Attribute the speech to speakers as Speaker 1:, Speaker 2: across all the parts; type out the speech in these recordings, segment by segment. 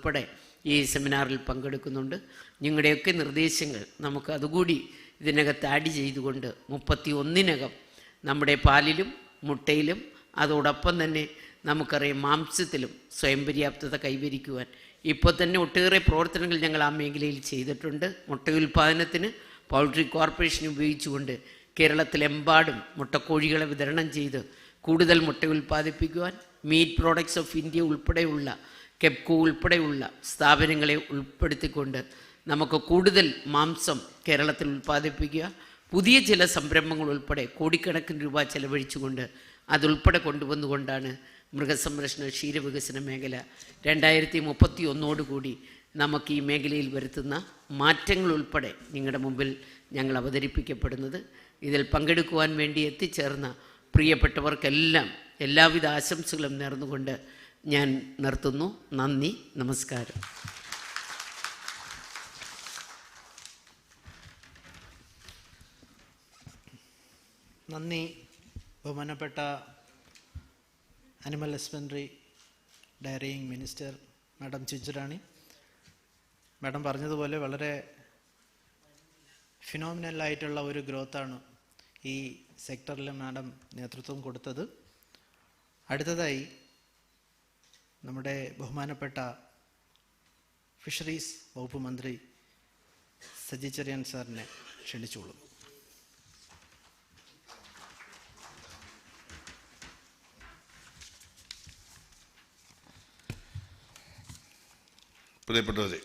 Speaker 1: ഉൾപ്പെടെ ഈ സെമിനാറിൽ പങ്കെടുക്കുന്നുണ്ട്. നിങ്ങളുടെയൊക്കെ നിർദ്ദേശങ്ങൾ നമുക്ക് അതുകൂടി ഇതിനകത്ത് ആഡ് ചെയ്തുകൊണ്ട് 31-നകം നമ്മുടെ പാലിലും മുട്ടയിലും അതോടൊപ്പം തന്നെ നമുക്കറിയാം മാംസ്യത്തിലും സ്വയം പര്യാപ്തത കൈവരിക്കുവാൻ ഇപ്പോൾ തന്നെ ഒട്ടേറെ പ്രവർത്തനങ്ങൾ ഞങ്ങൾ ആ മേഖലയിൽ ചെയ്തിട്ടുണ്ട്. മുട്ട ഉൽപ്പാദനത്തിന് പൗൾട്രി കോർപ്പറേഷൻ ഉപയോഗിച്ചുകൊണ്ട് കേരളത്തിലെമ്പാടും മുട്ടക്കോഴികളെ വിതരണം ചെയ്ത് കൂടുതൽ മുട്ട ഉൽപ്പാദിപ്പിക്കുവാൻ മീറ്റ് പ്രോഡക്ട്സ് ഓഫ് ഇന്ത്യ ഉൾപ്പെടെയുള്ള കെപ്കോ ഉൾപ്പെടെയുള്ള സ്ഥാപനങ്ങളെ ഉൾപ്പെടുത്തിക്കൊണ്ട് നമുക്ക് കൂടുതൽ മാംസം കേരളത്തിൽ ഉൽപ്പാദിപ്പിക്കുക, പുതിയ ചില സംരംഭങ്ങൾ ഉൾപ്പെടെ കോടിക്കണക്കിന് രൂപ ചെലവഴിച്ചുകൊണ്ട് അതുൾപ്പെടെ കൊണ്ടുവന്നുകൊണ്ടാണ് മൃഗസംരക്ഷണ ക്ഷീരവികസന മേഖല 2031 നമുക്ക് ഈ മേഖലയിൽ വരുത്തുന്ന മാറ്റങ്ങൾ ഉൾപ്പെടെ നിങ്ങളുടെ മുമ്പിൽ ഞങ്ങൾ അവതരിപ്പിക്കപ്പെടുന്നത്. ഇതിൽ പങ്കെടുക്കുവാൻ വേണ്ടി എത്തിച്ചേർന്ന പ്രിയപ്പെട്ടവർക്കെല്ലാം എല്ലാവിധ ആശംസകളും നേർന്നുകൊണ്ട് ഞാൻ നിർത്തുന്നു. നന്ദി, നമസ്കാരം.
Speaker 2: നന്ദി ബഹുമാനപ്പെട്ട animal husbandry dairying minister madam Chinchurani. Madam പറഞ്ഞതുപോലെ വളരെ ഫിനോമിനലായിട്ടുള്ള ഒരു ഗ്രോത്താണ് ഈ സെക്ടറിൽ മാഡം നേതൃത്വം കൊടുത്തത്. അടുത്തതായി നമ്മുടെ ബഹുമാനപ്പെട്ട ഫിഷറീസ് വകുപ്പ് മന്ത്രി സജി ചെറിയാൻ സാറിനെ ക്ഷണിച്ചോളൂ.
Speaker 3: പ്രിയപ്പെട്ടവരെ,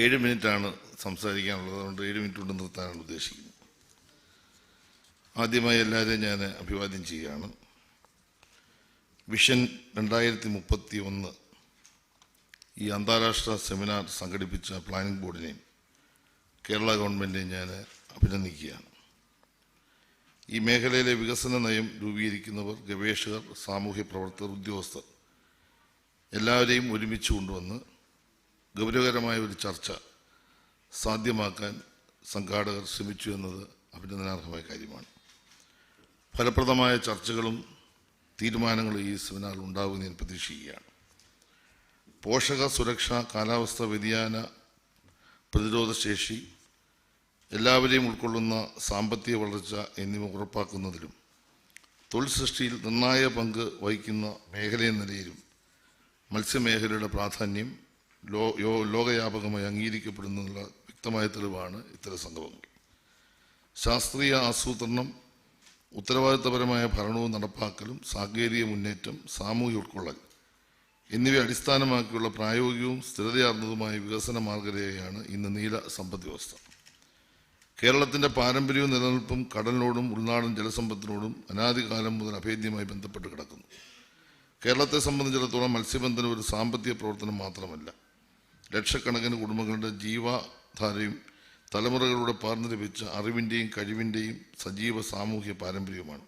Speaker 3: 7 മിനിറ്റാണ് സംസാരിക്കാനുള്ളത്. അതുകൊണ്ട് 7 മിനിറ്റ് കൊണ്ട് നിർത്താനാണ് ഉദ്ദേശിക്കുന്നത്. ആദ്യമായി എല്ലാവരെയും ഞാൻ അഭിവാദ്യം ചെയ്യുകയാണ്. വിഷൻ 2031 ഈ അന്താരാഷ്ട്ര സെമിനാർ സംഘടിപ്പിച്ച പ്ലാനിംഗ് ബോർഡിനെയും കേരള ഗവൺമെൻറ്റിനെയും ഞാൻ അഭിനന്ദിക്കുകയാണ്. ഈ മേഖലയിലെ വികസന നയം രൂപീകരിക്കുന്നവർ, ഗവേഷകർ, സാമൂഹ്യ പ്രവർത്തകർ, ഉദ്യോഗസ്ഥർ എല്ലാവരെയും ഒരുമിച്ച് കൊണ്ടുവന്ന് ഗൗരവകരമായ ഒരു ചർച്ച സാധ്യമാക്കാൻ സംഘാടകർ ശ്രമിച്ചു എന്നത് അഭിനന്ദനാർഹമായ കാര്യമാണ്. ഫലപ്രദമായ ചർച്ചകളും തീരുമാനങ്ങളും ഈ സെമിനാറിൽ ഉണ്ടാകുമെന്ന് ഞാൻ പ്രതീക്ഷിക്കുകയാണ്. പോഷക സുരക്ഷ, കാലാവസ്ഥ വ്യതിയാന പ്രതിരോധശേഷി, എല്ലാവരെയും ഉൾക്കൊള്ളുന്ന സാമ്പത്തിക വളർച്ച എന്നിവ ഉറപ്പാക്കുന്നതിലും തൊഴിൽ സൃഷ്ടിയിൽ നിർണായക പങ്ക് വഹിക്കുന്ന മേഖലയെന്ന നിലയിലും മത്സ്യമേഖലയുടെ പ്രാധാന്യം ലോകവ്യാപകമായി അംഗീകരിക്കപ്പെടുന്നുള്ള വ്യക്തമായ തെളിവാണ് ഇത്തരം സംഗമങ്ങൾ. ശാസ്ത്രീയ ആസൂത്രണം, ഉത്തരവാദിത്തപരമായ ഭരണവും നടപ്പാക്കലും, സാങ്കേതിക മുന്നേറ്റം, സാമൂഹ്യ ഉൾക്കൊള്ളൽ എന്നിവയെ അടിസ്ഥാനമാക്കിയുള്ള പ്രായോഗികവും സ്ഥിരതയാർന്നതുമായ വികസന മാർഗരേഖയാണ് ഇന്ന് നീല സമ്പദ് വ്യവസ്ഥ. കേരളത്തിൻ്റെ പാരമ്പര്യവും നിലനിൽപ്പും കടലിനോടും ഉൾനാടൻ ജലസമ്പത്തിനോടും അനാദികാലം മുതൽ അഭേദ്യമായി ബന്ധപ്പെട്ട് കിടക്കുന്നു. കേരളത്തെ സംബന്ധിച്ചിടത്തോളം മത്സ്യബന്ധനം ഒരു സാമ്പത്തിക പ്രവർത്തനം മാത്രമല്ല, ലക്ഷക്കണക്കിന് കുടുംബങ്ങളുടെ ജീവധാരയും തലമുറകളുടെ പകർന്നു ലഭിച്ച അറിവിൻ്റെയും കഴിവിൻ്റെയും സജീവ സാമൂഹ്യ പാരമ്പര്യവുമാണ്.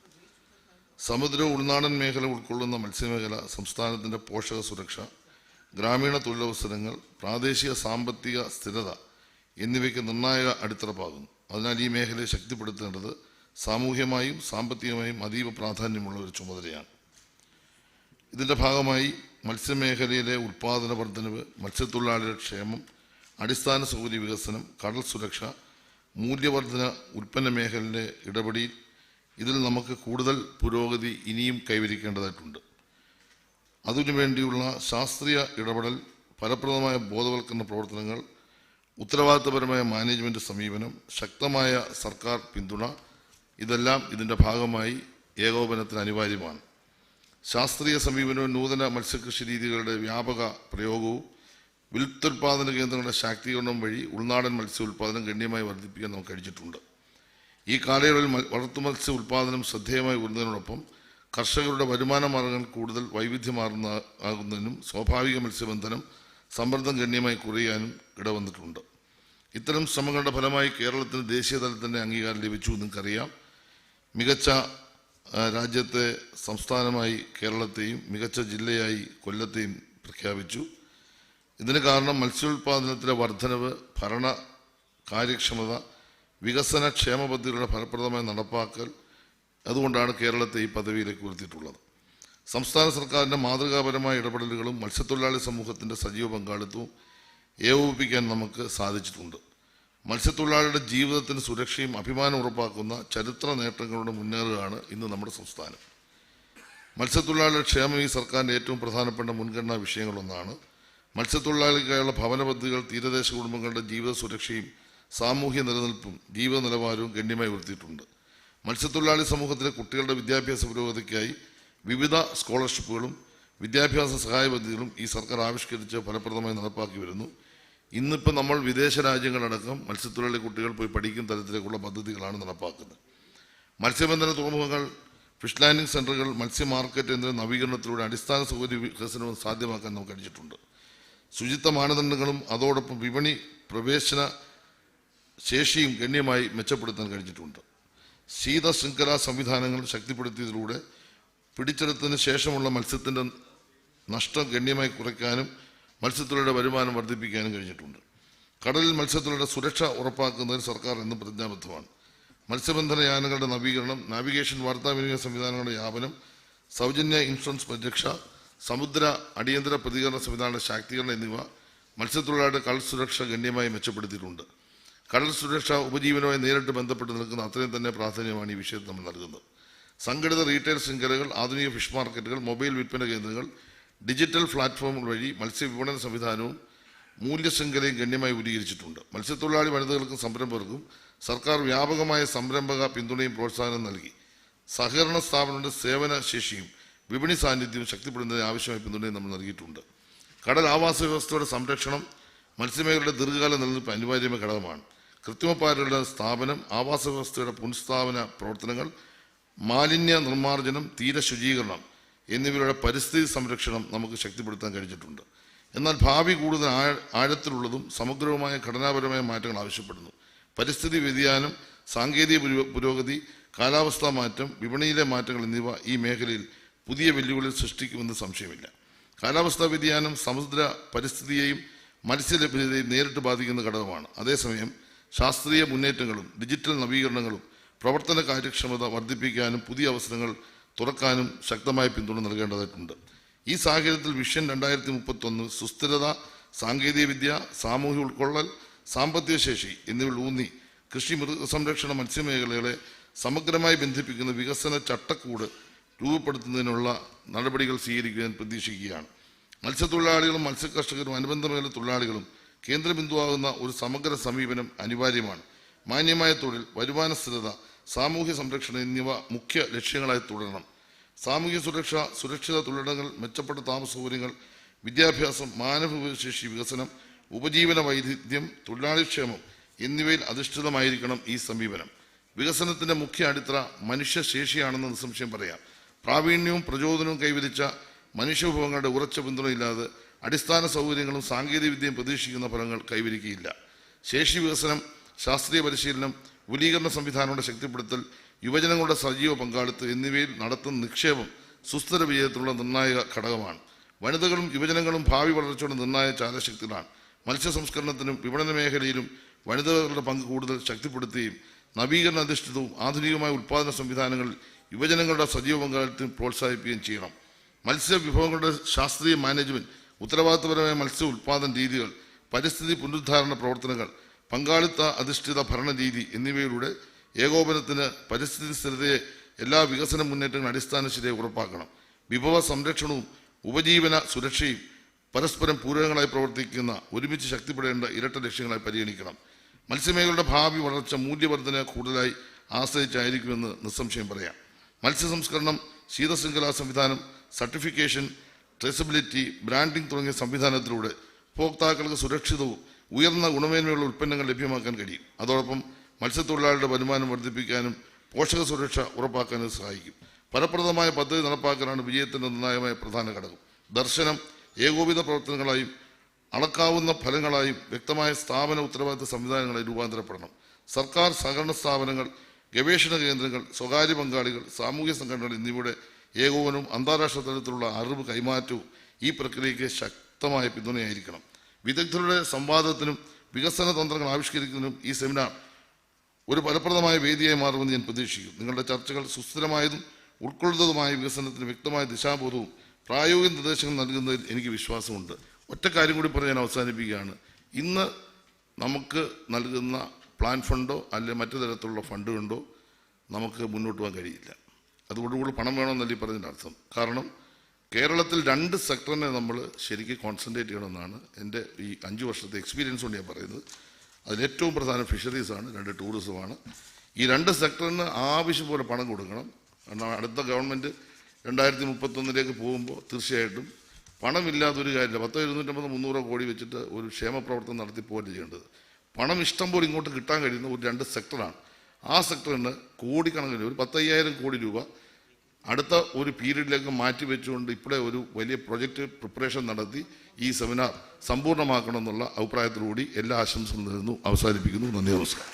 Speaker 3: സമുദ്ര ഉൾനാടൻ മേഖല ഉൾക്കൊള്ളുന്ന മത്സ്യമേഖല സംസ്ഥാനത്തിൻ്റെ പോഷക സുരക്ഷ, ഗ്രാമീണ തൊഴിലവസരങ്ങൾ, പ്രാദേശിക സാമ്പത്തിക സ്ഥിരത എന്നിവയ്ക്ക് നിർണായക അടിത്തറപ്പാകുന്നു. അതിനാൽ ഈ മേഖലയെ ശക്തിപ്പെടുത്തേണ്ടത് സാമൂഹ്യമായും സാമ്പത്തികമായും അതീവ പ്രാധാന്യമുള്ള ഒരു ചുമതലയാണ്. ഇതിൻ്റെ ഭാഗമായി മത്സ്യമേഖലയിലെ ഉൽപ്പാദന വർധനവ്, മത്സ്യത്തൊഴിലാളികളുടെ ക്ഷേമം, അടിസ്ഥാന സൗകര്യ വികസനം, കടൽ സുരക്ഷ, മൂല്യവർധന, ഉൽപ്പന്ന മേഖലയിലെ ഇടപെടൽ, ഇതിൽ നമുക്ക് കൂടുതൽ പുരോഗതി ഇനിയും കൈവരിക്കേണ്ടതായിട്ടുണ്ട്. അതിനുവേണ്ടിയുള്ള ശാസ്ത്രീയ ഇടപെടൽ, ഫലപ്രദമായ ബോധവൽക്കരണ പ്രവർത്തനങ്ങൾ, ഉത്തരവാദിത്തപരമായ മാനേജ്മെൻറ്റ് സമീപനം, ശക്തമായ സർക്കാർ പിന്തുണ, ഇതെല്ലാം ഇതിൻ്റെ ഭാഗമായി ഏകോപനത്തിന് അനിവാര്യമാണ്. ശാസ്ത്രീയ സമീപനവും നൂതന മത്സ്യകൃഷി രീതികളുടെ വ്യാപക പ്രയോഗവും വിൽത്തുൽപാദന കേന്ദ്രങ്ങളുടെ ശാക്തീകരണവും വഴി ഉൾനാടൻ മത്സ്യ ഉൽപ്പാദനം ഗണ്യമായി വർദ്ധിപ്പിക്കാൻ നമുക്ക് കഴിച്ചിട്ടുണ്ട്. ഈ കാലയളവിൽ വളർത്തുമത്സ്യ ഉൽപ്പാദനം ശ്രദ്ധേയമായി ഉയർന്നതിനോടൊപ്പം കർഷകരുടെ വരുമാന മാർഗങ്ങൾ കൂടുതൽ വൈവിധ്യമാർന്നതാകുന്നതിനും സ്വാഭാവിക മത്സ്യബന്ധനം സമ്മർദ്ദം ഗണ്യമായി കുറയാനും ഇടവന്നിട്ടുണ്ട്. ഇത്തരം ശ്രമങ്ങളുടെ ഫലമായി കേരളത്തിന് ദേശീയ തലത്തിൻ്റെ അംഗീകാരം ലഭിച്ചു. നിങ്ങൾക്കറിയാം, മികച്ച രാജ്യത്തെ സംസ്ഥാനമായി കേരളത്തെയും മികച്ച ജില്ലയായി കൊല്ലത്തെയും പ്രഖ്യാപിച്ചു. ഇതിന് കാരണം മത്സ്യോൽപാദനത്തിലെ വർധനവ്, ഭരണ കാര്യക്ഷമത, വികസന ക്ഷേമ പദ്ധതികളുടെ ഫലപ്രദമായ നടപ്പാക്കൽ, അതുകൊണ്ടാണ് കേരളത്തെ ഈ പദവിയിലേക്ക് ഉയർത്തിയിട്ടുള്ളത്. സംസ്ഥാന സർക്കാരിൻ്റെ മാതൃകാപരമായ ഇടപെടലുകളും മത്സ്യത്തൊഴിലാളി സമൂഹത്തിൻ്റെ സജീവ പങ്കാളിത്തവും ഏകോപിപ്പിക്കാൻ നമുക്ക് സാധിച്ചിട്ടുണ്ട്. മത്സ്യത്തൊഴിലാളിയുടെ ജീവിതത്തിന് സുരക്ഷയും അഭിമാനം ഉറപ്പാക്കുന്ന ചരിത്ര നേട്ടങ്ങളുടെ മുന്നേറുകയാണ് ഇന്ന് നമ്മുടെ സംസ്ഥാനം. മത്സ്യത്തൊഴിലാളിയുടെ ക്ഷേമം ഈ സർക്കാരിൻ്റെ ഏറ്റവും പ്രധാനപ്പെട്ട മുൻഗണനാ വിഷയങ്ങളൊന്നാണ്. മത്സ്യത്തൊഴിലാളികൾക്കായുള്ള ഭവന പദ്ധതികൾ തീരദേശ കുടുംബങ്ങളുടെ ജീവിത സുരക്ഷയും സാമൂഹ്യ നിലനിൽപ്പും ജീവിത നിലവാരവും ഗണ്യമായി ഉയർത്തിയിട്ടുണ്ട്. മത്സ്യത്തൊഴിലാളി സമൂഹത്തിലെ കുട്ടികളുടെ വിദ്യാഭ്യാസ പുരോഗതിക്കായി വിവിധ സ്കോളർഷിപ്പുകളും വിദ്യാഭ്യാസ സഹായ പദ്ധതികളും ഈ സർക്കാർ ആവിഷ്കരിച്ച് ഫലപ്രദമായി നടപ്പാക്കി വരുന്നു. ഇന്നിപ്പോൾ നമ്മൾ വിദേശ രാജ്യങ്ങളടക്കം മത്സ്യത്തൊഴിലാളി കുട്ടികൾ പോയി പഠിക്കുന്ന തരത്തിലേക്കുള്ള പദ്ധതികളാണ് നടപ്പാക്കുന്നത്. മത്സ്യബന്ധന തുറമുഖങ്ങൾ, ഫിഷ് ലാൻഡിംഗ് സെൻ്ററുകൾ, മത്സ്യ മാർക്കറ്റ് എന്നിവ നവീകരണത്തിലൂടെ അടിസ്ഥാന സൗകര്യ വികസനവും സാധ്യമാക്കാൻ നമുക്ക് കഴിഞ്ഞിട്ടുണ്ട്. ശുചിത്വ മാനദണ്ഡങ്ങളും അതോടൊപ്പം വിപണി പ്രവേശന ശേഷിയും ഗണ്യമായി മെച്ചപ്പെടുത്താൻ കഴിഞ്ഞിട്ടുണ്ട്. ശീത ശൃംഖല സംവിധാനങ്ങൾ ശക്തിപ്പെടുത്തിയതിലൂടെ പിടിച്ചെടുത്തതിന് ശേഷമുള്ള മത്സ്യത്തിൻ്റെ നഷ്ടം ഗണ്യമായി കുറയ്ക്കാനും മത്സ്യത്തൊഴിലാളിയുടെ വരുമാനം വർദ്ധിപ്പിക്കാനും കഴിഞ്ഞിട്ടുണ്ട്. കടലിൽ മത്സ്യത്തൊഴിലാളിയുടെ സുരക്ഷ ഉറപ്പാക്കുന്നതിൽ സർക്കാർ എന്നും പ്രതിജ്ഞാബദ്ധമാണ്. മത്സ്യബന്ധന യാനങ്ങളുടെ നവീകരണം, നാവിഗേഷൻ വാർത്താവിനിമയ സംവിധാനങ്ങളുടെ വ്യാപനം, സൗജന്യ ഇൻഷുറൻസ് പരിരക്ഷ, സമുദ്ര അടിയന്തര പ്രതികരണ സംവിധാനങ്ങളുടെ ശാക്തീകരണം എന്നിവ മത്സ്യത്തൊഴിലാളിയുടെ കടൽ സുരക്ഷ ഗണ്യമായി മെച്ചപ്പെടുത്തിയിട്ടുണ്ട്. കടൽ സുരക്ഷ ഉപജീവനവുമായി നേരിട്ട് ബന്ധപ്പെട്ട് നിൽക്കുന്ന അത്രയും തന്നെ പ്രാധാന്യമാണ് ഈ വിഷയത്തിൽ നമ്മൾ നൽകുന്നത്. സംഘടിത റീറ്റെയിൽ ശൃംഖലകൾ, ആധുനിക ഫിഷ് മാർക്കറ്റുകൾ, മൊബൈൽ വിൽപ്പന കേന്ദ്രങ്ങൾ, ഡിജിറ്റൽ പ്ലാറ്റ്ഫോമുകൾ വഴി മത്സ്യവിപണന സംവിധാനവും മൂല്യശൃംഖലയും ഗണ്യമായി വിപുലീകരിച്ചിട്ടുണ്ട്. മത്സ്യത്തൊഴിലാളി വനിതകൾക്കും സംരംഭകർക്കും സർക്കാർ വ്യാപകമായ സംരംഭക പിന്തുണയും പ്രോത്സാഹനം നൽകി. സഹകരണ സ്ഥാപനങ്ങളുടെ സേവന ശേഷിയും വിപണി സാന്നിധ്യവും ശക്തിപ്പെടുന്നതിന് ആവശ്യമായ പിന്തുണയും നമ്മൾ നൽകിയിട്ടുണ്ട്. കടൽ ആവാസ വ്യവസ്ഥയുടെ സംരക്ഷണം മത്സ്യമേഖലയുടെ ദീർഘകാല നിലനിൽപ്പ് അനിവാര്യമായ ഘടകമാണ്. കൃത്രിമപ്പാരകളുടെ സ്ഥാപനം, ആവാസ വ്യവസ്ഥയുടെ പുനഃസ്ഥാപന പ്രവർത്തനങ്ങൾ, മാലിന്യ നിർമ്മാർജ്ജനം, തീര ശുചീകരണം എന്നിവയുടെ പരിസ്ഥിതി സംരക്ഷണം നമുക്ക് ശക്തിപ്പെടുത്താൻ കഴിഞ്ഞിട്ടുണ്ട്. എന്നാൽ ഭാവി കൂടുതൽ ആഴത്തിലുള്ളതും സമഗ്രവുമായ ഘടനാപരമായ മാറ്റങ്ങൾ ആവശ്യപ്പെടുന്നു. പരിസ്ഥിതി വ്യതിയാനം, സാങ്കേതിക പുരോഗതി, കാലാവസ്ഥാ മാറ്റം, വിപണിയിലെ മാറ്റങ്ങൾ എന്നിവ ഈ മേഖലയിൽ പുതിയ വെല്ലുവിളികൾ സൃഷ്ടിക്കുമെന്ന് സംശയമില്ല. കാലാവസ്ഥാ വ്യതിയാനം സമുദ്ര പരിസ്ഥിതിയെയും മത്സ്യലഭ്യതയെയും നേരിട്ട് ബാധിക്കുന്ന ഘടകമാണ്. അതേസമയം ശാസ്ത്രീയ മുന്നേറ്റങ്ങളും ഡിജിറ്റൽ നവീകരണങ്ങളും പ്രവർത്തന കാര്യക്ഷമത വർദ്ധിപ്പിക്കാനും പുതിയ അവസരങ്ങൾ തുറക്കാനും ശക്തമായ പിന്തുണ നൽകേണ്ടതായിട്ടുണ്ട്. ഈ സാഹചര്യത്തിൽ വിഷൻ 2031 സുസ്ഥിരത, സാങ്കേതികവിദ്യ, സാമൂഹ്യ ഉൾക്കൊള്ളൽ, സാമ്പത്തിക ശേഷി എന്നിവയിൽ ഊന്നി കൃഷി, മൃഗസംരക്ഷണ, മത്സ്യമേഖലകളെ സമഗ്രമായി ബന്ധിപ്പിക്കുന്ന വികസന ചട്ടക്കൂട് രൂപപ്പെടുത്തുന്നതിനുള്ള നടപടികൾ സ്വീകരിക്കാൻ പ്രതീക്ഷിക്കുകയാണ്. മത്സ്യത്തൊഴിലാളികളും മത്സ്യകർഷകരും അനുബന്ധ മേഖല തൊഴിലാളികളും കേന്ദ്രബിന്ദുവാകുന്ന ഒരു സമഗ്ര സമീപനം അനിവാര്യമാണ്. മാന്യമായ തൊഴിൽ, വരുമാന സ്ഥിരത, സാമൂഹ്യ സംരക്ഷണം എന്നിവ മുഖ്യ ലക്ഷ്യങ്ങളായി തുടരണം. സാമൂഹ്യ സുരക്ഷ, സുരക്ഷിത തൊഴിലിടങ്ങൾ, മെച്ചപ്പെട്ട താമസ സൗകര്യങ്ങൾ, വിദ്യാഭ്യാസം, മാനവവിഭവശേഷി വികസനം, ഉപജീവന വൈദഗ്ധ്യം, തൊഴിലാളിക്ഷേമം എന്നിവയിൽ അധിഷ്ഠിതമായിരിക്കണം ഈ സമീപനം. വികസനത്തിൻ്റെ മുഖ്യ അടിത്തറ മനുഷ്യശേഷിയാണെന്ന് നിസ്സംശയം പറയാം. പ്രാവീണ്യവും പ്രചോദനവും കൈവരിച്ച മനുഷ്യവിഭവങ്ങളുടെ ഉറച്ച പിന്തുണയില്ലാതെ അടിസ്ഥാന സൗകര്യങ്ങളും സാങ്കേതികവിദ്യയും പ്രതീക്ഷിക്കുന്ന ഫലങ്ങൾ കൈവരിക്കുകയില്ല. ശേഷി വികസനം, ശാസ്ത്രീയ പരിശീലനം, വിപുലീകരണ സംവിധാനങ്ങളുടെ ശക്തിപ്പെടുത്തൽ, യുവജനങ്ങളുടെ സജീവ പങ്കാളിത്തം എന്നിവയിൽ നടത്തുന്ന നിക്ഷേപം സുസ്ഥിര വിജയത്തിലുള്ള നിർണായക ഘടകമാണ്. വനിതകളും യുവജനങ്ങളും ഭാവി വളർച്ചയുടെ നിർണായക ചാലശക്തികളാണ്. മത്സ്യ സംസ്കരണത്തിനും വിപണന മേഖലയിലും വനിതകളുടെ പങ്ക് കൂടുതൽ ശക്തിപ്പെടുത്തുകയും നവീകരണ അധിഷ്ഠിതവും ആധുനികമായ ഉൽപ്പാദന സംവിധാനങ്ങളിൽ യുവജനങ്ങളുടെ സജീവ പങ്കാളിത്തം പ്രോത്സാഹിപ്പിക്കുകയും ചെയ്യണം. മത്സ്യവിഭവങ്ങളുടെ ശാസ്ത്രീയ മാനേജ്മെൻറ്റ്, ഉത്തരവാദിത്തപരമായ മത്സ്യ ഉൽപ്പാദന രീതികൾ, പരിസ്ഥിതി പുനരുദ്ധാരണ പ്രവർത്തനങ്ങൾ, പങ്കാളിത്ത അധിഷ്ഠിത ഭരണരീതി എന്നിവയിലൂടെ ഏകോപനത്തിന് പരിസ്ഥിതി സ്ഥിരതയെ എല്ലാ വികസന മുന്നേറ്റങ്ങളും അടിസ്ഥാന ശരിയെ ഉറപ്പാക്കണം. വിഭവ സംരക്ഷണവും ഉപജീവന സുരക്ഷയും പരസ്പരം പൂരകങ്ങളായി പ്രവർത്തിക്കുന്ന ഒരുമിച്ച് ശക്തിപ്പെടേണ്ട ഇരട്ട ലക്ഷ്യങ്ങളായി പരിഗണിക്കണം. മത്സ്യമേഖലയുടെ ഭാവി വളർച്ച മൂല്യവർദ്ധന കൂടുതലായി ആശ്രയിച്ചായിരിക്കുമെന്ന് നിസ്സംശയം പറയാം. മത്സ്യ സംസ്കരണം, ശീതശൃംഖലാ സംവിധാനം, സർട്ടിഫിക്കേഷൻ, ട്രേസബിലിറ്റി, ബ്രാൻഡിംഗ് തുടങ്ങിയ സംവിധാനത്തിലൂടെ ഉപഭോക്താക്കൾക്ക് സുരക്ഷിതവും ഉയർന്ന ഗുണമേന്മയുള്ള ഉൽപ്പന്നങ്ങൾ ലഭ്യമാക്കാൻ കഴിയും. അതോടൊപ്പം മത്സ്യത്തൊഴിലാളികളുടെ വരുമാനം വർദ്ധിപ്പിക്കാനും പോഷക സുരക്ഷ ഉറപ്പാക്കാനും സഹായിക്കും. ഫലപ്രദമായ പദ്ധതി നടപ്പാക്കലാണ് വിജയത്തിൻ്റെ നിർണായകമായ പ്രധാന ഘടകം. ദർശനം ഏകോപിത പ്രവർത്തനങ്ങളായും അളക്കാവുന്ന ഫലങ്ങളായും വ്യക്തമായ സ്ഥാപന ഉത്തരവാദിത്ത സംവിധാനങ്ങളായി രൂപാന്തരപ്പെടണം. സർക്കാർ, സഹകരണ സ്ഥാപനങ്ങൾ, ഗവേഷണ കേന്ദ്രങ്ങൾ, സ്വകാര്യ പങ്കാളികൾ, സാമൂഹ്യ സംഘടനകൾ എന്നിവയുടെ ഏകോപനവും അന്താരാഷ്ട്ര തലത്തിലുള്ള അറിവ് കൈമാറ്റവും ഈ പ്രക്രിയയ്ക്ക് ശക്തമായ പിന്തുണയായിരിക്കണം. വിദഗ്ധരുടെ സംവാദത്തിനും വികസന തന്ത്രങ്ങൾ ആവിഷ്കരിക്കുന്നതിനും ഈ സെമിനാർ ഒരു ഫലപ്രദമായ വേദിയായി മാറുമെന്ന് ഞാൻ പ്രതീക്ഷിക്കുന്നു. നിങ്ങളുടെ ചർച്ചകൾ സുസ്ഥിരമായതും ഉൾക്കൊള്ളുന്നതുമായ വികസനത്തിന് വ്യക്തമായ ദിശാബോധവും പ്രായോഗിക നിർദ്ദേശങ്ങൾ നൽകുന്നതിൽ എനിക്ക് വിശ്വാസമുണ്ട്. ഒറ്റ കാര്യം കൂടി പറഞ്ഞ് ഞാൻ അവസാനിപ്പിക്കുകയാണ്. ഇന്ന് നമുക്ക് നൽകുന്ന പ്ലാൻ ഫണ്ടോ അല്ലെങ്കിൽ മറ്റു തരത്തിലുള്ള ഫണ്ട് കൊണ്ടോ നമുക്ക് മുന്നോട്ട് പോകാൻ കഴിയില്ല. അതുകൊണ്ടുകൂടി പണം വേണമെന്നല്ല ഈ പറഞ്ഞതിൻ്റെ അർത്ഥം. കാരണം കേരളത്തിൽ 2 സെക്ടറിനെ നമ്മൾ ശരിക്കും കോൺസെൻട്രേറ്റ് ചെയ്യണമെന്നാണ് എൻ്റെ ഈ 5 വർഷത്തെ എക്സ്പീരിയൻസ് കൊണ്ട് ഞാൻ പറയുന്നത്. അതിലേറ്റവും പ്രധാനം ഫിഷറീസാണ്, 2 ടൂറിസമാണ്. ഈ 2 സെക്ടറിന് ആവശ്യം പോലെ പണം കൊടുക്കണം. കാരണം അടുത്ത ഗവൺമെൻറ് 2031 പോകുമ്പോൾ തീർച്ചയായിട്ടും പണമില്ലാത്തൊരു കാര്യമില്ല. 250-300 കോടി വെച്ചിട്ട് ഒരു ക്ഷേമ പ്രവർത്തനം നടത്തി പോകല്ലേ ചെയ്യേണ്ടത്. പണം ഇഷ്ടം പോലെ ഇങ്ങോട്ട് കിട്ടാൻ കഴിയുന്ന ഒരു 2 സെക്ടറാണ്. ആ സെക്ടറിന് കോടിക്കണക്കിന് ഒരു 10,000 കോടി രൂപ അടുത്ത ഒരു പീരീഡിലേക്ക് മാറ്റി വെച്ചുകൊണ്ട് ഇപ്പോഴേ ഒരു വലിയ പ്രൊജക്റ്റ് പ്രിപ്പറേഷൻ നടത്തി ഈ സെമിനാർ സമ്പൂർണ്ണമാക്കണമെന്നുള്ള അഭിപ്രായത്തിലൂടി എല്ലാ ആശംസകളും നേരുന്നു. അവസാനിപ്പിക്കുന്നു. നന്ദി, നമസ്കാരം.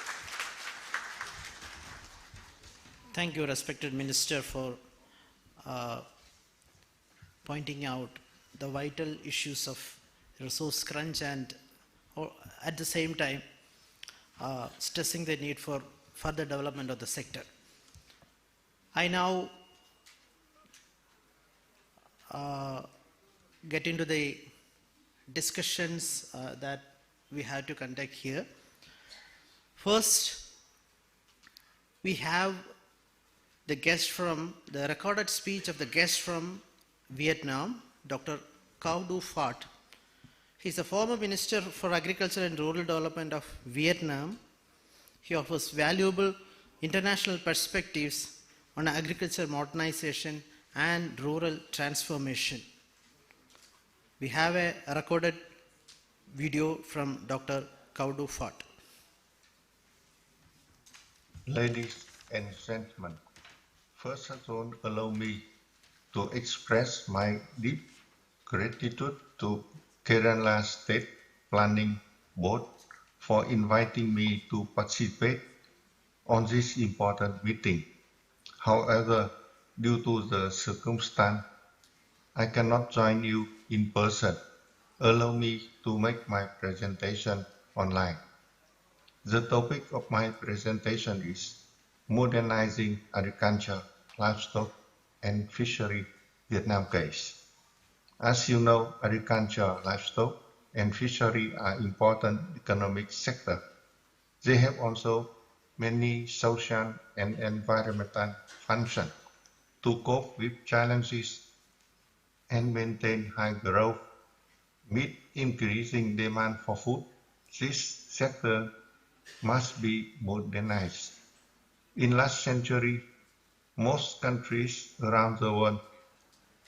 Speaker 2: Thank you, respected Minister, for pointing out the vital issues of resource crunch and at the same time stressing the need for further development of the sector. I now get into the discussions that we have to conduct here. First, we have the recorded speech of the guest from Vietnam, Dr. Cao Du Phat. He is a former Minister for Agriculture and Rural Development of Vietnam. He offers valuable international perspectives on agriculture modernization and rural transformation. We have a recorded video from Dr. Cao Du Phat.
Speaker 4: Ladies and gentlemen, first of all, allow me to express my deep gratitude to Kerala State Planning Board for inviting me to participate on this important meeting. However, due to the circumstance, I cannot join you in person. Allow me to make my presentation online. The topic of my presentation is Modernizing Agriculture, Livestock and Fishery Vietnam case. As you know, agriculture, livestock and fishery are important economic sectors. They have also many social and environmental functions. To cope with challenges and maintain high growth, meet increasing demand for food, this sector must be modernized. In last century, most countries around the world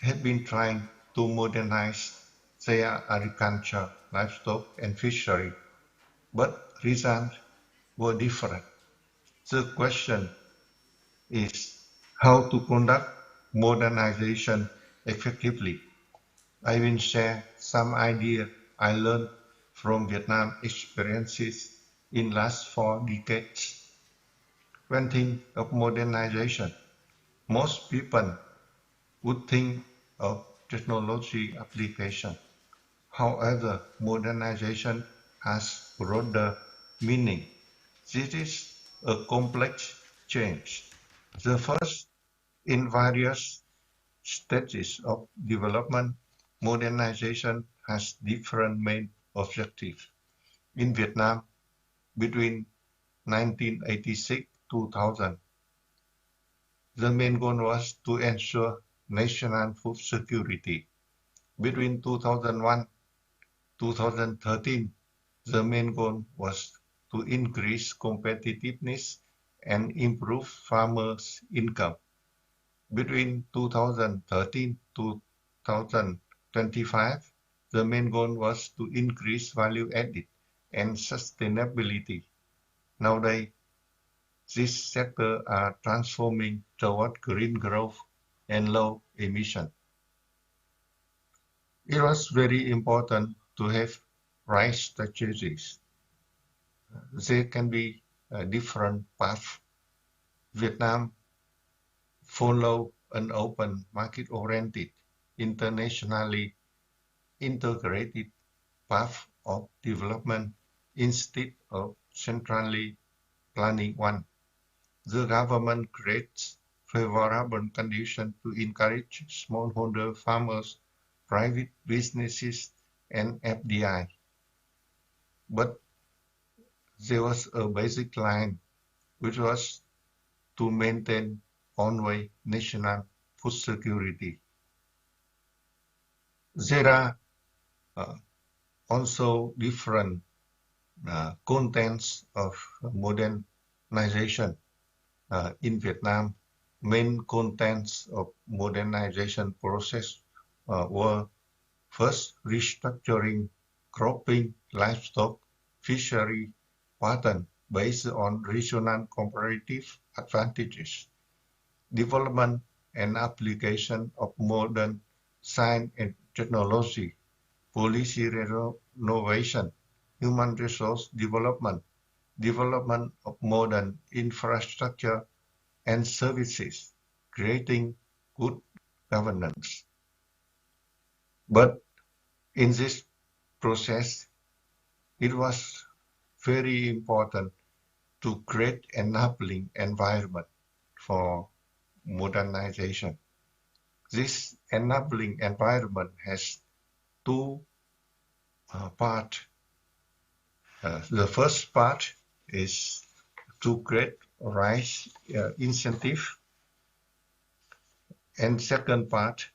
Speaker 4: have been trying to modernize their agriculture, livestock and fishery, but results were different. The question is how to conduct modernization effectively. I will share some ideas I learned from Vietnam experiences in last 4 decades. When think of modernization, most people would think of technology application. However, modernization has broader meaning. This is a complex change. The first, in various stages of development, modernization has different main objectives. In Vietnam, between 1986-2000, the main goal was to ensure national food security. Between 2001-2013, the main goal was to increase competitiveness and improve farmers' income. Between 2013-2025, the main goal was to increase value added and sustainability. Nowadays, these sectors are transforming toward green growth and low emission. It was very important to have right strategies. There can be a different path. Vietnam follow an open, market-oriented, internationally integrated path of development instead of centrally planning one. The government creates favorable conditions to encourage smallholder farmers, private businesses, and FDI. But there was a basic line, which was to maintain ongoing national food security. There are also different contents of modernization in Vietnam. Main contents of modernization process were first restructuring cropping, livestock, fishery pattern based on regional comparative advantages, development and application of modern science and technology, policy renovation, human resource development, development of modern infrastructure and services, creating good governance. But in this process, it was very important to create enabling environment for modernization. This enabling environment has two parts. The first part is to create right incentive, and second part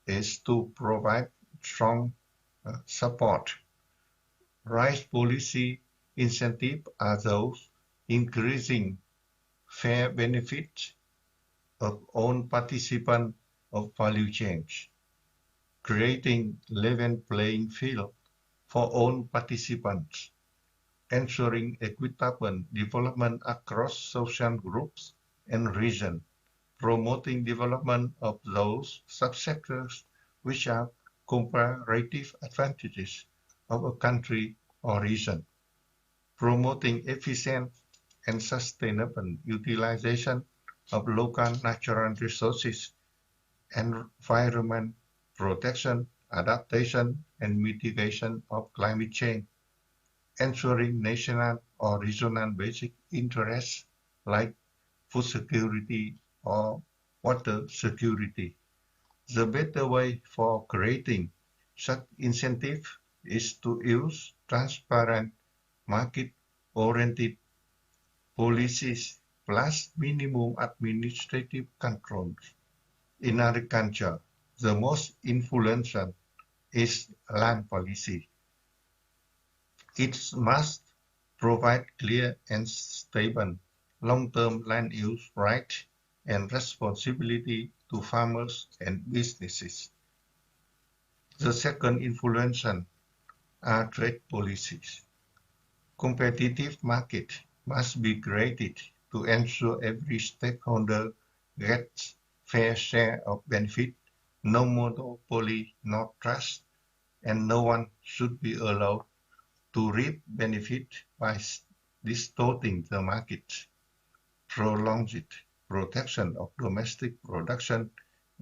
Speaker 4: is to provide strong support. Right policy incentive are those increasing fair benefits of all participants of value chains, creating level playing field for all participants, ensuring equitable development across social groups and regions, promoting development of those subsectors which have comparative advantages of a country or region, promoting efficient and sustainable utilization of local natural resources, environment protection, adaptation, and mitigation of climate change, ensuring national or regional basic interests like food security or water security. The better way for creating such incentive is to use transparent, market-oriented policies plus minimum administrative controls. In agriculture, the most influential is land policy. It must provide clear and stable long-term land use rights and responsibility to farmers and businesses. The second influential are trade policies. Competitive market must be created to ensure every stakeholder gets fair share of benefit, no monopoly, no trust, and no one should be allowed to reap benefit by distorting the market. Prolonged protection of domestic production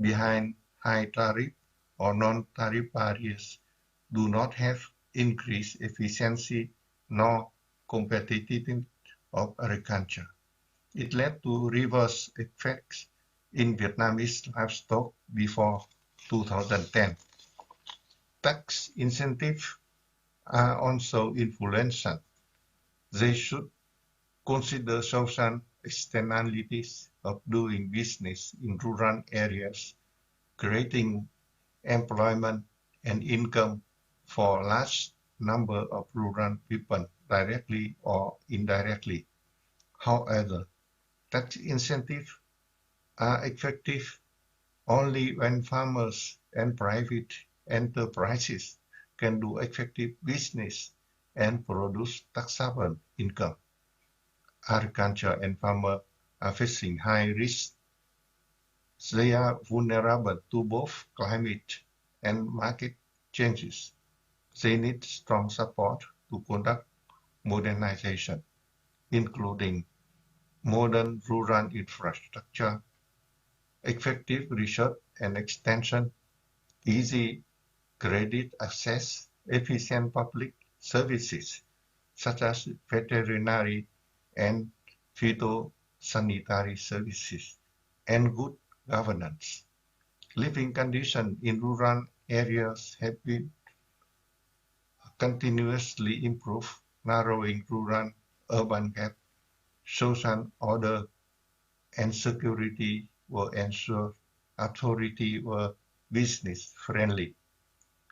Speaker 4: behind high tariff or non-tariff barriers do not have increased efficiency nor competitiveness of agriculture. It led to reverse effects in Vietnamese livestock before 2010. Tax incentives are also influential. They should consider social externalities of doing business in rural areas, creating employment and income for a large number of rural people directly or indirectly. However, tax incentives are effective only when farmers and private enterprises can do effective business and produce taxable income. Agriculture and farmers are facing high risk. They are vulnerable to both climate and market changes. They need strong support to conduct modernization, including modern rural infrastructure, effective research and extension, easy credit access, efficient public services such as veterinary and phytosanitary services, and good governance. Living conditions in rural areas have been continuously improved, narrowing rural-urban gap. Social order and security were ensured. Authority were business-friendly.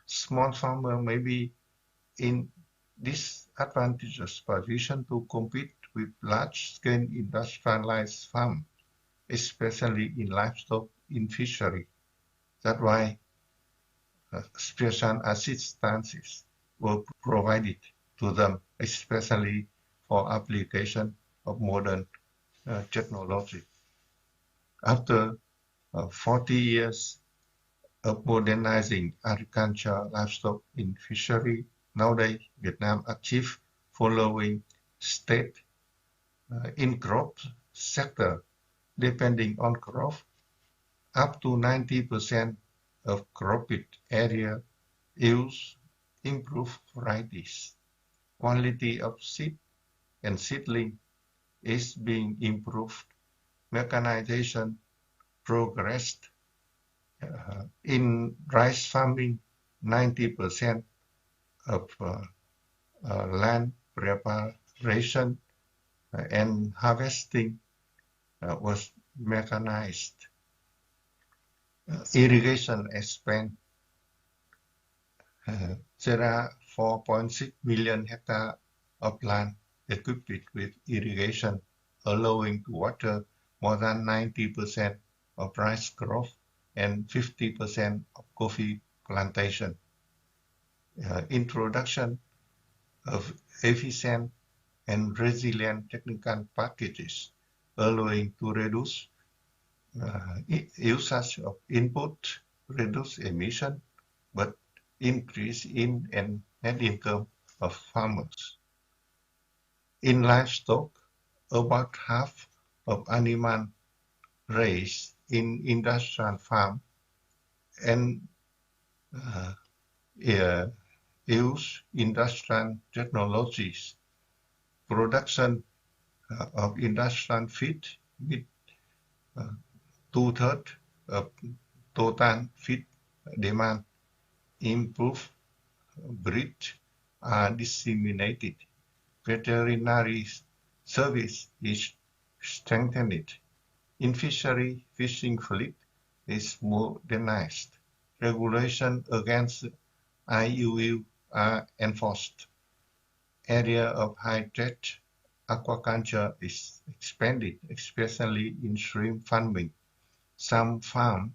Speaker 4: Small farmers may be in disadvantageous position to compete with large-scale industrialized farms, especially in livestock in fishery. That's why special assistances were provided to them, especially for application of modern technology. After 40 years of modernizing agriculture, livestock in fishery, nowadays Vietnam achieved following state in crop sector, depending on crop, up to 90% of cropped area use improved varieties. Quality of seed and seedling is being improved. Mechanization progressed. In rice farming, 90% of land preparation and harvesting was mechanized. Irrigation expand. There are 4.6 million hectares of land equipped with irrigation, allowing to water more than 90% of rice crop and 50% of coffee plantation. Introduction of efficient and resilient technical packages, allowing to reduce usage of input, reduce emission, but increase in and net income of farmers. In livestock, about half of animal raised in industrial farm and use industrial technologies. Production of industrial feed with two-thirds of total feed demand. Improved breeds are disseminated. Veterinary service is strengthened. In fishery, fishing fleet is modernized. Regulation against IUU are enforced. Area of high-tech aquaculture is expanded, especially in shrimp farming. Some farms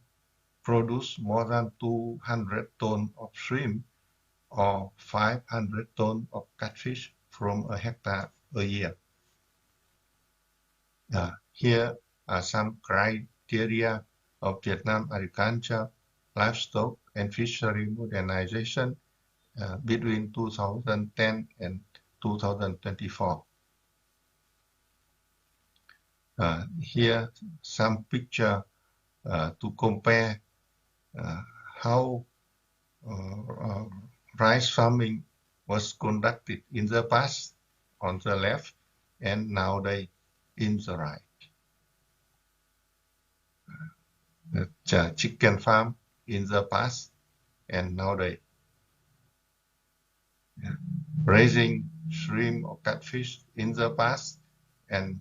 Speaker 4: produce more than 200 tons of shrimp or 500 tons of catfish from a hectare a year. Here are some criteria of Vietnam agriculture, livestock, and fishery modernization between 2010 and 2024. Here some picture to compare how rice farming was conducted in the past on the left and nowadays in the right. The chicken farm in the past and nowadays. Raising shrimp or catfish in the past and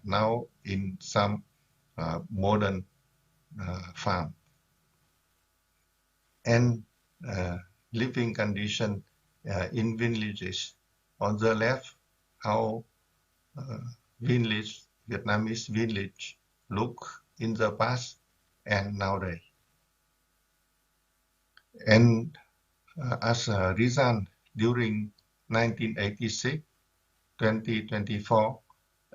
Speaker 4: now in some modern farm. And living condition in villages. On the left, how Vietnamese village look in the past and nowadays. And as a result, during 1986-2024,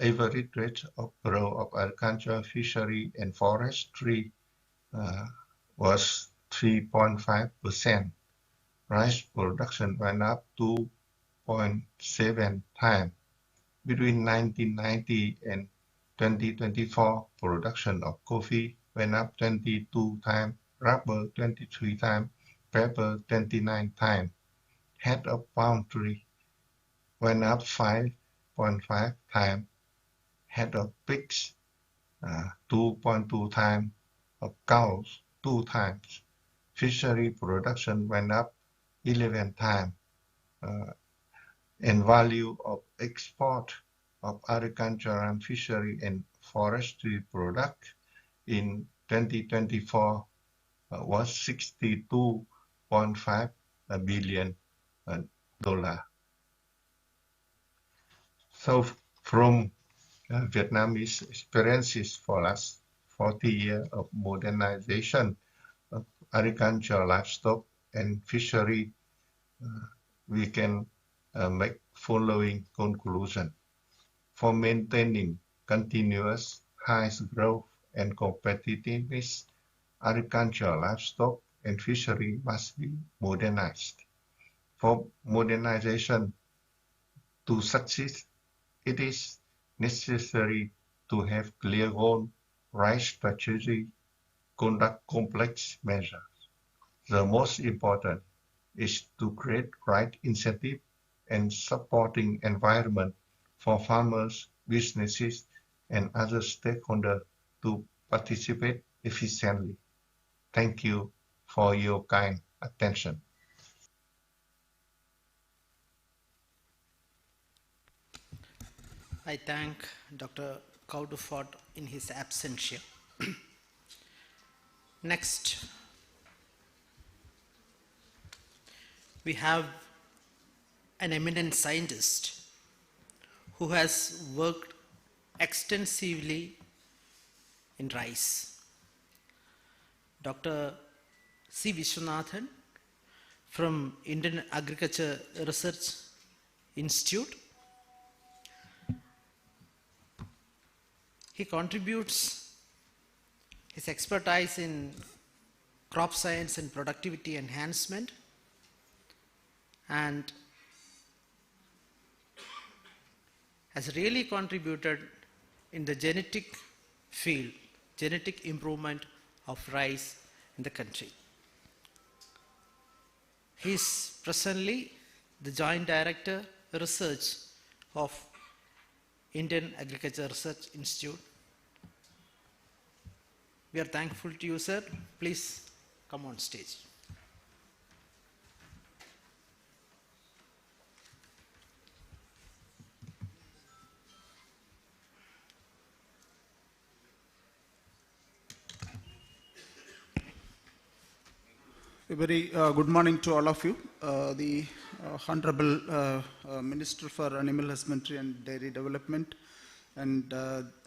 Speaker 4: average rate of growth of agriculture, fishery, and forestry was 3.5%. Rice production went up 2.7 times. Between 1990 and 2024, production of coffee went up 22 times, rubber 23 times, pepper 29 times. Head of poultry went up 5.5 times. Head of pigs 2.2 times, of cows 2 times. Fishery production went up 11 times, and value of export of agriculture and fishery and forestry product in 2024 was $62.5 billion. So from Vietnamese experiences for last 40 years of modernization of agriculture, livestock, and fishery, we can make following conclusion. For maintaining continuous high growth and competitiveness, agriculture, livestock, and fishery must be modernized. For modernization to succeed, it is necessary to have clear goal, right strategy, conduct complex measures. The most important is to create right incentive and supporting environment for farmers, businesses, and other stakeholders to participate efficiently. Thank you for your kind attention.
Speaker 2: I thank Dr. Caudufort in his absentia. Next, we have an eminent scientist who has worked extensively in rice. Dr. C. Vishwanathan from Indian Agriculture Research Institute. He contributes his expertise in crop science and productivity enhancement, and has really contributed in the genetic field, genetic improvement of rice in the country. He is presently the Joint Director Research of Indian Agriculture Research Institute. We are thankful to you, sir. Please come on stage.
Speaker 5: A very good morning to all of you. The Honorable Minister for Animal Husbandry and Dairy Development, and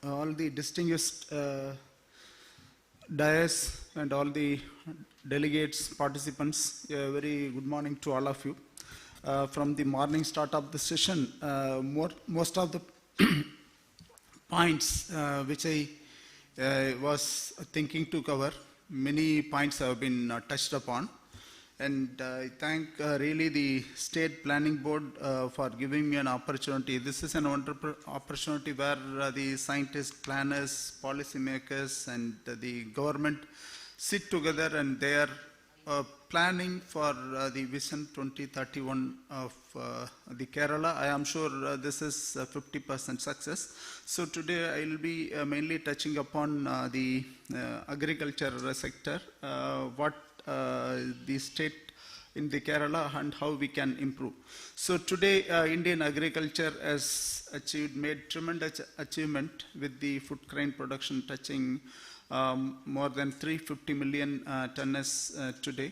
Speaker 5: all the distinguished dais and all the delegates, participants, a very good morning to all of you. From the morning start of the session, most of the points which I was thinking to cover, many points have been touched upon, and I thank really the State Planning Board for giving me an opportunity. This is an wonderful opportunity where the scientists, planners, policymakers, and the government sit together, and they are planning for the Vision 2031 of the Kerala. I am sure this is 50% success. So today I will be mainly touching upon the agriculture sector, what the state in the Kerala and how we can improve. So today Indian agriculture has made tremendous achievement with the food grain production touching more than 350 million tonnes today,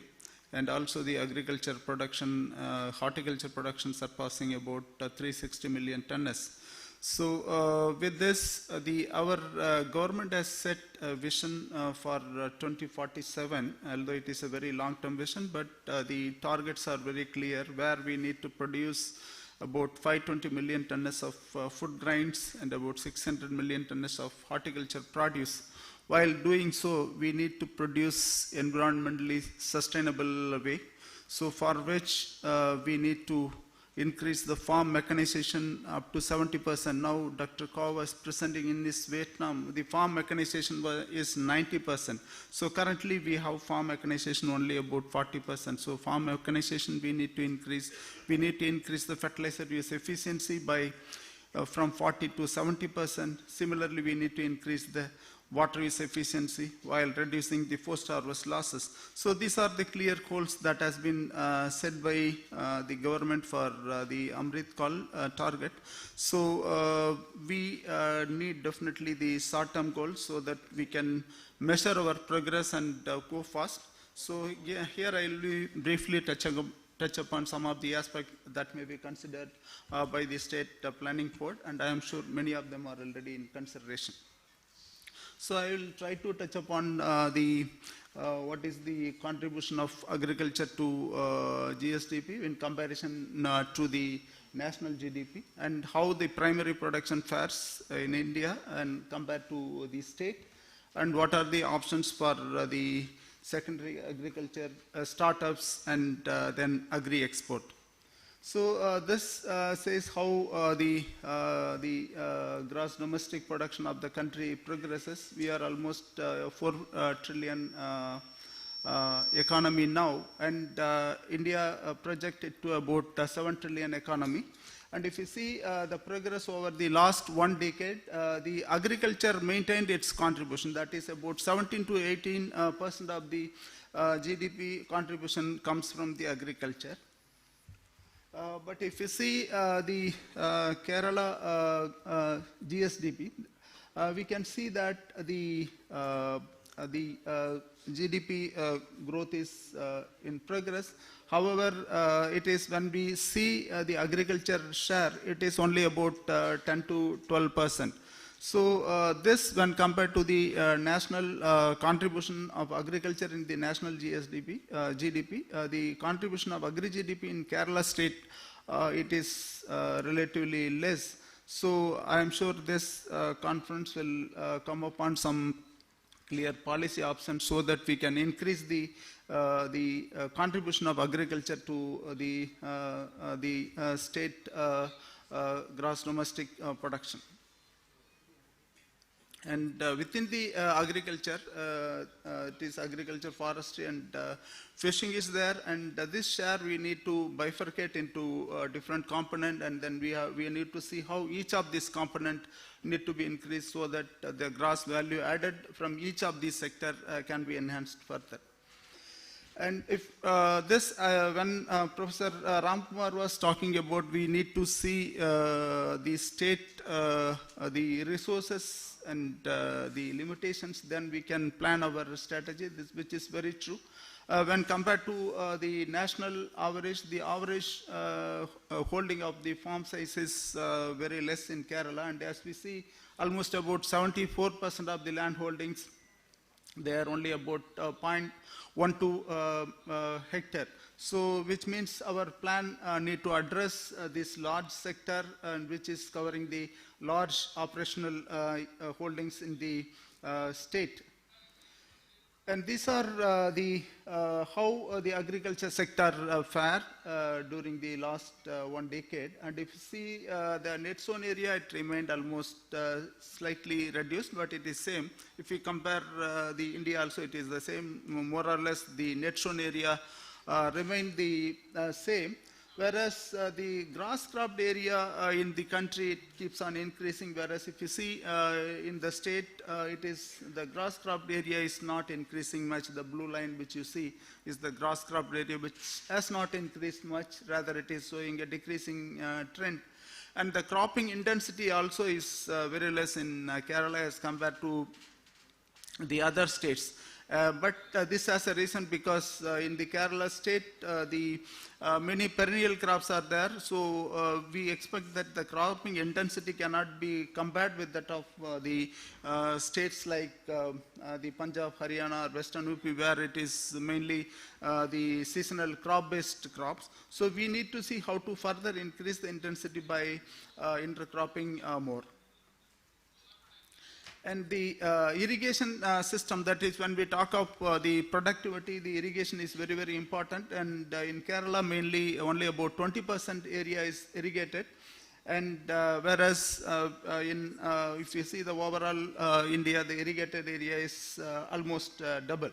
Speaker 5: and also the agriculture production, horticulture production surpassing about 360 million tonnes. So with this, our government has set a vision for 2047, although it is a very long-term vision, but the targets are very clear, where we need to produce about 520 million tonnes of food grains and about 600 million tonnes of horticulture produce. While doing so, we need to produce environmentally sustainable way, so for which we need to increase the farm mechanization up to 70%. Now, Dr. Kaur was presenting in this Vietnam, the farm mechanization is 90%. So currently we have farm mechanization only about 40%. So farm mechanization we need to increase. We need to increase the fertilizer use efficiency by from 40 to 70%. Similarly, we need to increase the water use efficiency while reducing the post-harvest losses. So these are the clear goals that has been set by the government for the Amrit Kal target. So we need definitely the short-term goals so that we can measure our progress and go fast. So yeah, here I will briefly touch upon some of the aspects that may be considered by the state planning board, and I am sure many of them are already in consideration. So I will try to touch upon what is the contribution of agriculture to GSDP in comparison to the national GDP, and how the primary production fares in India and compared to the state, and what are the options for the secondary agriculture startups and then agri-export. So this says how the gross domestic production of the country progresses. We are almost 4 trillion economy now, and India projected to about 7 trillion economy. And if you see the progress over the last 1 decade, the agriculture maintained its contribution. That is about 17 to 18% of the GDP contribution comes from the agriculture. But if you see the Kerala GSDP, we can see that the GDP growth is in progress. However, it is when we see the agriculture share, it is only about 10 to 12%. So this, when compared to the national contribution of agriculture in the national GDP, the contribution of agri-GDP in Kerala state, it is relatively less. So I am sure this conference will come upon some clear policy options so that we can increase the contribution of agriculture to the state gross domestic production. And within the agriculture, it is agriculture, forestry, and fishing is there. And this share we need to bifurcate into different component, and then we need to see how each of these component need to be increased so that the gross value added from each of these sector can be enhanced further. And if when Professor Ramkumar was talking about, we need to see the state, the resources and the limitations, then we can plan our strategy, which is very true. When compared to the national average, the average holding of the farm size is very less in Kerala, and as we see, almost about 74% of the land holdings, they are only about 0.12 hectare. So which means our plan need to address this large sector, which is covering the large operational holdings in the state. And these are how the agriculture sector fared during the last 1 decade. And if you see the net sown area, it remained almost slightly reduced, but it is same. If we compare the India also, it is the same, more or less the net sown area remained the same. Whereas the grass cropped area in the country, it keeps on increasing, whereas if you see in the state, it is the grass cropped area is not increasing much. The blue line which you see is the grass cropped area, which has not increased much, rather it is showing a decreasing trend. And the cropping intensity also is very less in Kerala as compared to the other states. But this has a reason, because in the Kerala state, the many perennial crops are there. So we expect that the cropping intensity cannot be compared with that of the states like the Punjab, Haryana, or Western UP, where it is mainly the seasonal crop-based crops. So we need to see how to further increase the intensity by intercropping more. And the irrigation system, that is when we talk of the productivity, the irrigation is very, very important. And in Kerala, mainly only about 20% area is irrigated. And whereas if you see the overall India, the irrigated area is almost double.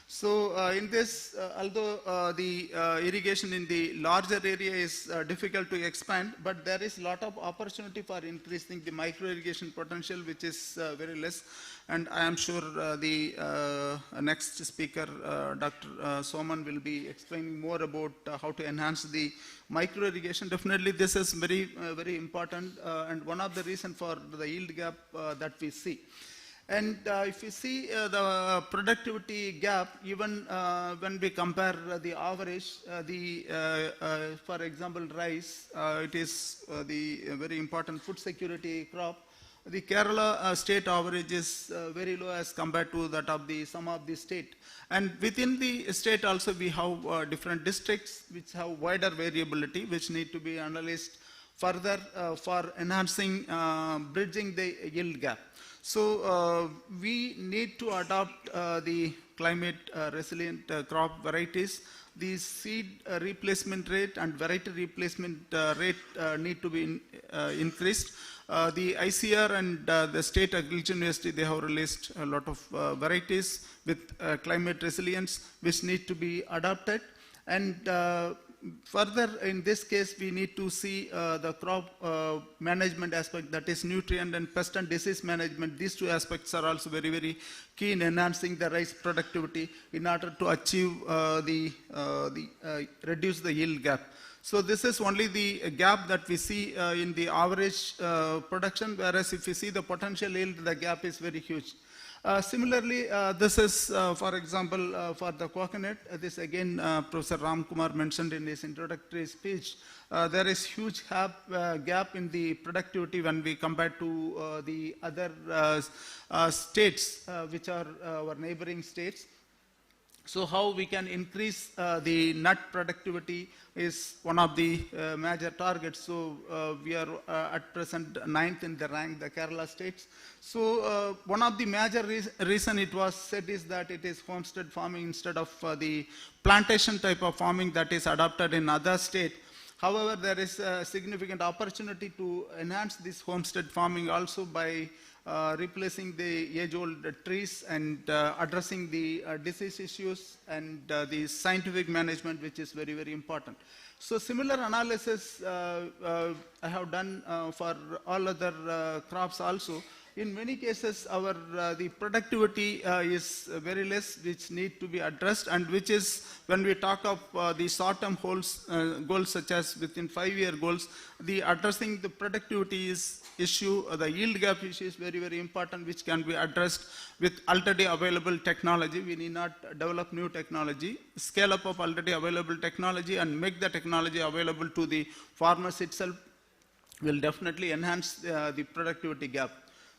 Speaker 5: So in this, although the irrigation in the larger area is difficult to expand, but there is a lot of opportunity for increasing the micro irrigation potential, which is very less. And I am sure the next speaker, Dr. Soman, will be explaining more about how to enhance the micro irrigation. Definitely this is very important and one of the reasons for the yield gap that we see. And if you see the productivity gap, even when we compare the average, for example, rice, it is the very important food security crop. The Kerala state average is very low as compared to that of some of the state. And within the state also we have different districts which have wider variability, which need to be analyzed further for enhancing, bridging the yield gap. So we need to adopt the climate resilient crop varieties. The seed replacement rate and variety replacement rate need to be increased. The ICR and the State Agriculture University, they have released a lot of varieties with climate resilience which need to be adopted. And further, in this case, we need to see the crop management aspect, that is nutrient and pest and disease management. These two aspects are also very key in enhancing the rice productivity in order to achieve reduce the yield gap. So this is only the gap that we see in the average production, whereas if you see the potential yield, the gap is very huge. Similarly, this is, for example, for the coconut. This again, Professor Ram Kumar mentioned in his introductory speech. There is huge gap in the productivity when we compare to the other states, which are our neighboring states. So how we can increase the nut productivity is one of the major targets. So we are at present 9th in the rank, the Kerala states. So one of the major reason it was said is that it is homestead farming instead of the plantation type of farming that is adopted in other states. However, there is a significant opportunity to enhance this homestead farming also by replacing the age-old trees and addressing the disease issues and the scientific management, which is very important. So similar analysis I have done for all other crops also. In many cases, our the productivity is very less, which need to be addressed, and which is when we talk of the short-term goals such as within 5-year goals, the addressing the productivity issue, the yield gap issue is very important, which can be addressed with already available technology. We need not develop new technology, scale up of already available technology and make the technology available to the farmers itself will definitely enhance the productivity gap.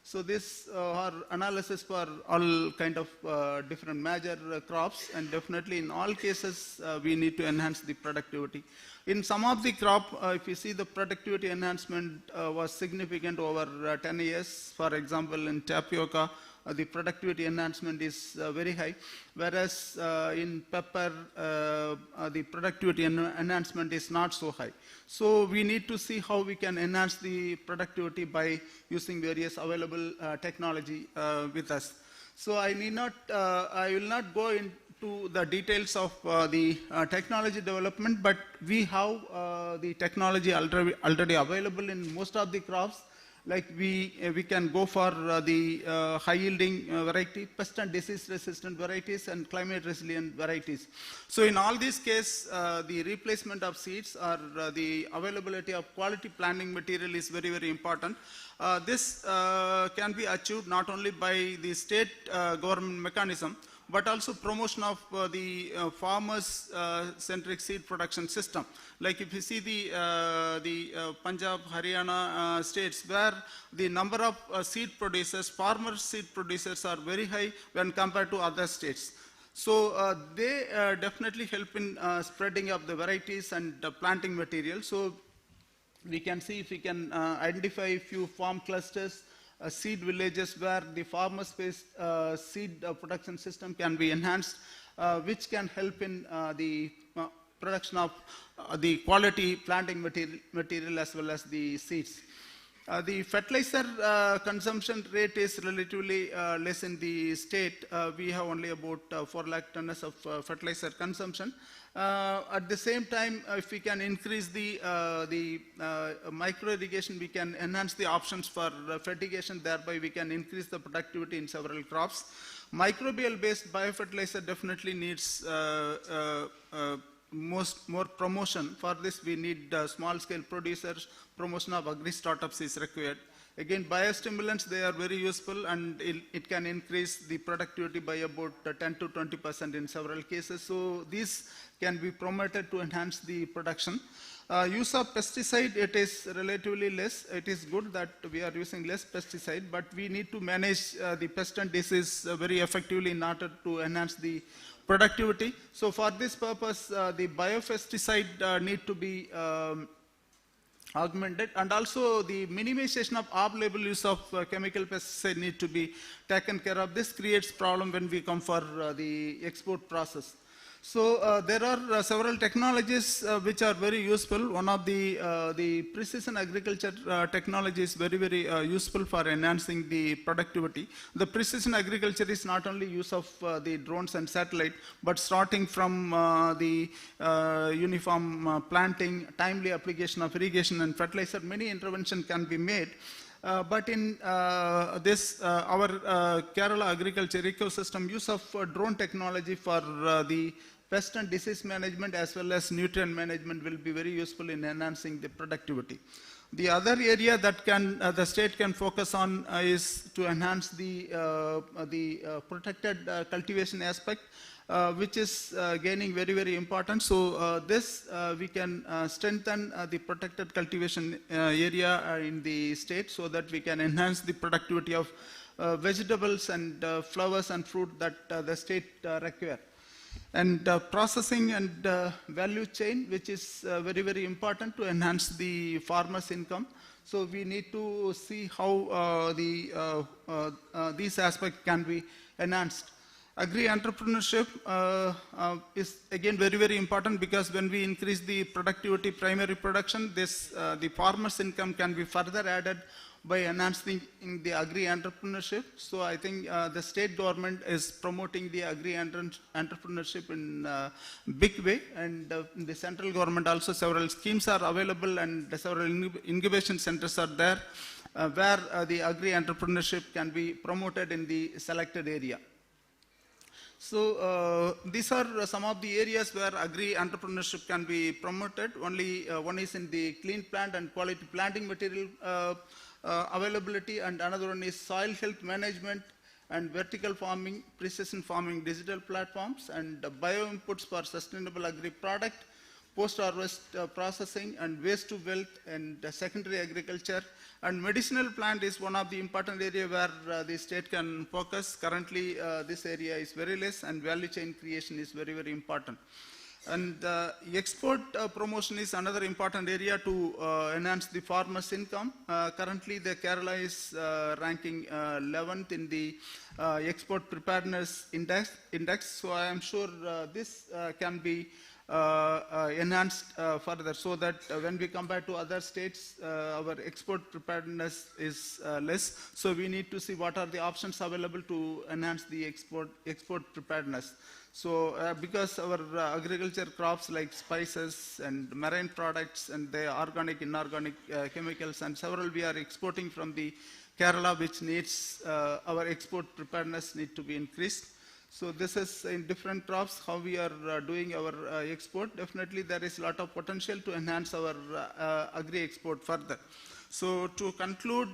Speaker 5: So this are analysis for all kind of different major crops, and definitely in all cases we need to enhance the productivity. In some of the crop, if you see the productivity enhancement was significant over 10 years. For example, in tapioca, the productivity enhancement is very high, whereas in pepper, the productivity enhancement is not so high. So we need to see how we can enhance the productivity by using various available technology with us. So I will not go into the details of the technology development, but we have the technology already available in most of the crops. Like we can go for the high yielding variety, pest and disease resistant varieties, and climate resilient varieties. So in all these cases, the replacement of seeds or the availability of quality planting material is very important. This can be achieved not only by the state government mechanism, but also promotion of the farmers-centric seed production system. Like if you see the Punjab, Haryana states, where the number of seed producers, farmer seed producers, are very high when compared to other states. So they definitely help in spreading of the varieties and planting material. So we can see if we can identify a few farm clusters, seed villages where the farmer-based seed production system can be enhanced, which can help in the production of the quality planting material as well as the seeds. The fertilizer consumption rate is relatively less in the state. We have only about 4 lakh tons of fertilizer consumption. At the same time, if we can increase the micro irrigation, we can enhance the options for fertigation. Thereby, we can increase the productivity in several crops. Microbial-based biofertilizer definitely needs more promotion. For this, we need small-scale producers. Promotion of agri-startups is required. Again, biostimulants, they are very useful, and it can increase the productivity by about 10 to 20% in several cases. So these can be promoted to enhance the production. Use of pesticide, it is relatively less. It is good that we are using less pesticide, but we need to manage the pest and disease very effectively in order to enhance the productivity. So for this purpose, the biopesticide need to be augmented, and also the minimization of off-label use of chemical pesticide need to be taken care of. This creates problem when we come for the export process. So there are several technologies which are very useful. One of the precision agriculture technology is very useful for enhancing the productivity. The precision agriculture is not only use of the drones and satellite, but starting from the uniform planting, timely application of irrigation and fertilizer, many intervention can be made. But in our Kerala agriculture ecosystem, use of drone technology for the pest and disease management as well as nutrient management will be very useful in enhancing the productivity. The other area that the state can focus on is to enhance the protected cultivation aspect, which is gaining very important. So we can strengthen the protected cultivation area in the state, so that we can enhance the productivity of vegetables and flowers and fruit that the state require. And processing and value chain, which is very important to enhance the farmer's income. So we need to see how these aspects can be enhanced. Agri-entrepreneurship is again very important, because when we increase the productivity, primary production, the farmer's income can be further added by enhancing the agri-entrepreneurship. So I think the state government is promoting the agri-entrepreneurship in a big way, and the central government also, several schemes are available and several incubation centers are there where the agri-entrepreneurship can be promoted in the selected area. So these are some of the areas where agri-entrepreneurship can be promoted. Only one is in the clean plant and quality planting material availability, and another one is soil health management and vertical farming, precision farming, digital platforms, and bio inputs for sustainable agri product, post-harvest processing, and waste to wealth, and secondary agriculture. And medicinal plant is one of the important area where the state can focus. Currently, this area is very less, and value chain creation is very important. And export promotion is another important area to enhance the farmer's income. Currently, the Kerala is ranking 11th in the export preparedness index. So I am sure this can be enhanced further, so that when we compare to other states, our export preparedness is less. So we need to see what are the options available to enhance the export preparedness. So because our agriculture crops like spices and marine products and the organic, inorganic chemicals and several we are exporting from the Kerala, which needs our export preparedness need to be increased. So this is in different crops how we are doing our export. Definitely there is a lot of potential to enhance our agri-export further. So to conclude,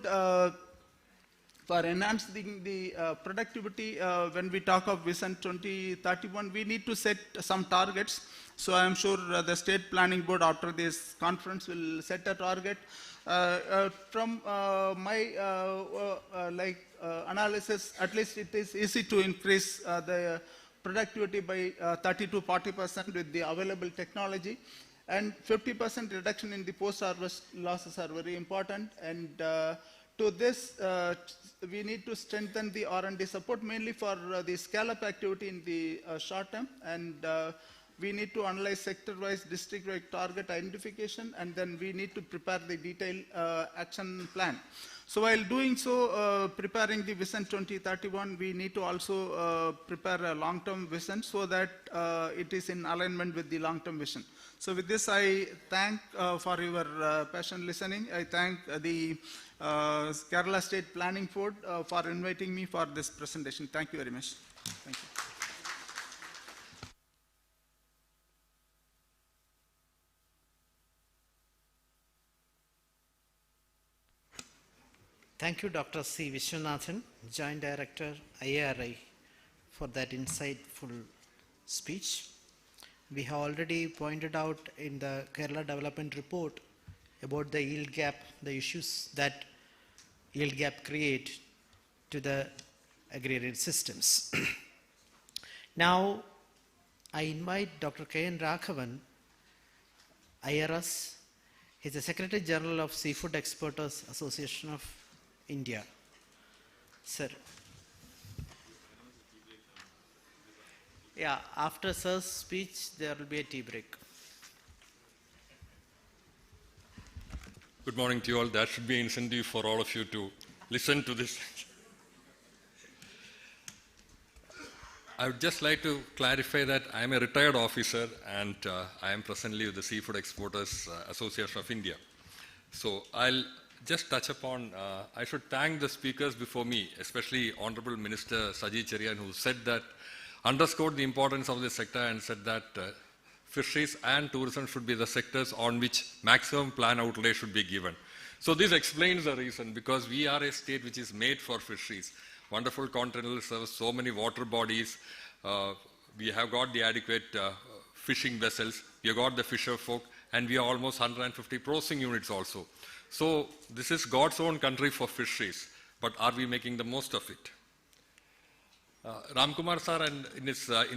Speaker 5: for enhancing the productivity, when we talk of Vision 2031, we need to set some targets. So I am sure the State Planning Board after this conference will set a target. From my analysis, at least it is easy to increase the productivity by 30 to 40% with the available technology, and 50% reduction in the post-harvest losses are very important. And to this, we need to strengthen the R&D support mainly for the scale-up activity in the short term, and we need to analyze sector-wise, district-wise target identification, and then we need to prepare the detailed action plan. So while doing so, preparing the Vision 2031, we need to also prepare a long-term vision so that it is in alignment with the long-term vision. So with this, I thank for your passionate listening. I thank the Kerala State Planning Board for inviting me for this presentation. Thank you very much. Thank you.
Speaker 2: Thank you, Dr. C. Vishwanathan, Joint Director, IARI, for that insightful speech. We have already pointed out in the Kerala Development Report about the yield gap, the issues that yield gap create to the agrarian systems. Now, I invite Dr. K.N. Raghavan, IRS. He's the Secretary General of Seafood Exporters Association of India. Sir. Yeah, after Sir's speech, there will be a tea break.
Speaker 6: Good morning to you all. That should be an incentive for all of you to listen to this. I would just like to clarify that I am a retired officer and I am presently with the Seafood Exporters Association of India. So I'll just touch upon, I should thank the speakers before me, especially Honorable Minister Saji Cherian, who said that, underscored the importance of this sector and said that fisheries and tourism should be the sectors on which maximum plan outlay should be given. So this explains the reason, because we are a state which is made for fisheries. Wonderful continental service, so many water bodies. We have got the adequate fishing vessels. We have got the fisher folk, and we have almost 150 processing units also. So this is God's own country for fisheries, but are we making the most of it? Ramkumar sir, in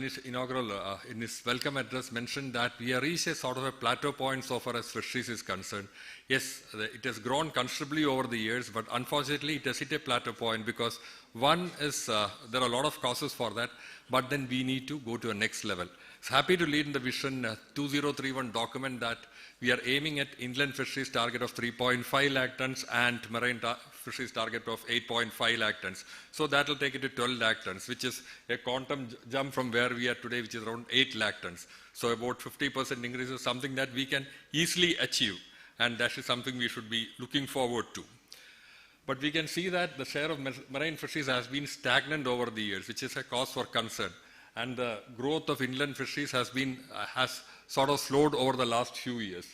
Speaker 6: his inaugural, in his welcome address, mentioned that we have reached a sort of a plateau point so far as fisheries is concerned. Yes, it has grown considerably over the years, but unfortunately it has hit a plateau point because one is, there are a lot of causes for that, but then we need to go to a next level. It's happy to lead in the Vision 2031 document that we are aiming at inland fisheries target of 3.5 lakh tons and marine fisheries target of 8.5 lakh tons. So that will take it to 12 lakh tons, which is a quantum jump from where we are today, which is around 8 lakh tons. So about 50% increase is something that we can easily achieve, and that is something we should be looking forward to. But we can see that the share of marine fisheries has been stagnant over the years, which is a cause for concern. And the growth of inland fisheries has sort of slowed over the last few years.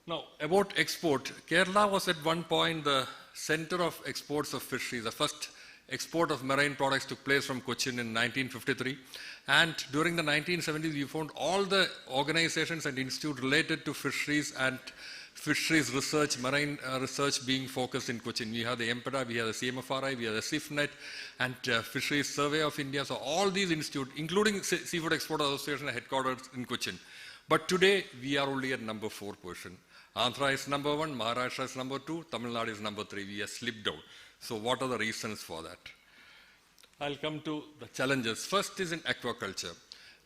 Speaker 6: Now, about export, Kerala was at one point the center of exports of fisheries. The first export of marine products took place from Cochin in 1953. And during the 1970s, we found all the organizations and institutes related to fisheries and fisheries research, marine research being focused in Cochin. We have the EMPEDA, we have the CMFRI, we have the SIFNet, and Fisheries Survey of India. So all these institutes, including Seafood Export Association, are headquartered in Cochin. But today, we are only at number 4 position. Andhra is number 1, Maharashtra is number 2, Tamil Nadu is number 3. We have slipped down. So what are the reasons for that? I'll come to the challenges. First is in aquaculture.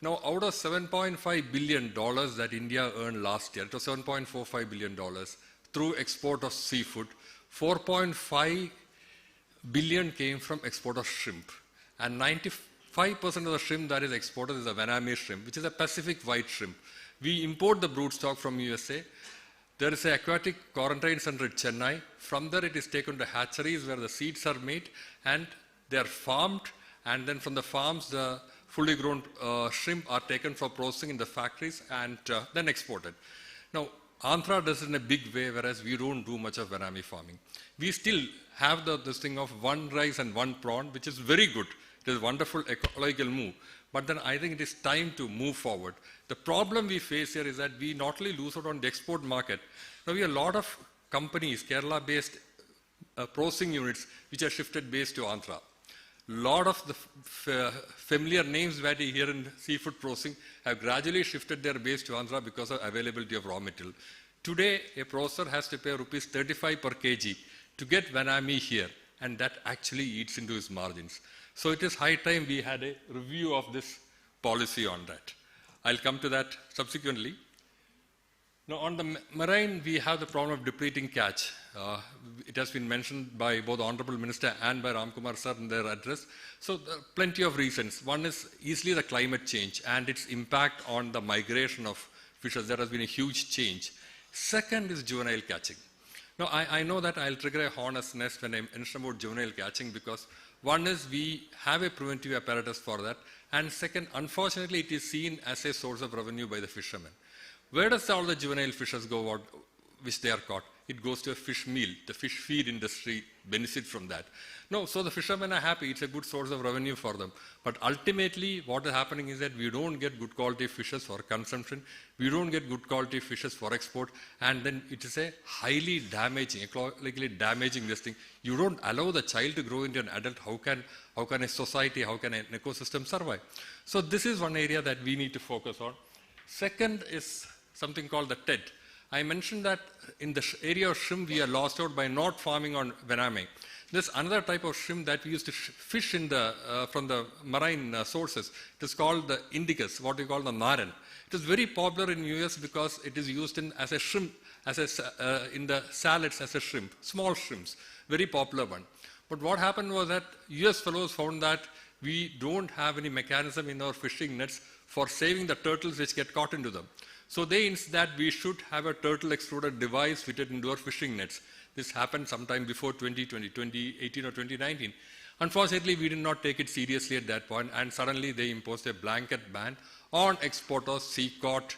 Speaker 6: Now, out of $7.5 billion that India earned last year, it was $7.45 billion through export of seafood, 4.5 billion came from export of shrimp. And 95% of the shrimp that is exported is a Vietnamese shrimp, which is a Pacific white shrimp. We import the brood stock from USA. There is an aquatic quarantine center in Chennai. From there, it is taken to hatcheries where the seeds are made and they are farmed. And then from the farms, the fully grown shrimp are taken for processing in the factories and then exported. Now, Andhra does it in a big way, whereas we don't do much of Vietnamese farming. We still have this thing of one rice and one prawn, which is very good. It is a wonderful ecological move. But then I think it is time to move forward. The problem we face here is that we not only lose out on the export market, now we have a lot of companies, Kerala-based processing units, which are shifted base to Andhra. Lot of the familiar names that you hear in seafood processing have gradually shifted their base to Andhra because of availability of raw material. Today, a processor has to pay rupees 35 per kg to get Vietnamese here, and that actually eats into his margins. So it is high time we had a review of this policy on that. I'll come to that subsequently. Now, on the marine, we have the problem of depleting catch. It has been mentioned by both the Honorable Minister and by Ramkumar sir in their address. So, plenty of reasons. One is easily the climate change and its impact on the migration of fishes. There has been a huge change. Second is juvenile catching. Now, I know that I'll trigger a hornet's nest when I mention about juvenile catching, because one is we have a preventive apparatus for that, and second, unfortunately, it is seen as a source of revenue by the fishermen. Where does all the juvenile fishes go out, which they are caught? It goes to a fish meal. The fish feed industry benefits from that. No, so the fishermen are happy. It's a good source of revenue for them. But ultimately, what is happening is that we don't get good quality fishes for consumption. We don't get good quality fishes for export. And then it is a highly damaging, ecologically damaging this thing. You don't allow the child to grow into an adult. How can a society, how can an ecosystem survive? So this is one area that we need to focus on. Second is something called the TED. I mentioned that in the area of shrimp, we are lost out by not farming on Vename. There's another type of shrimp that we used to fish in from the marine sources. It is called the indicus, what we call the naran. It is very popular in US because it is used as a shrimp, in the salads as a shrimp, small shrimps, very popular one. But what happened was that US fellows found that we don't have any mechanism in our fishing nets for saving the turtles which get caught into them. So they insist that we should have a turtle extruder device fitted into our fishing nets. This happened sometime before 2018 or 2019. Unfortunately, we did not take it seriously at that point, and suddenly they imposed a blanket ban on export of sea-caught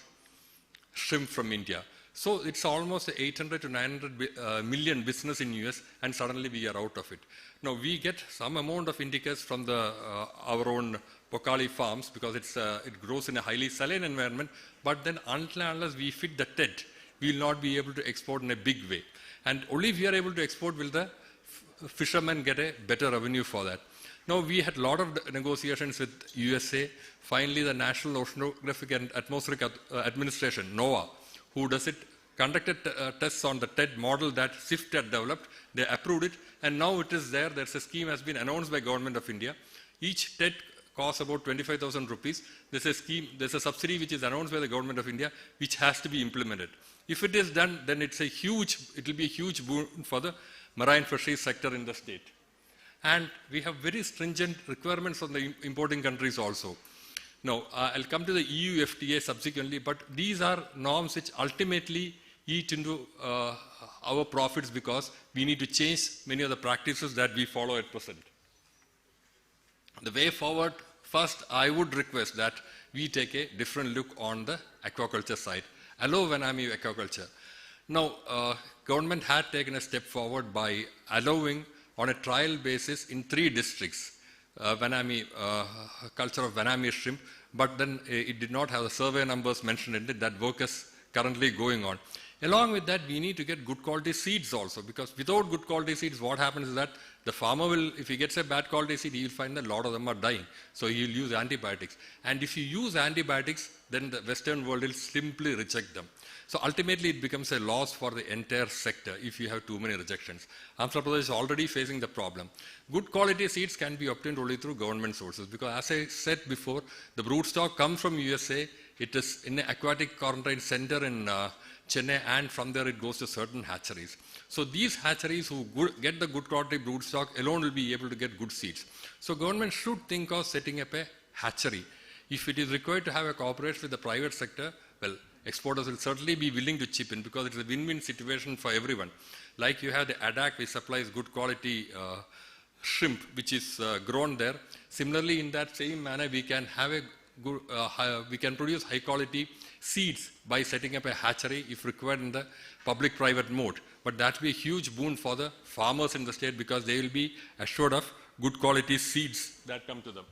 Speaker 6: shrimp from India. So it's almost 800 to 900 million business in US, and suddenly we are out of it. Now we get some amount of indicus from our own Pokali farms because it grows in a highly saline environment, but then unless we fit the TED, we will not be able to export in a big way. And only if we are able to export will the fishermen get a better revenue for that. Now we had a lot of negotiations with USA. Finally, the National Oceanographic and Atmospheric Administration, NOAA, who conducted tests on the TED model that SIFT had developed. They approved it, and now it is there. There's a scheme has been announced by Government of India. Each TED costs about 25,000 rupees. There's a scheme, there's a subsidy which is announced by the Government of India, which has to be implemented. If it is done, then it will be a huge boon for the marine fisheries sector in the state. And we have very stringent requirements on the importing countries also. Now, I'll come to the EU FTA subsequently, but these are norms which ultimately eat into our profits because we need to change many of the practices that we follow at present. The way forward, first I would request that we take a different look on the aquaculture side. Allow Venami aquaculture. Now, government had taken a step forward by allowing on a trial basis in 3 districts culture of Venami shrimp, but then it did not have the survey numbers mentioned in it. That work is currently going on. Along with that, we need to get good quality seeds also, because without good quality seeds, what happens is that the farmer will, if he gets a bad quality seed, he will find that a lot of them are dying. So he will use antibiotics. And if you use antibiotics, then the Western world will simply reject them. So ultimately, it becomes a loss for the entire sector if you have too many rejections. Andhra Pradesh is already facing the problem. Good quality seeds can be obtained only through government sources, because as I said before, the broodstock comes from USA. It is in an aquatic quarantine center in Chennai, and from there it goes to certain hatcheries. So these hatcheries who get the good quality broodstock alone will be able to get good seeds. So government should think of setting up a hatchery. If it is required to have a cooperation with the private sector, well, exporters will certainly be willing to chip in because it's a win-win situation for everyone. Like you have the ADAC, which supplies good quality shrimp, which is grown there. Similarly, in that same manner, we can have we can produce high quality seeds by setting up a hatchery if required in the public-private mode. But that will be a huge boon for the farmers in the state because they will be assured of good quality seeds that come to them.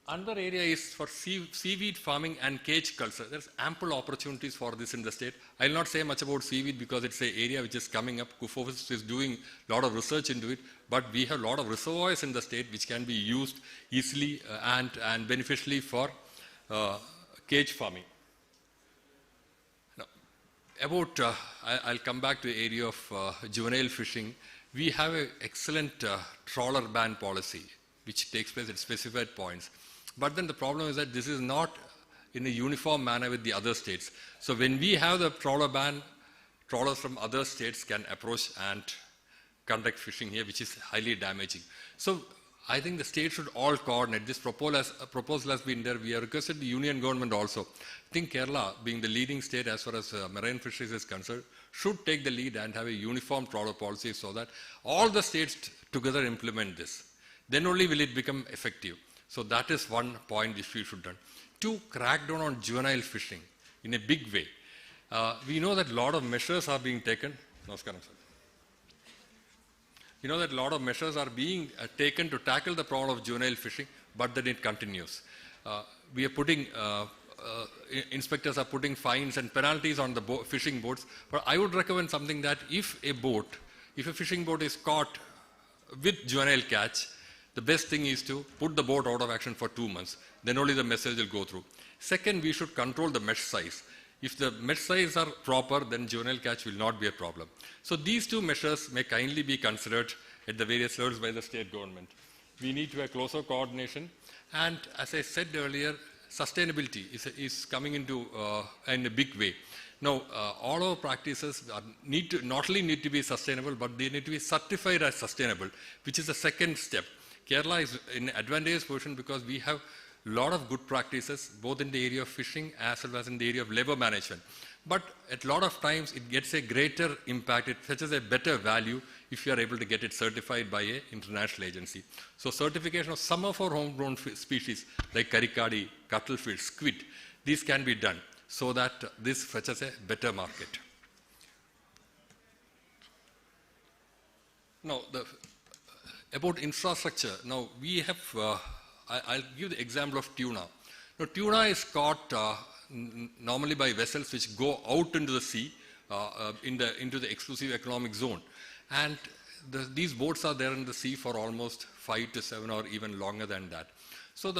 Speaker 6: Another area is for seaweed farming and cage culture. There's ample opportunities for this in the state. I'll not say much about seaweed because it's an area which is coming up. Kufofis is doing a lot of research into it, but we have a lot of reservoirs in the state which can be used easily and beneficially for cage farming. Now, I'll come back to the area of juvenile fishing. We have an excellent trawler ban policy which takes place at specified points. But then the problem is that this is not in a uniform manner with the other states. So when we have the trawler ban, trawlers from other states can approach and conduct fishing here, which is highly damaging. So I think the states should all coordinate. This proposal has been there. We have requested the union government also. I think Kerala, being the leading state as far as marine fisheries is concerned, should take the lead and have a uniform trawler policy so that all the states together implement this. Then only will it become effective. So that is one point which we should do. 2, crack down on juvenile fishing in a big way. We know that a lot of measures are being taken. Namaskaram, sir. You know that a lot of measures are being taken to tackle the problem of juvenile fishing, but then it continues. We are putting, inspectors are putting fines and penalties on the fishing boats, but I would recommend something that if a fishing boat is caught with juvenile catch, the best thing is to put the boat out of action for 2 months. Then only the message will go through. Second, we should control the mesh size. If the mesh size are proper, then juvenile catch will not be a problem. So these 2 measures may kindly be considered at the various levels by the state government. We need to have closer coordination. And as I said earlier, sustainability is coming into in a big way. Now, all our practices not only need to be sustainable, but they need to be certified as sustainable, which is the second step. Kerala is in advantageous position because we have a lot of good practices, both in the area of fishing as well as in the area of labor management. But at a lot of times, it gets a greater impact, it fetches a better value if you are able to get it certified by an international agency. So certification of some of our homegrown species, like karikadi, cuttlefish, squid, these can be done so that this fetches a better market. Now, about infrastructure, now we have, I'll give the example of tuna. Now, tuna is caught normally by vessels which go out into the sea, into the exclusive economic zone. And these boats are there in the sea for almost 5 to 7 or even longer than that. So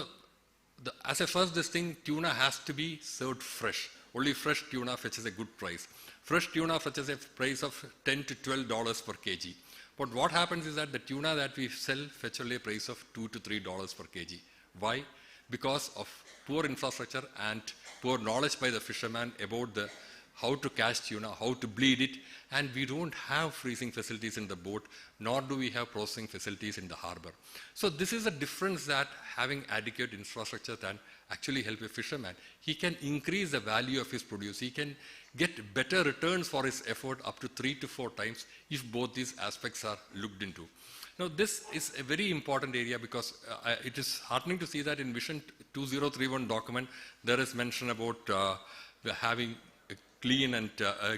Speaker 6: as a first, this thing, tuna has to be served fresh. Only fresh tuna fetches a good price. Fresh tuna fetches a price of $10 to $12 per kg. But what happens is that the tuna that we sell fetch only a price of $2 to $3 per kg. Why? Because of poor infrastructure and poor knowledge by the fisherman about how to catch tuna, how to bleed it, and we don't have freezing facilities in the boat, nor do we have processing facilities in the harbor. So this is a difference that having adequate infrastructure can actually help a fisherman. He can increase the value of his produce. He can get better returns for his effort up to 3 to 4 times if both these aspects are looked into. Now, this is a very important area because it is heartening to see that in Vision 2031 document, there is mention about having clean and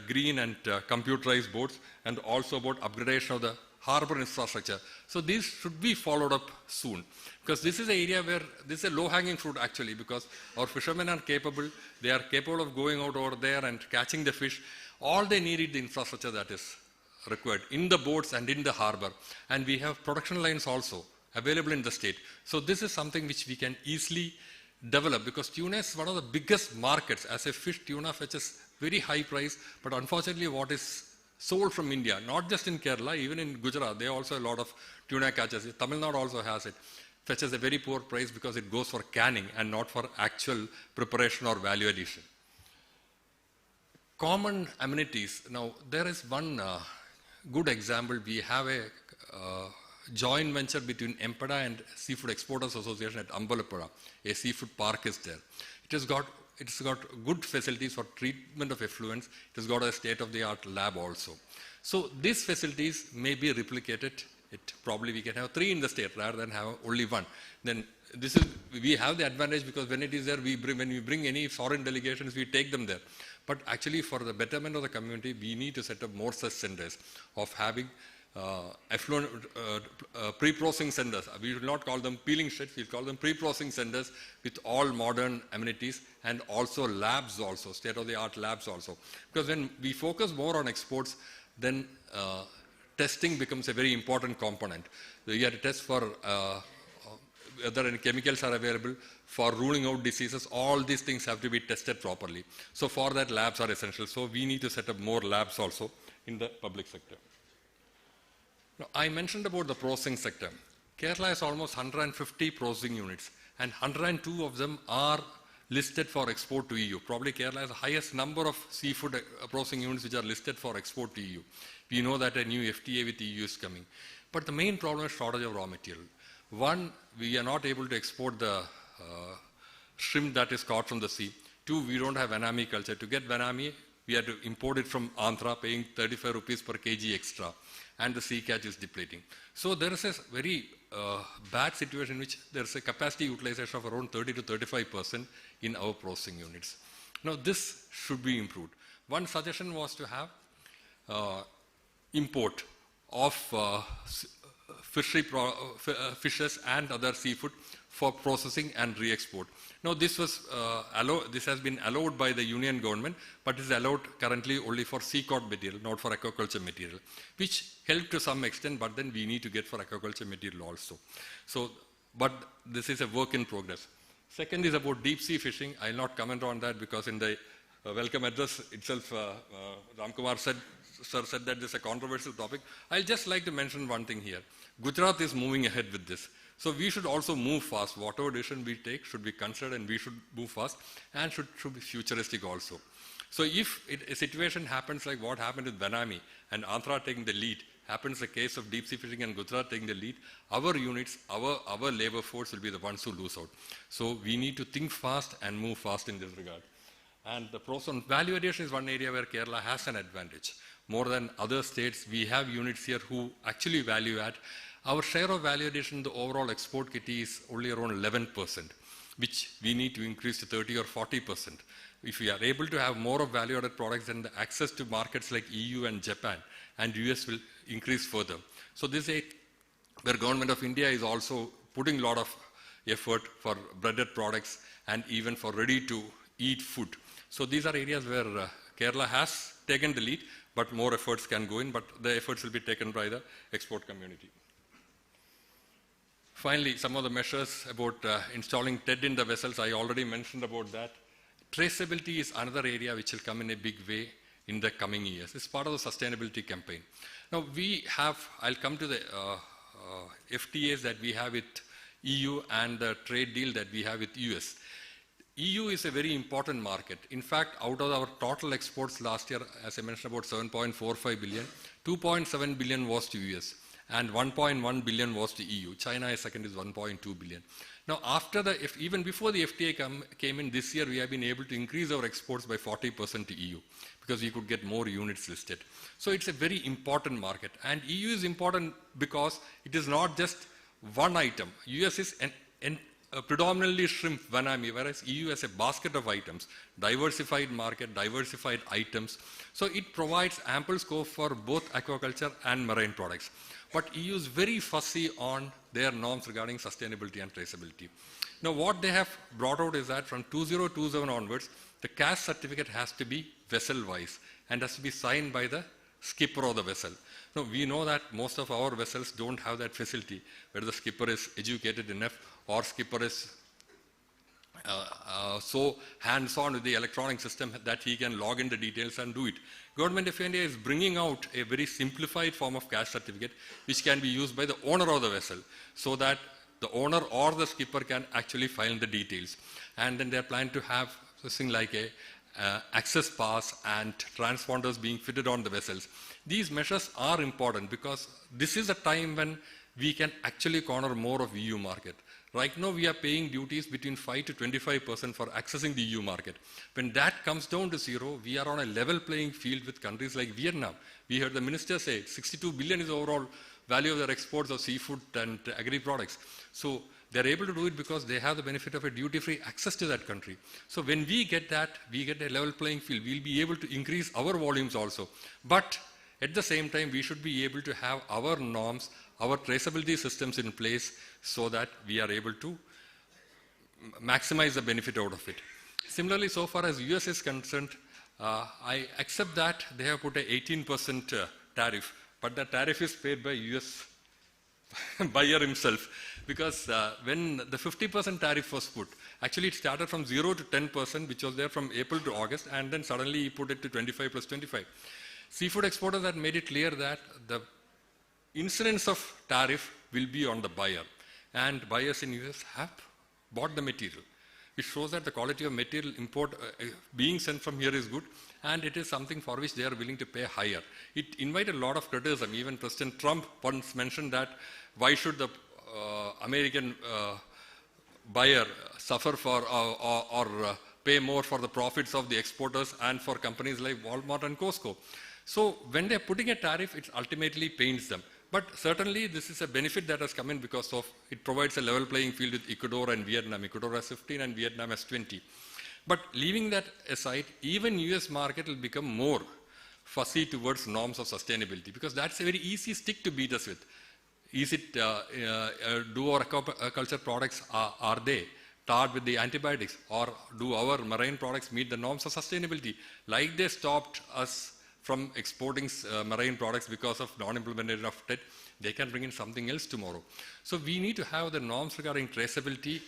Speaker 6: green and computerized boats, and also about upgradation of the harbor infrastructure. So these should be followed up soon, because this is an area where this is a low-hanging fruit actually, because our fishermen are capable, they are capable of going out over there and catching the fish. All they need is the infrastructure that is required in the boats and in the harbor. And we have production lines also available in the state. So this is something which we can easily develop, because tuna is one of the biggest markets. As a fish, tuna fetches very high price, but unfortunately what is sold from India, not just in Kerala, even in Gujarat, they also have a lot of tuna catches. Tamil Nadu also has it. Fetches a very poor price because it goes for canning and not for actual preparation or value addition. Common amenities. Now, there is one good example. We have a joint venture between Empada and Seafood Exporters Association at Ambalapura. A seafood park is there. It's got good facilities for treatment of effluents. It has got a state-of-the-art lab also. So these facilities may be replicated. Probably we can have 3 in the state rather than have only 1. Then we have the advantage because when it is there, when we bring any foreign delegations, we take them there. But actually for the betterment of the community, we need to set up more such centers of having effluent pre-processing centers. We will not call them peeling sheds, we'll call them pre-processing centers with all modern amenities, and also labs also, state-of-the-art labs also. Because when we focus more on exports, then testing becomes a very important component. So you have to test for whether any chemicals are available, for ruling out diseases. All these things have to be tested properly. So for that, labs are essential. So we need to set up more labs also in the public sector. Now, I mentioned about the processing sector. Kerala has almost 150 processing units, and 102 of them are listed for export to EU. Probably Kerala has the highest number of seafood processing units which are listed for export to EU. We know that a new FTA with EU is coming. But the main problem is shortage of raw material. One, we are not able to export the shrimp that is caught from the sea. Two, we don't have vanami culture. To get vanami, we have to import it from Andhra, paying 35 rupees per kg extra, and the sea catch is depleting. So there is a very bad situation in which there is a capacity utilization of around 30 to 35% in our processing units. Now this should be improved. One suggestion was to have import of fishes and other seafood for processing and re-export. Now this has been allowed by the union government, but is allowed currently only for sea cod material, not for aquaculture material, which helped to some extent, but then we need to get for aquaculture material also. So, but this is a work in progress. Second is about deep sea fishing. I'll not comment on that because in the welcome address itself, Ramkumar sir said that this is a controversial topic. I'll just like to mention one thing here. Gujarat is moving ahead with this. So we should also move fast. Whatever decision we take should be considered, and we should move fast and should be futuristic also. So if a situation happens like what happened with Vanami and Andhra taking the lead, happens the case of deep sea fishing and Gujarat taking the lead, our units, our labor force will be the ones who lose out. So we need to think fast and move fast in this regard. And the pros on value addition is one area where Kerala has an advantage. More than other states, we have units here who actually value add. Our share of value addition in the overall export kitty is only around 11%, which we need to increase to 30 or 40%. If we are able to have more of value-added products, then the access to markets like EU and Japan and US will increase further. So this is where Government of India is also putting a lot of effort for breaded products and even for ready-to-eat food. So these are areas where Kerala has taken the lead, but more efforts can go in, but the efforts will be taken by the export community. Finally, some of the measures about installing TED in the vessels, I already mentioned about that. Traceability is another area which will come in a big way in the coming years. It's part of the sustainability campaign. Now we have, I'll come to the FTAs that we have with EU and the trade deal that we have with US. EU is a very important market. In fact, out of our total exports last year, as I mentioned, about 7.45 billion, 2.7 billion was to US. And 1.1 billion was to EU. China is second, is 1.2 billion. Now, after even before the FTA came in this year, we have been able to increase our exports by 40% to EU because we could get more units listed. So it's a very important market. And EU is important because it is not just one item. US is predominantly shrimp, vanami, whereas EU has a basket of items, diversified market, diversified items. So it provides ample scope for both aquaculture and marine products. But EU is very fussy on their norms regarding sustainability and traceability. Now what they have brought out is that from 2027 onwards, the cash certificate has to be vessel-wise and has to be signed by the skipper of the vessel. Now we know that most of our vessels don't have that facility where the skipper is educated enough or skipper is so hands-on with the electronic system that he can log in the details and do it. Government of India is bringing out a very simplified form of cash certificate which can be used by the owner of the vessel so that the owner or the skipper can actually file the details. And then they are planning to have something like a access pass and transponders being fitted on the vessels. These measures are important because this is a time when we can actually corner more of EU market. Right now we are paying duties between 5 to 25% for accessing the EU market. When that comes down to zero, we are on a level playing field with countries like Vietnam. We heard the minister say 62 billion is the overall value of their exports of seafood and agri products. So they're able to do it because they have the benefit of a duty-free access to that country. So when we get that, we get a level playing field. We'll be able to increase our volumes also. But at the same time, we should be able to have our norms, our traceability systems in place so that we are able to maximize the benefit out of it. Similarly, so far as US is concerned, I accept that they have put an 18% tariff, but the tariff is paid by US buyer himself because when the 50% tariff was put, actually it started from 0 to 10%, which was there from April to August, and then suddenly he put it to 25 plus 25. Seafood exporters had made it clear that the incidence of tariff will be on the buyer, and buyers in US have bought the material, It shows that the quality of material import being sent from here is good, and it is something for which they are willing to pay higher. It invited a lot of criticism. Even President Trump once mentioned that why should the American buyer suffer for or pay more for the profits of the exporters and for companies like Walmart and Costco. So when they're putting a tariff, it ultimately pains them. But certainly this is a benefit that has come in because of it provides a level playing field with Ecuador and Vietnam. Ecuador has 15 and Vietnam has 20. But leaving that aside, even US market will become more fussy towards norms of sustainability, because that's a very easy stick to beat us with. Is it, do our aquaculture products, are they tarred with the antibiotics, or do our marine products meet the norms of sustainability? Like they stopped us from exporting marine products because of non-implementation of TED, they can bring in something else tomorrow. So we need to have the norms regarding traceability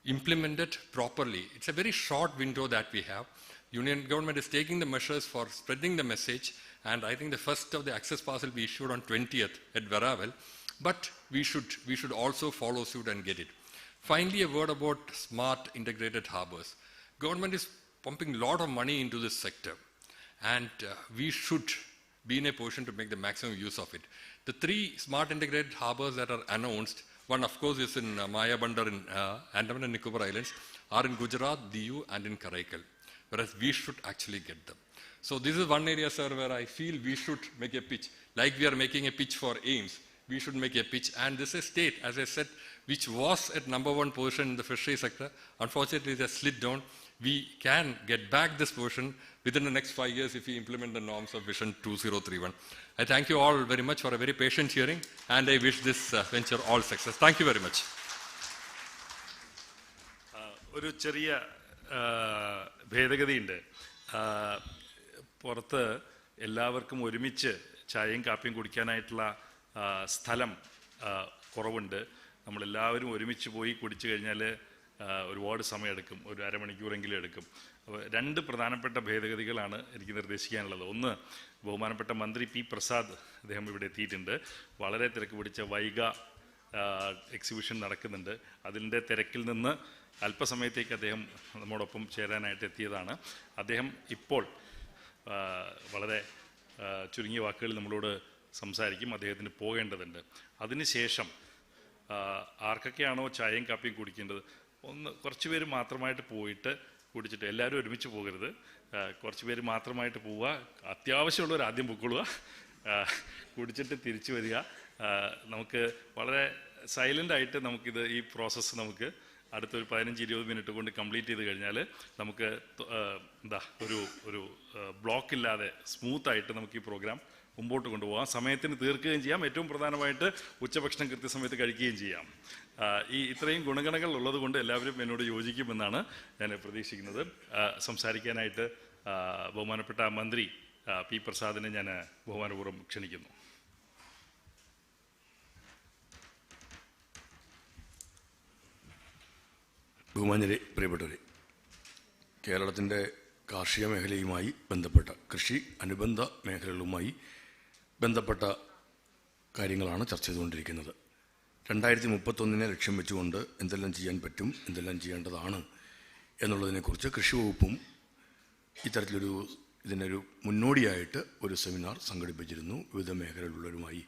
Speaker 6: implemented properly. It's a very short window that we have. Union government is taking the measures for spreading the message, and I think the first of the access pass will be issued on 20th at Veravel, but we should also follow suit and get it. Finally, a word about smart integrated harbors. Government is pumping a lot of money into this sector, and we should be in a position to make the maximum use of it. The 3 smart integrated harbors that are announced, one of course is in Maya Bandar in Andaman and Nicobar Islands, are in Gujarat, Diu and in Karaikal, whereas we should actually get them. So this is one area, sir, where I feel we should make a pitch. Like we are making a pitch for AIMS, we should make a pitch. And this is a state, as I said, which was at #1 position in the fishery sector. Unfortunately, it has slid down. We can get back this position within the next 5 years if we implement the norms of Vision 2031. I thank you all very much for a very patient hearing, and I wish this venture all success. Thank you very much.
Speaker 7: ഒരു ചെറിയ ഭേദഗതിയുണ്ട്. പുറത്ത് എല്ലാവർക്കും ഒരുമിച്ച് ചായയും കാപ്പിയും കുടിക്കാനായിട്ടുള്ള സ്ഥലം കുറവുണ്ട്. നമ്മളെല്ലാവരും ഒരുമിച്ച് പോയി കുടിച്ചു കഴിഞ്ഞാൽ ഒരുപാട് സമയമെടുക്കും, ഒരു അരമണിക്കൂറെങ്കിലും എടുക്കും. അപ്പോൾ 2 പ്രധാനപ്പെട്ട ഭേദഗതികളാണ് എനിക്ക് നിർദ്ദേശിക്കാനുള്ളത്. ഒന്ന്, ബഹുമാനപ്പെട്ട മന്ത്രി പി പ്രസാദ്, അദ്ദേഹം ഇവിടെ എത്തിയിട്ടുണ്ട്. വളരെ തിരക്ക് പിടിച്ച വൈഗ എക്സിബിഷൻ നടക്കുന്നുണ്ട്. അതിൻ്റെ തിരക്കിൽ നിന്ന് അല്പസമയത്തേക്ക് അദ്ദേഹം നമ്മോടൊപ്പം ചേരാനായിട്ട് എത്തിയതാണ്. അദ്ദേഹം ഇപ്പോൾ വളരെ ചുരുങ്ങിയ വാക്കുകളിൽ നമ്മളോട് സംസാരിക്കും. അദ്ദേഹത്തിന് പോകേണ്ടതുണ്ട്. അതിനുശേഷം ആർക്കൊക്കെയാണോ ചായയും കാപ്പിയും കുടിക്കേണ്ടത്, കുറച്ച് പേര് മാത്രമായിട്ട് പോയിട്ട് കുടിച്ചിട്ട്, എല്ലാവരും ഒരുമിച്ച് പോകരുത്, കുറച്ച് പേര് മാത്രമായിട്ട് പോവുക. അത്യാവശ്യമുള്ളവർ ആദ്യം പൊക്കൊള്ളുക, കുടിച്ചിട്ട് തിരിച്ചു വരിക. നമുക്ക് വളരെ സൈലൻ്റായിട്ട് നമുക്കിത് ഈ പ്രോസസ്സ് നമുക്ക് അടുത്തൊരു 15-20 മിനിറ്റ് കൊണ്ട് കംപ്ലീറ്റ് ചെയ്ത് കഴിഞ്ഞാൽ നമുക്ക് ഒരു ബ്ലോക്ക് ഇല്ലാതെ സ്മൂത്തായിട്ട് നമുക്ക് ഈ പ്രോഗ്രാം മുമ്പോട്ട് കൊണ്ടുപോകാം. സമയത്തിന് തീർക്കുകയും ചെയ്യാം. ഏറ്റവും പ്രധാനമായിട്ട് ഉച്ചഭക്ഷണം കൃത്യസമയത്ത് കഴിക്കുകയും ചെയ്യാം. ഇത്രയും ഗുണഗണങ്ങൾ ഉള്ളത് കൊണ്ട് എല്ലാവരും എന്നോട് യോജിക്കുമെന്നാണ് ഞാൻ പ്രതീക്ഷിക്കുന്നത്. സംസാരിക്കാനായിട്ട് ബഹുമാനപ്പെട്ട മന്ത്രി പി പ്രസാദിനെ ഞാൻ ബഹുമാനപൂർവ്വം ക്ഷണിക്കുന്നു.
Speaker 8: ബഹുമാന്യരെ, പ്രിയപ്പെട്ടവരെ, കേരളത്തിൻ്റെ കാർഷിക മേഖലയുമായി ബന്ധപ്പെട്ട കൃഷി അനുബന്ധ മേഖലകളുമായി ബന്ധപ്പെട്ട കാര്യങ്ങളാണ് ചർച്ച ചെയ്തുകൊണ്ടിരിക്കുന്നത്. 2031 ലക്ഷ്യം വെച്ചുകൊണ്ട് എന്തെല്ലാം ചെയ്യാൻ പറ്റും, എന്തെല്ലാം ചെയ്യേണ്ടതാണ് എന്നുള്ളതിനെക്കുറിച്ച് കൃഷി വകുപ്പും ഇതിനൊരു മുന്നോടിയായിട്ട് ഒരു സെമിനാർ സംഘടിപ്പിച്ചിരുന്നു. വിവിധ മേഖലയിലുള്ളവരുമായി,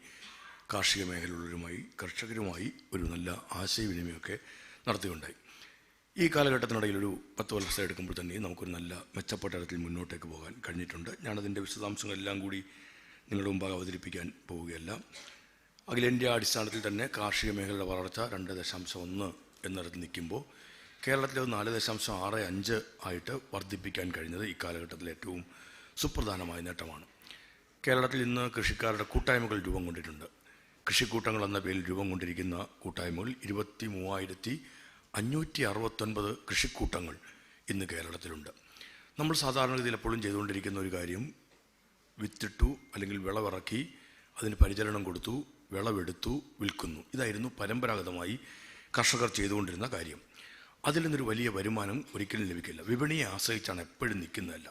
Speaker 8: കാർഷിക മേഖലയിലുള്ളവരുമായി, കർഷകരുമായി ഒരു നല്ല ആശയവിനിമയമൊക്കെ നടത്തിയുണ്ടായി. ഈ കാലഘട്ടത്തിനിടയിൽ ഒരു 10 വർഷം എടുക്കുമ്പോൾ തന്നെ നമുക്കൊരു നല്ല മെച്ചപ്പെട്ട തരത്തിൽ മുന്നോട്ടേക്ക് പോകാൻ കഴിഞ്ഞിട്ടുണ്ട്. ഞാനതിൻ്റെ വിശദാംശങ്ങളെല്ലാം കൂടി നിങ്ങളുടെ മുമ്പാകെ അവതരിപ്പിക്കാൻ പോവുകയല്ല. അഖിലേന്ത്യാ അടിസ്ഥാനത്തിൽ തന്നെ കാർഷിക മേഖലയുടെ വളർച്ച 2.1 എന്നിടത്ത് നിൽക്കുമ്പോൾ കേരളത്തിൽ 4.65 ആയിട്ട് വർദ്ധിപ്പിക്കാൻ കഴിഞ്ഞത് ഈ കാലഘട്ടത്തിലെ ഏറ്റവും സുപ്രധാനമായ നേട്ടമാണ്. കേരളത്തിൽ ഇന്ന് കൃഷിക്കാരുടെ കൂട്ടായ്മകൾ രൂപം കൊണ്ടിട്ടുണ്ട്. കൃഷിക്കൂട്ടങ്ങൾ എന്ന പേരിൽ രൂപം കൊണ്ടിരിക്കുന്ന കൂട്ടായ്മകൾ 23,569 കൃഷിക്കൂട്ടങ്ങൾ ഇന്ന് കേരളത്തിലുണ്ട്. നമ്മൾ സാധാരണഗതിയിൽ എപ്പോഴും ചെയ്തുകൊണ്ടിരിക്കുന്ന ഒരു കാര്യം, വിത്തിട്ടു അല്ലെങ്കിൽ വിളവിറക്കി അതിന് പരിചരണം കൊടുത്തു, വിളവെടുത്തു, വിൽക്കുന്നു. ഇതായിരുന്നു പരമ്പരാഗതമായി കർഷകർ ചെയ്തുകൊണ്ടിരുന്ന കാര്യം. അതിൽ നിന്നൊരു വലിയ വരുമാനം ഒരിക്കലും ലഭിക്കില്ല. വിപണിയെ ആശ്രയിച്ചാണ് എപ്പോഴും നിൽക്കുന്നതല്ല.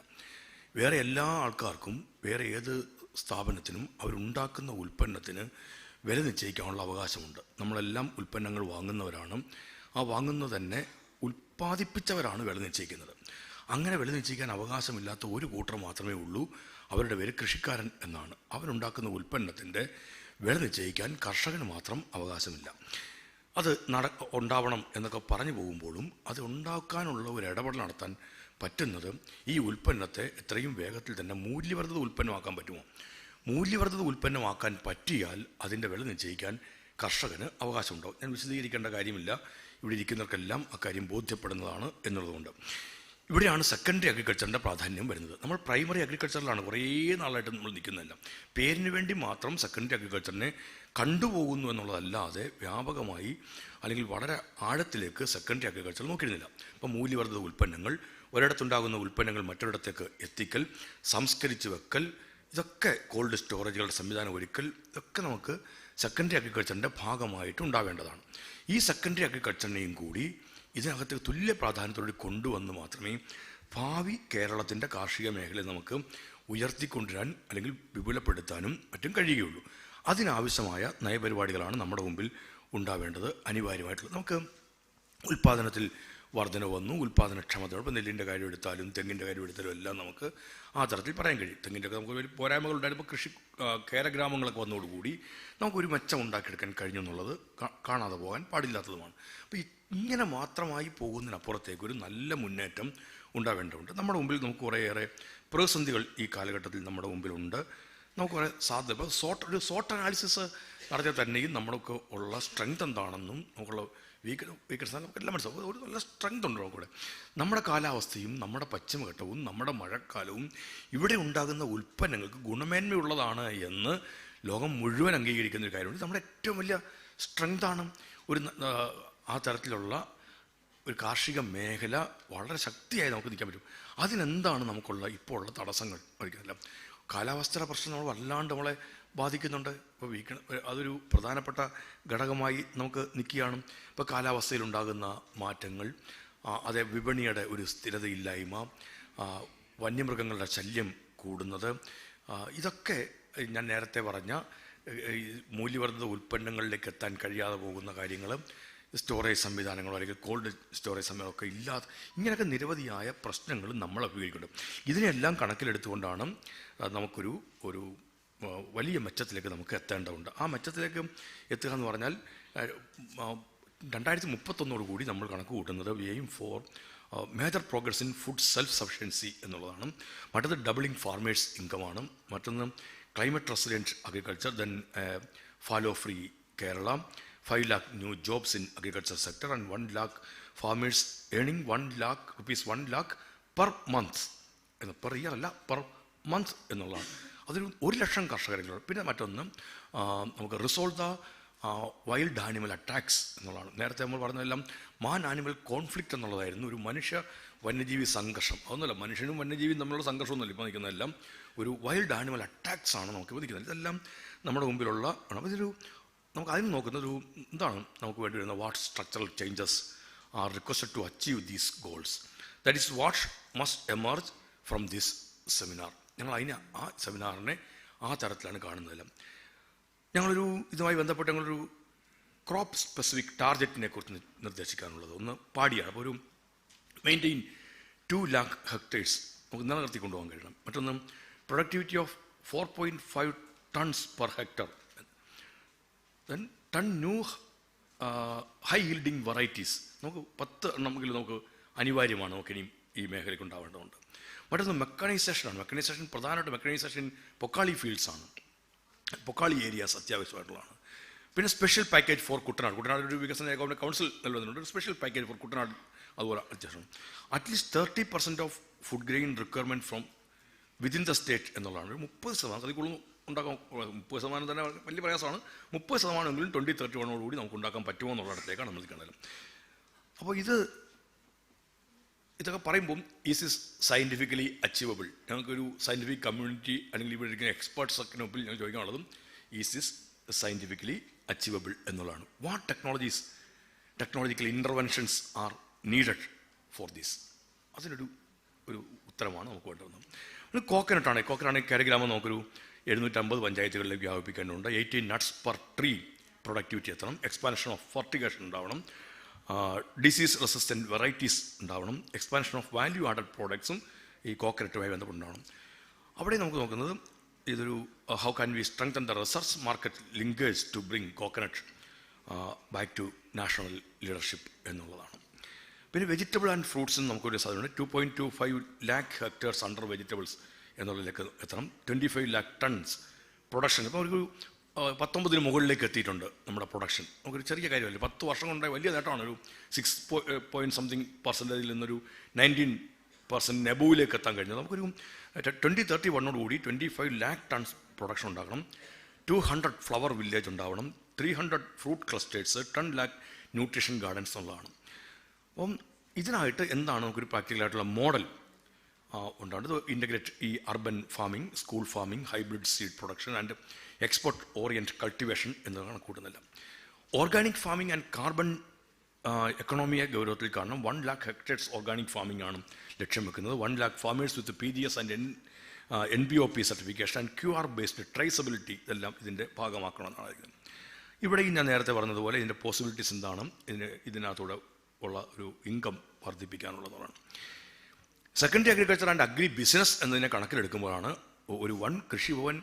Speaker 8: വേറെ എല്ലാ ആൾക്കാർക്കും, വേറെ ഏത് സ്ഥാപനത്തിനും അവരുണ്ടാക്കുന്ന ഉൽപ്പന്നത്തിന് വില നിശ്ചയിക്കാനുള്ള അവകാശമുണ്ട്. നമ്മളെല്ലാം ഉൽപ്പന്നങ്ങൾ വാങ്ങുന്നവരാണ്. ആ വാങ്ങുന്നത് തന്നെ ഉൽപ്പാദിപ്പിച്ചവരാണ് വില നിശ്ചയിക്കുന്നത്. അങ്ങനെ വില നിശ്ചയിക്കാൻ അവകാശമില്ലാത്ത ഒരു കൂട്ടർ മാത്രമേ ഉള്ളൂ. അവരുടെ പേര് കൃഷിക്കാരൻ എന്നാണ്. അവരുണ്ടാക്കുന്ന ഉൽപ്പന്നത്തിൻ്റെ വില നിശ്ചയിക്കാൻ കർഷകന് മാത്രം അവകാശമില്ല. അത് ഉണ്ടാവണം എന്നൊക്കെ പറഞ്ഞു പോകുമ്പോഴും അത് ഉണ്ടാക്കാനുള്ള ഒരു ഇടപെടൽ നടത്താൻ പറ്റുന്നത് ഈ ഉൽപ്പന്നത്തെ എത്രയും വേഗത്തിൽ തന്നെ മൂല്യവർദ്ധിത ഉൽപ്പന്നമാക്കാൻ പറ്റുമോ? മൂല്യവർദ്ധിത ഉൽപ്പന്നമാക്കാൻ പറ്റിയാൽ അതിൻ്റെ വില നിശ്ചയിക്കാൻ കർഷകന് അവകാശമുണ്ടാവും. ഞാൻ വിശദീകരിക്കേണ്ട കാര്യമില്ല, ഇവിടെ ഇരിക്കുന്നവർക്കെല്ലാം അക്കാര്യം ബോധ്യപ്പെടുന്നതാണ് എന്നുള്ളതുകൊണ്ട്. ഇവിടെയാണ് സെക്കൻഡറി അഗ്രികൾച്ചറിൻ്റെ പ്രാധാന്യം വരുന്നത്. നമ്മൾ പ്രൈമറി അഗ്രികൾച്ചറിലാണ് കുറേ നാളായിട്ട് നമ്മൾ നിൽക്കുന്നതല്ല. പേരിന് വേണ്ടി മാത്രം സെക്കൻഡറി അഗ്രികൾച്ചറിനെ കണ്ടുപോകുന്നു എന്നുള്ളതല്ലാതെ വ്യാപകമായി അല്ലെങ്കിൽ വളരെ ആഴത്തിലേക്ക് സെക്കൻഡറി അഗ്രികൾച്ചർ നോക്കിയിരുന്നില്ല. ഇപ്പം മൂല്യവർദ്ധിത ഉൽപ്പന്നങ്ങൾ, ഒരിടത്തുണ്ടാകുന്ന ഉൽപ്പന്നങ്ങൾ മറ്റൊരിടത്തേക്ക് എത്തിക്കൽ, സംസ്കരിച്ച് വെക്കൽ, ഇതൊക്കെ കോൾഡ് സ്റ്റോറേജുകളുടെ സംവിധാനം ഒരുക്കൽ, ഇതൊക്കെ നമുക്ക് സെക്കൻഡറി അഗ്രികൾച്ചറിൻ്റെ ഭാഗമായിട്ട് ഉണ്ടാവേണ്ടതാണ്. ഈ സെക്കൻഡറി അഗ്രികൾച്ചറിനെയും കൂടി ഇതിനകത്ത് തുല്യ പ്രാധാന്യത്തോടെ കൊണ്ടുവന്ന് മാത്രമേ ഭാവി കേരളത്തിൻ്റെ കാർഷിക മേഖലയെ നമുക്ക് ഉയർത്തിക്കൊണ്ടുവരാൻ അല്ലെങ്കിൽ വിപുലപ്പെടുത്താനും മറ്റും കഴിയുകയുള്ളൂ. അതിനാവശ്യമായ നയപരിപാടികളാണ് നമ്മുടെ മുമ്പിൽ ഉണ്ടാവേണ്ടത്, അനിവാര്യമായിട്ടുള്ളത്. നമുക്ക് ഉൽപ്പാദനത്തിൽ വർധന വന്നു, ഉൽപ്പാദനക്ഷമത, ഇപ്പോൾ നെല്ലിൻ്റെ കാര്യം എടുത്താലും തെങ്ങിൻ്റെ കാര്യം എടുത്താലും എല്ലാം നമുക്ക് ആ തരത്തിൽ പറയാൻ കഴിയും. തെങ്ങിൻ്റെ ഒക്കെ നമുക്ക് വലിയ പോരായ്മകളുണ്ടായിരുന്നു. ഇപ്പോൾ കേരഗ്രാമങ്ങളൊക്കെ വന്നതോടുകൂടി നമുക്കൊരു മെച്ചം ഉണ്ടാക്കിയെടുക്കാൻ കഴിഞ്ഞെന്നുള്ളത് കാണാതെ പോകാൻ പാടില്ലാത്തതുമാണ്. അപ്പോൾ ഇങ്ങനെ മാത്രമായി പോകുന്നതിനപ്പുറത്തേക്ക് ഒരു നല്ല മുന്നേറ്റം ഉണ്ടാവേണ്ടതുണ്ട്. നമ്മുടെ മുമ്പിൽ നമുക്ക് കുറേയേറെ പ്രതിസന്ധികൾ ഈ കാലഘട്ടത്തിൽ നമ്മുടെ മുമ്പിലുണ്ട്. നമുക്ക് കുറേ സാധ്യത, ഇപ്പോൾ ഒരു സോട്ട് അനാലിസിസ് നടത്തിയാൽ തന്നെയും നമ്മൾക്ക് ഉള്ള സ്ട്രെങ്ത് എന്താണെന്നും നമുക്കുള്ള വീക്ക്നെസ് നമുക്കെല്ലാം മനസ്സിലാവും. ഒരു നല്ല സ്ട്രെങ്ത് ഉണ്ട് നമുക്കിവിടെ. നമ്മുടെ കാലാവസ്ഥയും നമ്മുടെ പശ്ചിമഘട്ടവും നമ്മുടെ മഴക്കാലവും ഇവിടെ ഉണ്ടാകുന്ന ഉൽപ്പന്നങ്ങൾക്ക് ഗുണമേന്മയുള്ളതാണ് എന്ന് ലോകം മുഴുവൻ അംഗീകരിക്കുന്ന ഒരു കാര്യമുണ്ട്. നമ്മുടെ ഏറ്റവും വലിയ സ്ട്രെങ്താണ്. ആ തരത്തിലുള്ള ഒരു കാർഷിക മേഖല വളരെ ശക്തിയായി നമുക്ക് നിൽക്കാൻ പറ്റും. അതിനെന്താണ് നമുക്കുള്ള ഇപ്പോൾ ഉള്ള തടസ്സങ്ങൾ? ഒരിക്കലല്ല, കാലാവസ്ഥയുടെ പ്രശ്നം നമ്മൾ വല്ലാണ്ട് നമ്മളെ ബാധിക്കുന്നുണ്ട്. ഇപ്പോൾ അതൊരു പ്രധാനപ്പെട്ട ഘടകമായി നമുക്ക് നിൽക്കുകയാണ്. ഇപ്പോൾ കാലാവസ്ഥയിലുണ്ടാകുന്ന മാറ്റങ്ങൾ, അതേ വിപണിയുടെ ഒരു സ്ഥിരതയില്ലായ്മ, വന്യമൃഗങ്ങളുടെ ശല്യം കൂടുന്നത്, ഇതൊക്കെ ഞാൻ നേരത്തെ പറഞ്ഞ മൂല്യവർദ്ധിത ഉൽപ്പന്നങ്ങളിലേക്ക് എത്താൻ കഴിയാതെ പോകുന്ന കാര്യങ്ങൾ, സ്റ്റോറേജ് സംവിധാനങ്ങളോ അല്ലെങ്കിൽ കോൾഡ് സ്റ്റോറേജ് സംവിധാനമൊക്കെ ഇല്ലാതെ ഇങ്ങനെയൊക്കെ നിരവധിയായ പ്രശ്നങ്ങൾ നമ്മൾ അഭിമുഖീകരിക്കുന്നുണ്ട്. ഇതിനെല്ലാം കണക്കിലെടുത്തുകൊണ്ടാണ് നമുക്കൊരു വലിയ മെച്ചത്തിലേക്ക് നമുക്ക് എത്തേണ്ടതുണ്ട്. ആ മെച്ചത്തിലേക്ക് എത്തുക എന്ന് പറഞ്ഞാൽ 2031 കൂടി നമ്മൾ കണക്ക് കൂട്ടുന്നത് we aim for major progress in food self sufficiency എന്നുള്ളതാണ്. മറ്റത് ഡബിളിംഗ് ഫാർമേഴ്സ് ഇൻകമാണ്. മറ്റൊന്ന് climate resilient agriculture, then fallow free Kerala, 5 lakh new jobs in agriculture sector and 1 lakh farmers earning 1 lakh per month. Per year അല്ല, per month എന്നുള്ളതാണ്. അതൊരു 1 ലക്ഷം കർഷകരുണ്ട്. പിന്നെ മറ്റൊന്ന് നമുക്ക് resolve the wild animal attacks എന്നുള്ളതാണ്. നേരത്തെ നമ്മൾ പറഞ്ഞതെല്ലാം മാൻ ആനിമൽ കോൺഫ്ലിക്റ്റ് എന്നുള്ളതായിരുന്നു, ഒരു മനുഷ്യ വന്യജീവി സംഘർഷം. അതൊന്നുമല്ല, മനുഷ്യനും വന്യജീവിയും തമ്മിലുള്ള സംഘർഷമൊന്നുമല്ല ഇപ്പോൾ നിൽക്കുന്നതെല്ലാം, ഒരു വൈൽഡ് ആനിമൽ അറ്റാക്സ് ആണ് നമുക്ക് ഇപ്പോൾ നിൽക്കുന്നത്. ഇതെല്ലാം നമ്മുടെ മുമ്പിലുള്ള ആണ്. അപ്പോൾ ഇതൊരു നമുക്ക് അതിന് നോക്കുന്നൊരു എന്താണ് നമുക്ക് വേണ്ടി വരുന്ന what structural changes are requested to achieve these goals. That is what must emerge from this seminar. ഞങ്ങൾ ആ സെമിനാറിനെ ആ തരത്തിലാണ് കാണുന്നതെല്ലാം. ഞങ്ങളൊരു ഇതുമായി ബന്ധപ്പെട്ട് ഞങ്ങളൊരു ക്രോപ്പ് സ്പെസിഫിക് ടാർഗറ്റിനെ കുറിച്ച് നിർദ്ദേശിക്കാനുള്ളത് ഒന്ന് പാടിയാണ്. അപ്പോൾ ഒരു മെയിൻറ്റെയിൻ 2 lakh hectares നമുക്ക് നിലനിർത്തി കൊണ്ടുപോകാൻ കഴിയണം. മറ്റൊന്ന് productivity of 4.5 tons per hectare. Then 10 new high yielding varieties നമുക്ക് 10 എണ്ണമെങ്കിലും നമുക്ക് അനിവാര്യമാണ്. നമുക്കിനിയും ഈ മേഖലയ്ക്ക് ഉണ്ടാവേണ്ടതുണ്ട്. മറ്റൊന്ന് മെക്കനൈസേഷനാണ്. പ്രധാനമായിട്ട് മെക്കനൈസേഷൻ പൊക്കാളി ഫീൽഡ്സാണ്, പൊക്കാളി ഏരിയാസ് അത്യാവശ്യമായിട്ടുള്ളതാണ്. പിന്നെ സ്പെഷ്യൽ പാക്കേജ് ഫോർ കുട്ടനാട് ഒരു വികസന ഏകോപന കൗൺസിൽ നൽകുന്നുണ്ട്. ഒരു സ്പെഷ്യൽ പാക്കേജ് ഫോർ കുട്ടനാട് അതുപോലെ അത്യാവശ്യം. At least 30% of food grain requirement from within the state എന്നുള്ളതാണ്. ഒരു 30% അതിൽ കൂടുതൽ ഉണ്ടാക്കാൻ 30% തന്നെ വലിയ പ്രയാസമാണ്. 30% 2031 കൂടി നമുക്ക് ഉണ്ടാക്കാൻ പറ്റുമോ എന്നുള്ളിടത്തേക്കാണ് നമ്മൾ കാണുന്നത്. അപ്പോൾ ഇതൊക്കെ പറയുമ്പം ഈസ് ഇസ് സയൻറ്റിഫിക്കലി അച്ചീവബിൾ. ഞങ്ങൾക്കൊരു സയൻറ്റിഫിക് കമ്മ്യൂണിറ്റി അല്ലെങ്കിൽ ഇവിടെ ഇരിക്കുന്ന എക്സ്പേർട്സൊക്കെ മുമ്പിൽ ഞങ്ങൾ ചോദിക്കാനുള്ളതും ഈസ് ഇസ് സയൻറ്റിഫിക്കലി അച്ചീവബിൾ എന്നുള്ളതാണ്. What technological interventions R needed for this? അതിനൊരു ഉത്തരമാണ് നമുക്ക് വേണ്ടത്. കോക്കനട്ടാണ് കരഗ്രാമം നമുക്കൊരു 750 പഞ്ചായത്തുകളിലേക്ക് വ്യാപിപ്പിക്കേണ്ടതുണ്ട്. 18 nuts per tree പ്രൊഡക്ടിവിറ്റി എത്തണം. എക്സ്പാൻഷൻ ഓഫ് ഫർട്ടിഗേഷൻ ഉണ്ടാവണം. ഡിസീസ് റെസിസ്റ്റൻറ്റ് വെറൈറ്റീസ് ഉണ്ടാവണം, എക്സ്പാൻഷൻ ഓഫ് വാല്യൂ ആഡഡ് പ്രോഡക്ട്സും ഈ കോക്കനറ്റുമായി ബന്ധപ്പെട്ടുണ്ടാവണം. അവിടെ നമുക്ക് നോക്കുന്നത് ഇതൊരു how can we strengthen the research market linkers to bring coconut back to national leadership എന്നുള്ളതാണ്. പിന്നെ വെജിറ്റബിൾ ആൻഡ് ഫ്രൂട്ട്സും നമുക്കൊരു സാധ്യതയുണ്ട്. 2.25 lakh ഹെക്ടേഴ്സ് അണ്ടർ വെജിറ്റബിൾസ് എന്നുള്ളതിലേക്ക് എത്തണം. 25 lakh ടൺസ് പ്രൊഡക്ഷൻ. ഇപ്പോൾ ഒരു 19 മുകളിലേക്ക് എത്തിയിട്ടുണ്ട് നമ്മുടെ പ്രൊഡക്ഷൻ. നമുക്കൊരു ചെറിയ കാര്യമല്ല, 10 വർഷം കൊണ്ടായ വലിയ നേട്ടമാണ്. ഒരു 6.something% നിന്നൊരു 19% നെബുവിലേക്ക് എത്താൻ കഴിഞ്ഞത്. നമുക്കൊരു 2031 കൂടി 25 lakh ടൺസ് പ്രൊഡക്ഷൻ ഉണ്ടാക്കണം. 200 ഫ്ലവർ വില്ലേജ് ഉണ്ടാവണം. 300 fruit clusters, 10 lakh nutrition gardens എന്നുള്ളതാണ്. അപ്പം ഇതിനായിട്ട് എന്താണ് നമുക്കൊരു പ്രാക്ടിക്കലായിട്ടുള്ള മോഡൽ ഉണ്ടാകുന്നത്? ഇൻ്റഗ്രേറ്റ് ഈ urban farming, school farming, hybrid seed production and export orient cultivation എന്നതാണ് കൂടുന്നില്ല. ഓർഗാനിക് ഫാമിംഗ് ആൻഡ് കാർബൺ എക്കണോമിയെ ഗൗരവത്തിൽ കാണണം. 1 lakh ഹെക്ടേഴ്സ് ഓർഗാനിക് ഫാമിംഗ് ആണ് ലക്ഷ്യം വെക്കുന്നത്. 1 lakh farmers with PGS and NBOP certification and QR based traceability ഇതെല്ലാം ഇതിൻ്റെ ഭാഗമാക്കണമെന്നാണ്. ഇവിടെ ഞാൻ നേരത്തെ പറഞ്ഞതുപോലെ ഇതിൻ്റെ പോസിബിലിറ്റീസ് എന്താണ്, ഇതിനകത്തൂടെ ഉള്ള ഒരു ഇൻകം വർദ്ധിപ്പിക്കാനുള്ളതാണ്. Secondary agriculture and agri business എന്നതിനെ കണക്കിലെടുക്കുമ്പോഴാണ് ഒരു വൺ കൃഷിഭവൻ,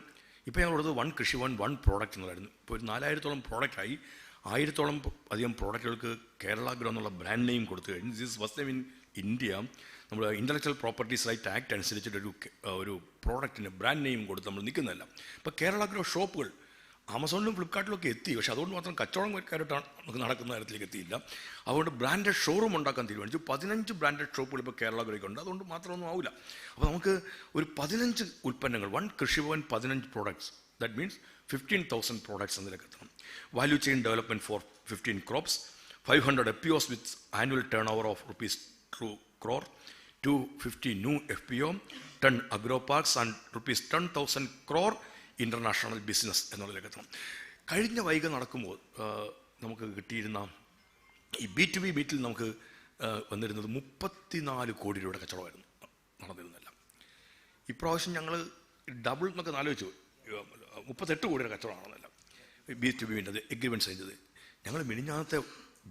Speaker 8: ഇപ്പോൾ ഞാൻ ഉള്ളത് 1 കൃഷിഭവൻ 1 പ്രോഡക്റ്റ് എന്നുള്ളതായിരുന്നു. ഇപ്പോൾ ഒരു 4000-ഓളം പ്രോഡക്റ്റായി. 1000-ഓളം അധികം പ്രോഡക്റ്റുകൾക്ക് കേരള ഗ്രോ എന്നുള്ള ബ്രാൻഡ് നെയിം കൊടുത്തു കഴിഞ്ഞു. This is first time in India നമ്മൾ ഇൻ്റലക്ച്വൽ പ്രോപ്പർട്ടീസ് റൈറ്റ് ആക്ട് അനുസരിച്ചിട്ടൊരു പ്രോഡക്റ്റിന് ബ്രാൻഡ് നെയിം കൊടുത്ത് നമ്മൾ നിൽക്കുന്നില്ല. ഇപ്പോൾ കേരള ഗ്രോ ഷോപ്പുകൾ ആമസോണിലും ഫ്ലിപ്കാർട്ടിലൊക്കെ എത്തി. പക്ഷേ അതുകൊണ്ട് മാത്രം കച്ചവടക്കാരായിട്ടാണ് നമുക്ക് നടക്കുന്ന തരത്തിലേക്ക് എത്തിയില്ല. അതുകൊണ്ട് ബ്രാൻഡഡ് ഷോറൂം ഉണ്ടാക്കാൻ തീരുമാനിച്ചു. 15 ബ്രാൻഡഡ് ഷോപ്പുകൾ ഇപ്പോൾ കേരള ഗ്രോയ്ക്കുണ്ട്. അതുകൊണ്ട് മാത്രമൊന്നും ആവില്ല. അപ്പോൾ നമുക്ക് ഒരു 15 ഉൽപ്പന്നങ്ങൾ, 1 കൃഷിഭവൻ 15 പ്രോഡക്ട്സ്, ദാറ്റ് മീൻസ് 15,000 പ്രോഡക്ട്സ് എന്നതിലേക്ക് എത്തണം. Value chain development four 15 crops, 500 FPOs with annual turn over of ₹2 crore, 250 new FPO, 10 agro parks and ₹10,000 crore international business എന്നുള്ളതിലേക്ക് എത്തണം. കഴിഞ്ഞ വൈകി നടക്കുമ്പോൾ നമുക്ക് കിട്ടിയിരുന്ന ഈ B2B മീറ്റിൽ നമുക്ക് വന്നിരുന്നത് 34 കോടി രൂപയുടെ കച്ചവടമായിരുന്നു നടന്നിരുന്നില്ല. ഇപ്രാവശ്യം ഞങ്ങൾ ഡബിൾ എന്നൊക്കെ ആലോചിച്ചു, 38 കോടിയുടെ കച്ചവടമാണെന്നല്ല B2B മീറ്റിൻ്റെ എഗ്രിമെൻറ്റ് സൈൻ ചെയ്തത്. ഞങ്ങൾ മിനിഞ്ഞാന്നത്തെ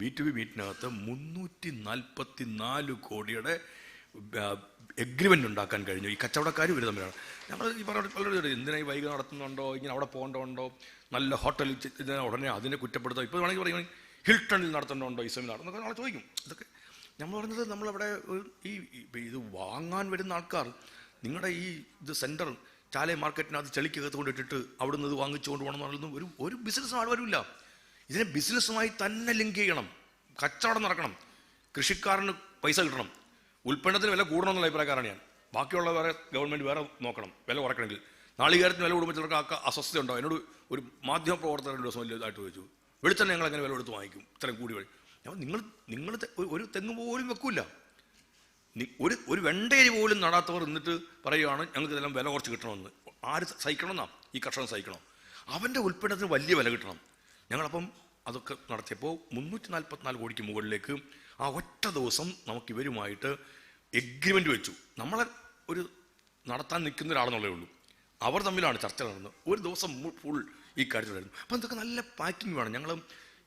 Speaker 8: B2B മീറ്റിനകത്ത് 344 കോടിയുടെ എഗ്രിമെൻ്റ് ഉണ്ടാക്കാൻ കഴിഞ്ഞു. ഈ കച്ചവടക്കാർ ഇവർ തമ്മിലാണ്. ഞങ്ങൾ ഈ പറഞ്ഞ വളരെ എന്തിനായി വൈകി നടത്തുന്നുണ്ടോ, ഇങ്ങനെ അവിടെ പോകേണ്ടതുണ്ടോ, നല്ല ഹോട്ടലിൽ ഉടനെ അതിനെ കുറ്റപ്പെടുത്തോ. ഇപ്പോൾ വേണമെങ്കിൽ പറയും ഹിൽട്ടണിൽ നടത്തേണ്ടതുണ്ടോ ഈ സെമിനാർ എന്നൊക്കെ നാളെ ചോദിക്കും. ഇതൊക്കെ നമ്മൾ പറഞ്ഞത് നമ്മളവിടെ ഈ ഇത് വാങ്ങാൻ വരുന്ന ആൾക്കാർ നിങ്ങളുടെ ഈ ഇത് സെൻറ്റർ ചാലേ മാർക്കറ്റിനകത്ത് ചെളിക്കകത്ത് കൊണ്ടിട്ടിട്ട് അവിടുന്ന് ഇത് വാങ്ങിച്ചുകൊണ്ട് പോകണം എന്ന് പറയുന്നത് ഒരു ബിസിനസ്സും ആൾ വരില്ല. ഇതിനെ ബിസിനസ്സുമായി തന്നെ ലിങ്ക് ചെയ്യണം. കച്ചവടം നടക്കണം, കൃഷിക്കാരന് പൈസ കിട്ടണം, ഉൽപ്പന്നത്തിന് വില കൂടണം എന്നുള്ള അഭിപ്രായക്കാരാണ് ഞാൻ. ബാക്കിയുള്ള വേറെ ഗവൺമെൻറ് വേറെ നോക്കണം വില കുറയ്ക്കണമെങ്കിൽ. നാളികേരത്തിന് വില കൂടുമ്പോൾ ചിലർക്ക് അസ്വസ്ഥത ഉണ്ടോ. എന്നോട് ഒരു മാധ്യമ പ്രവർത്തകരുടെ ദിവസം വലിയതായിട്ട് ചോദിച്ചു, വെളിച്ചെണ്ണ ഞങ്ങൾ എങ്ങനെ വില കൊടുത്ത് വാങ്ങിക്കും ഇത്രയും കൂടി വഴി. ഞാൻ നിങ്ങൾ ഒരു തെങ്ങ് പോലും വെക്കൂല, ഒരു വെണ്ടേരി പോലും നടാത്തവർ എന്നിട്ട് പറയുകയാണ് ഞങ്ങൾക്ക് ഇതെല്ലാം വില കുറച്ച് കിട്ടണമെന്ന്. ആര് സഹിക്കണമെന്നാ? ഈ കർഷകൻ സഹിക്കണം. അവൻ്റെ ഉൽപ്പന്നത്തിന് വലിയ വില കിട്ടണം. ഞങ്ങളപ്പം അതൊക്കെ നടത്തിയപ്പോൾ 344 കോടിക്ക് മുകളിലേക്ക് ആ ഒറ്റ ദിവസം നമുക്ക് ഇവരുമായിട്ട് എഗ്രിമെൻ്റ് വെച്ചു. നമ്മളെ ഒരു നടത്താൻ നിൽക്കുന്ന ഒരാളെന്നുള്ളേ ഉള്ളൂ. അവർ തമ്മിലാണ് ചർച്ച നടന്നത്. ഒരു ദിവസം ഫുൾ ഈ കാര്യത്തിലായിരുന്നു. അപ്പം ഇതൊക്കെ നല്ല പാക്കിംഗ് വേണം. ഞങ്ങൾ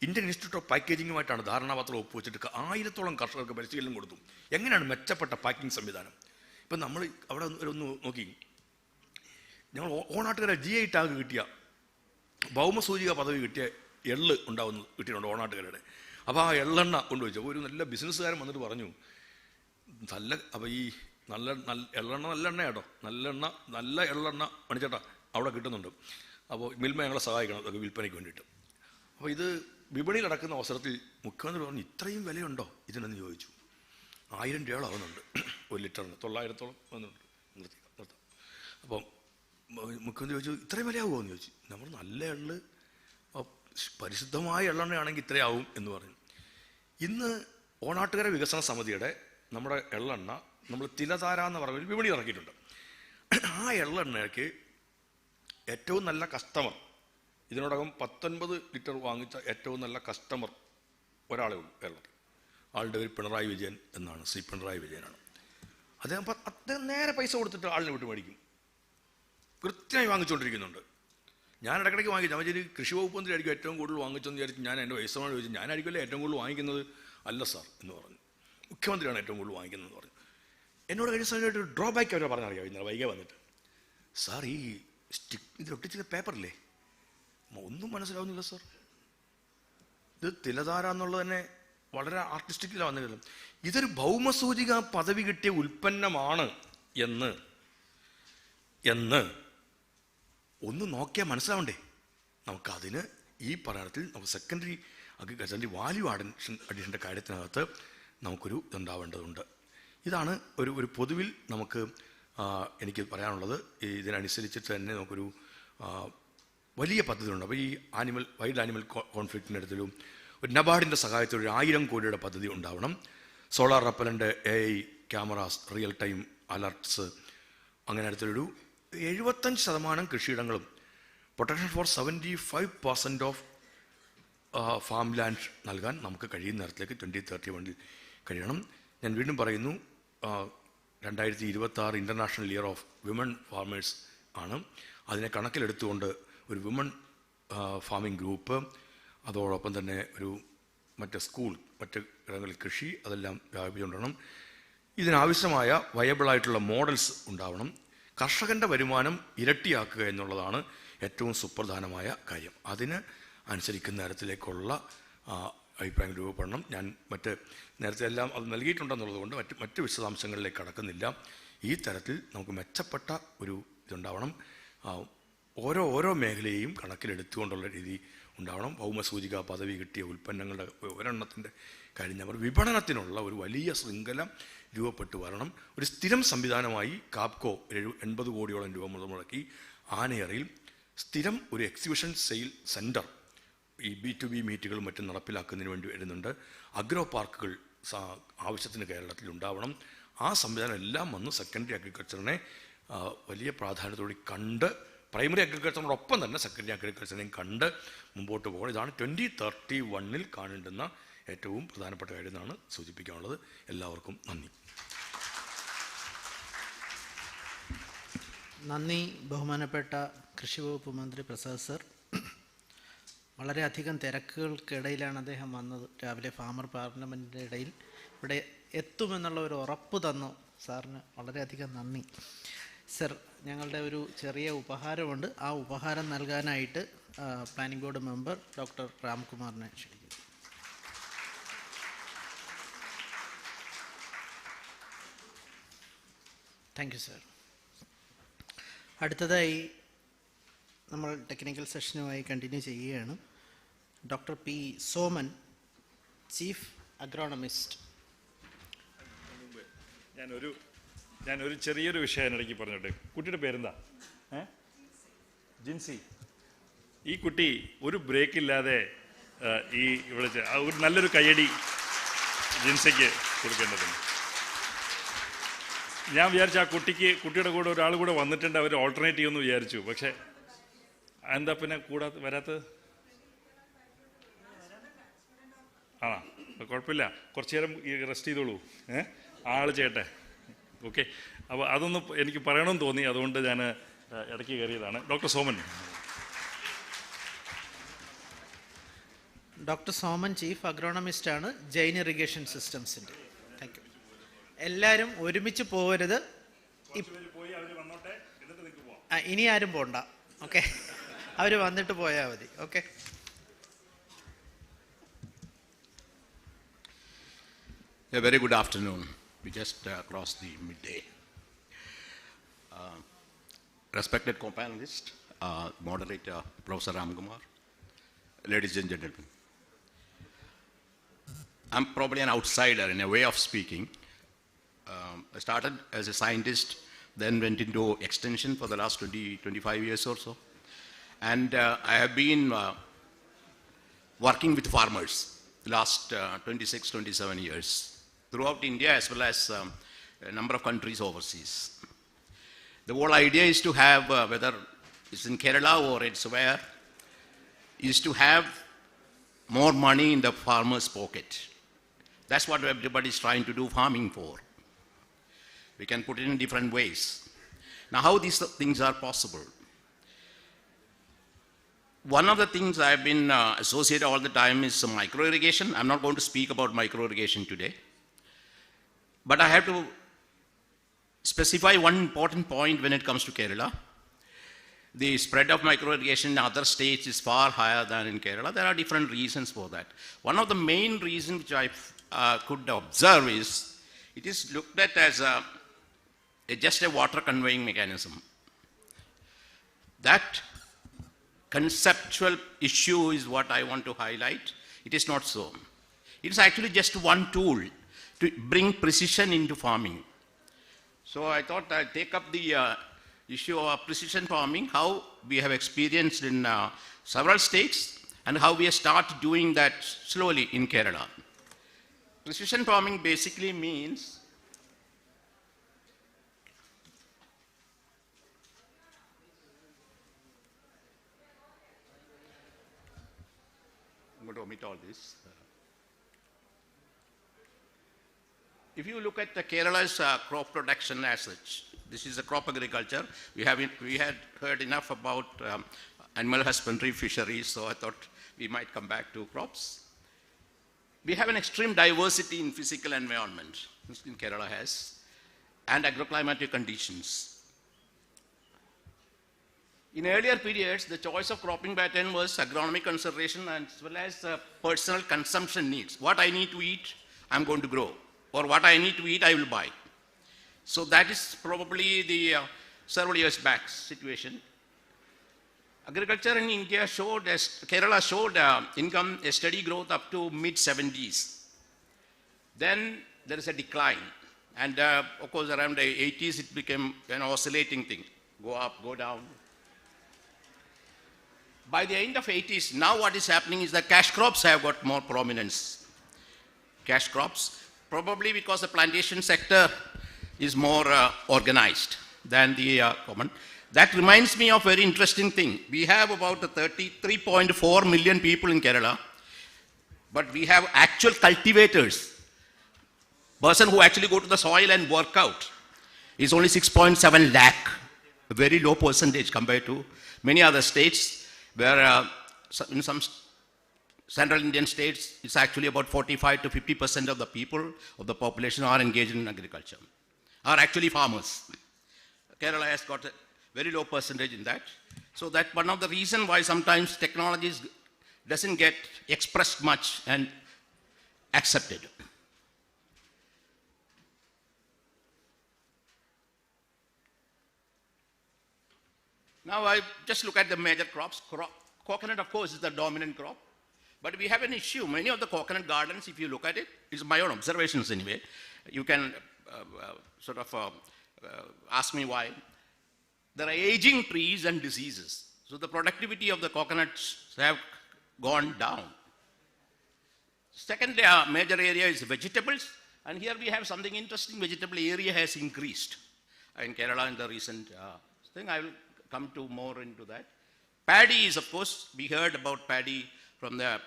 Speaker 8: ഇന്ത്യൻ ഇൻസ്റ്റിറ്റ്യൂട്ട് ഓഫ് പാക്കേജിങ്ങുമായിട്ടാണ് ധാരണാപത്രം ഒപ്പുവെച്ചിട്ട് 1000-ഓളം കർഷകർക്ക് പരിശീലനം കൊടുത്തു. എങ്ങനെയാണ് മെച്ചപ്പെട്ട പാക്കിംഗ് സംവിധാനം. ഇപ്പം നമ്മൾ അവിടെ ഒന്ന് നോക്കി, ഞങ്ങൾ ഓണാട്ടുകാരെ GI ടാഗ് കിട്ടിയ ഭൗമസൂചിക പദവി കിട്ടിയ എള്ള് കിട്ടിയിട്ടുണ്ട് ഓണാട്ടുകാരുടെ. അപ്പോൾ ആ എള്ളെണ്ണ കൊണ്ടുവച്ചു. ഒരു നല്ല ബിസിനസ്സുകാരൻ വന്നിട്ട് പറഞ്ഞു, അപ്പോൾ ഈ നല്ല എള്ളെണ്ണ നല്ല എണ്ണയാട്ടോ, നല്ല എള്ളെണ്ണ മണിച്ചേട്ടാ അവിടെ കിട്ടുന്നുണ്ട്. അപ്പോൾ മിൽമ ഞങ്ങളെ സഹായിക്കണം അതൊക്കെ വിൽപ്പനയ്ക്ക് വേണ്ടിയിട്ട്. അപ്പോൾ ഇത് വിപണിയിൽ നടക്കുന്ന അവസരത്തിൽ മുഖ്യമന്ത്രി പറഞ്ഞു, ഇത്രയും വിലയുണ്ടോ ഇതിനെന്ന് ചോദിച്ചു. 1000 രൂപ ആവുന്നുണ്ട് ഒരു ലിറ്ററിന്, 900-ഓളം വന്നുണ്ട്. നിർത്താം. അപ്പം മുഖ്യമന്ത്രി ചോദിച്ചു, ഇത്രയും വിലയാവുമോ എന്ന് ചോദിച്ചു. നമ്മൾ നല്ല എള്ള് പരിശുദ്ധമായ എള്ളെണ്ണയാണെങ്കിൽ ഇത്രയാവും എന്ന് പറഞ്ഞു. ഇന്ന് ഓണാട്ടുകര വികസന സമിതിയുടെ നമ്മുടെ എള്ളെണ്ണ നമ്മൾ തിലധാര എന്ന് പറഞ്ഞ വിപണി ഇറക്കിയിട്ടുണ്ട്. ആ എള്ളെണ്ണയ്ക്ക് ഏറ്റവും നല്ല കസ്റ്റമർ, ഇതിനോടകം 19 ലിറ്റർ വാങ്ങിച്ച ഏറ്റവും നല്ല കസ്റ്റമർ ഒരാളേ ഉള്ളൂ കേരളത്തിൽ. ആളുടെ പേര് പിണറായി വിജയൻ എന്നാണ്, ശ്രീ പിണറായി വിജയനാണ്. അദ്ദേഹം നേരെ പൈസ കൊടുത്തിട്ട് ആളിനെ വിട്ട് മേടിക്കും, കൃത്യമായി വാങ്ങിച്ചുകൊണ്ടിരിക്കുന്നുണ്ട്. ഞാൻ ഇടയ്ക്കിടയ്ക്ക് വാങ്ങിച്ചു. ഞാൻ കൃഷി വകുപ്പ് മന്ത്രി ആയിരിക്കും ഏറ്റവും കൂടുതൽ വാങ്ങിച്ചെന്ന് വിചാരിച്ചു. ഞാൻ എൻ്റെ വയസ്സോട് ചോദിച്ചു, ഞാനായിരിക്കുമല്ലേ ഏറ്റവും കൂടുതൽ വാങ്ങിക്കുന്നത്, അല്ല സാർ എന്ന് പറഞ്ഞു. മുഖ്യമന്ത്രിയാണ് ഏറ്റവും കൂടുതൽ വാങ്ങിക്കുന്നതെന്ന് പറഞ്ഞു. എന്നോട് കഴിഞ്ഞ സമയത്ത് ഡ്രോബാക്ക് അവർ പറഞ്ഞറിയാം. ഇന്നലെ വൈകി വന്നിട്ട്, സാർ ഈ ഇതിലൊട്ടിച്ച പേപ്പറില്ലേ ഒന്നും മനസ്സിലാവുന്നില്ല സാർ, ഇത് തിലധാര എന്നുള്ളത് തന്നെ വളരെ ആർട്ടിസ്റ്റിക്കലാണ് വന്നില്ല, ഇതൊരു ഭൗമസൂചിക പദവി കിട്ടിയ ഉൽപ്പന്നമാണ് എന്ന് ഒന്ന് നോക്കിയാൽ മനസ്സിലാവണ്ടേ നമുക്കതിന്. ഈ പഠനത്തിൽ നമുക്ക് സെക്കൻഡറി അഗ്രികൾച്ചറിൻ്റെ വാല്യൂ അഡീഷൻ്റെ കാര്യത്തിനകത്ത് നമുക്കൊരു ഇതുണ്ടാവേണ്ടതുണ്ട്. ഇതാണ് ഒരു പൊതുവിൽ നമുക്ക് എനിക്ക് പറയാനുള്ളത്. ഇതിനനുസരിച്ചിട്ട് തന്നെ നമുക്കൊരു വലിയ പദ്ധതിയുണ്ട്. അപ്പോൾ ഈ വൈൽഡ് ആനിമൽ കോൺഫ്ലിക്റ്റിൻ്റെ അടുത്തൊരു നബാർഡിൻ്റെ സഹായത്തിൽ 1000 കോടിയുടെ പദ്ധതി ഉണ്ടാവണം. Solar repellent, AI cameras, real time alerts, അങ്ങനെ അടുത്തൊരു 75% കൃഷിയിടങ്ങളും protection for 75% of farm land നൽകാൻ നമുക്ക് കഴിയുന്ന തരത്തിലേക്ക് 2031 കഴിയണം. ഞാൻ വീണ്ടും പറയുന്നു, 2026 international year of women farmers ആണ്. അതിനെ കണക്കിലെടുത്തുകൊണ്ട് ഒരു വിമൺ ഫാമിംഗ് ഗ്രൂപ്പ്, അതോടൊപ്പം തന്നെ മറ്റ് സ്കൂൾ, മറ്റ് ഇടങ്ങളിൽ കൃഷി, അതെല്ലാം വ്യാപിച്ചുകൊണ്ടിരണം. ഇതിനാവശ്യമായ വയബിളായിട്ടുള്ള മോഡൽസ് ഉണ്ടാവണം. കർഷകൻ്റെ വരുമാനം ഇരട്ടിയാക്കുക എന്നുള്ളതാണ് ഏറ്റവും സുപ്രധാനമായ കാര്യം. അതിന് അനുസരിക്കുന്ന തരത്തിലേക്കുള്ള അഭിപ്രായം രൂപപ്പെടണം. ഞാൻ നേരത്തെ എല്ലാം അത് നൽകിയിട്ടുണ്ടെന്നുള്ളത് കൊണ്ട് മറ്റ് വിശദാംശങ്ങളിലേക്ക് കടക്കുന്നില്ല. ഈ തരത്തിൽ നമുക്ക് മെച്ചപ്പെട്ട ഒരു ഇതുണ്ടാവണം. ഓരോ മേഖലയെയും കണക്കിലെടുത്തുകൊണ്ടുള്ള രീതി ഉണ്ടാവണം. ഭൗമസൂചിക പദവി കിട്ടിയ ഉൽപ്പന്നങ്ങളുടെ ഒരെണ്ണത്തിൻ്റെ കാര്യം ഞാൻ പറഞ്ഞു. വിപണനത്തിനുള്ള ഒരു വലിയ ശൃംഖല രൂപപ്പെട്ടു വരണം. ഒരു സ്ഥിരം സംവിധാനമായി കാപ്കോ 80 കോടിയോളം രൂപ മുടക്കി ആനയറയിൽ സ്ഥിരം ഒരു എക്സിബിഷൻ സെയിൽ സെൻറ്റർ ഈ B2B മീറ്റുകളും മറ്റും നടപ്പിലാക്കുന്നതിന് വേണ്ടി വരുന്നുണ്ട്. അഗ്രോ പാർക്കുകൾ ആവശ്യത്തിന് കേരളത്തിൽ ഉണ്ടാവണം. ആ സംവിധാനം എല്ലാം വന്ന് സെക്കൻഡറി അഗ്രികൾച്ചറിനെ വലിയ പ്രാധാന്യത്തോടെ കണ്ട്, പ്രൈമറി അഗ്രികൾച്ചറിനോടൊപ്പം തന്നെ സെക്കൻഡറി അഗ്രികൾച്ചറിനെയും കണ്ട് മുമ്പോട്ട് പോകണം. ഇതാണ് 2031 കാണേണ്ടുന്ന ഏറ്റവും പ്രധാനപ്പെട്ട കാര്യം എന്നാണ് സൂചിപ്പിക്കാനുള്ളത്. എല്ലാവർക്കും നന്ദി.
Speaker 2: നന്ദി ബഹുമാനപ്പെട്ട കൃഷി വകുപ്പ് മന്ത്രി പ്രസാദ് സർ. വളരെയധികം തിരക്കുകൾക്കിടയിലാണ് അദ്ദേഹം വന്നത്. രാവിലെ ഫാമർ പാർലമെൻറ്റിൻ്റെ ഇടയിൽ ഇവിടെ എത്തുമെന്നുള്ള ഒരു ഉറപ്പ് തന്നു. സാറിന് വളരെയധികം നന്ദി. സർ, ഞങ്ങളുടെ ഒരു ചെറിയ ഉപഹാരമുണ്ട്. ആ ഉപഹാരം നൽകാനായിട്ട് പ്ലാനിംഗ് ബോർഡ് മെമ്പർ ഡോക്ടർ രാംകുമാറിനെ ക്ഷണിക്കുന്നു. Thank you sir. അടുത്തതായി നമ്മൾ ടെക്നിക്കൽ സെഷനുമായി കണ്ടിന്യൂ ചെയ്യുകയാണ്. Doctor P. Soman, chief agronomist.
Speaker 7: ഞാനൊരു ചെറിയൊരു വിഷയം ഇടയ്ക്ക് പറഞ്ഞോട്ടെ. കുട്ടിയുടെ പേരെന്താ? ജിൻസി. ഈ കുട്ടി ഒരു ബ്രേക്കില്ലാതെ ഇവിടെ ഒരു നല്ലൊരു കയ്യടി ജിൻസിക്ക് കൊടുക്കേണ്ടതുണ്ട്. ഞാൻ വിചാരിച്ചു ആ കുട്ടിയുടെ കൂടെ ഒരാൾ കൂടെ വന്നിട്ടുണ്ട്, അവർ ഓൾട്ടർനേറ്റ് ചെയ്യുമെന്ന് വിചാരിച്ചു. പക്ഷേ എന്താ പിന്നെ വരാത്തത്? കുഴപ്പമില്ല, കുറച്ചു നേരം റെസ്റ്റ് ചെയ്തോളൂ. ആൾ ചെയ്യട്ടെ. ഓക്കെ. അപ്പോൾ അതൊന്ന് എനിക്ക് പറയണമെന്ന് തോന്നി, അതുകൊണ്ട് ഞാൻ ഇടയ്ക്ക് കയറിയതാണ്. Doctor Soman.
Speaker 2: Doctor Soman chief അഗ്രോണമിസ്റ്റാണ് ജൈൻ ഇറിഗേഷൻ സിസ്റ്റംസിൻ്റെ. Thank you. എല്ലാവരും ഒരുമിച്ച് പോകരുത്. ഇനി ആരും പോണ്ട. ഓക്കെ, അവർ വന്നിട്ട് പോയാൽ മതി. Okay.
Speaker 9: A very good afternoon. We just crossed the midday. Respected co-panelists, moderator Professor Ramkumar, ladies and gentlemen. I'm probably an outsider in a way of speaking. I started as a scientist, then went into extension for the last 25 years or so. And I have been working with farmers the last 27 years throughout India as well as a number of countries overseas. The whole idea is to have, whether it's in Kerala or elsewhere, is to have more money in the farmer's pocket. That's what everybody is trying to do farming for. We can put it in different ways. Now, how these things are possible? One of the things I've been associated all the time is micro irrigation. I'm not going to speak about micro irrigation today, but I have to specify one important point when it comes to Kerala. The spread of micro irrigation in other states is far higher than in Kerala. There are different reasons for that. One of the main reasons which I could observe is it is looked at as just a water conveying mechanism. That conceptual issue is what I want to highlight. It is not so. It is actually just one tool to bring precision into farming. So I thought I'd take up the issue of precision farming, how we have experienced in several states and how we have started doing that slowly in Kerala. Precision farming basically means I'm going to omit all this. If you look at the Kerala's crop production as such, this is a crop agriculture. We had heard enough about animal husbandry, fisheries, so I thought we might come back to crops. We have an extreme diversity in physical environment, in Kerala has, and agroclimatic conditions. In earlier periods, the choice of cropping pattern was agronomic conservation as well as personal consumption needs. What I need to eat, I'm going to grow, or what I need to eat, I will buy. So that is probably the several years back situation. Agriculture in India showed, Kerala showed income, a steady growth up to mid-70s. Then there is a decline. And of course, around the 80s, it became an oscillating thing. Go up, go down. By the end of 80s, now what is happening is that cash crops have got more prominence. Cash crops, probably because the plantation sector is more organized than the common. That reminds me of a very interesting thing. We have about 33.4 million people in Kerala, but we have actual cultivators. Person who actually go to the soil and work out is only 6.7 lakh, a very low percentage compared to many other states where in some central Indian states, it's actually about 45 to 50% of the people, of the population are engaged in agriculture, are actually farmers. Kerala has got a very low percentage in that. So that's one of the reasons why sometimes technology doesn't get expressed much and accepted. Now I just look at the major crops. Coconut, of course, is the dominant crop. But we have an issue. Many of the coconut gardens, if you look at it, it's my own observations anyway. You can ask me why. There are aging trees and diseases. So the productivity of the coconuts have gone down. Second major area is vegetables. And here we have something interesting. Vegetable area has increased in Kerala in the recent thing. I will come to more into that. Paddy is, of course, we heard about paddy from the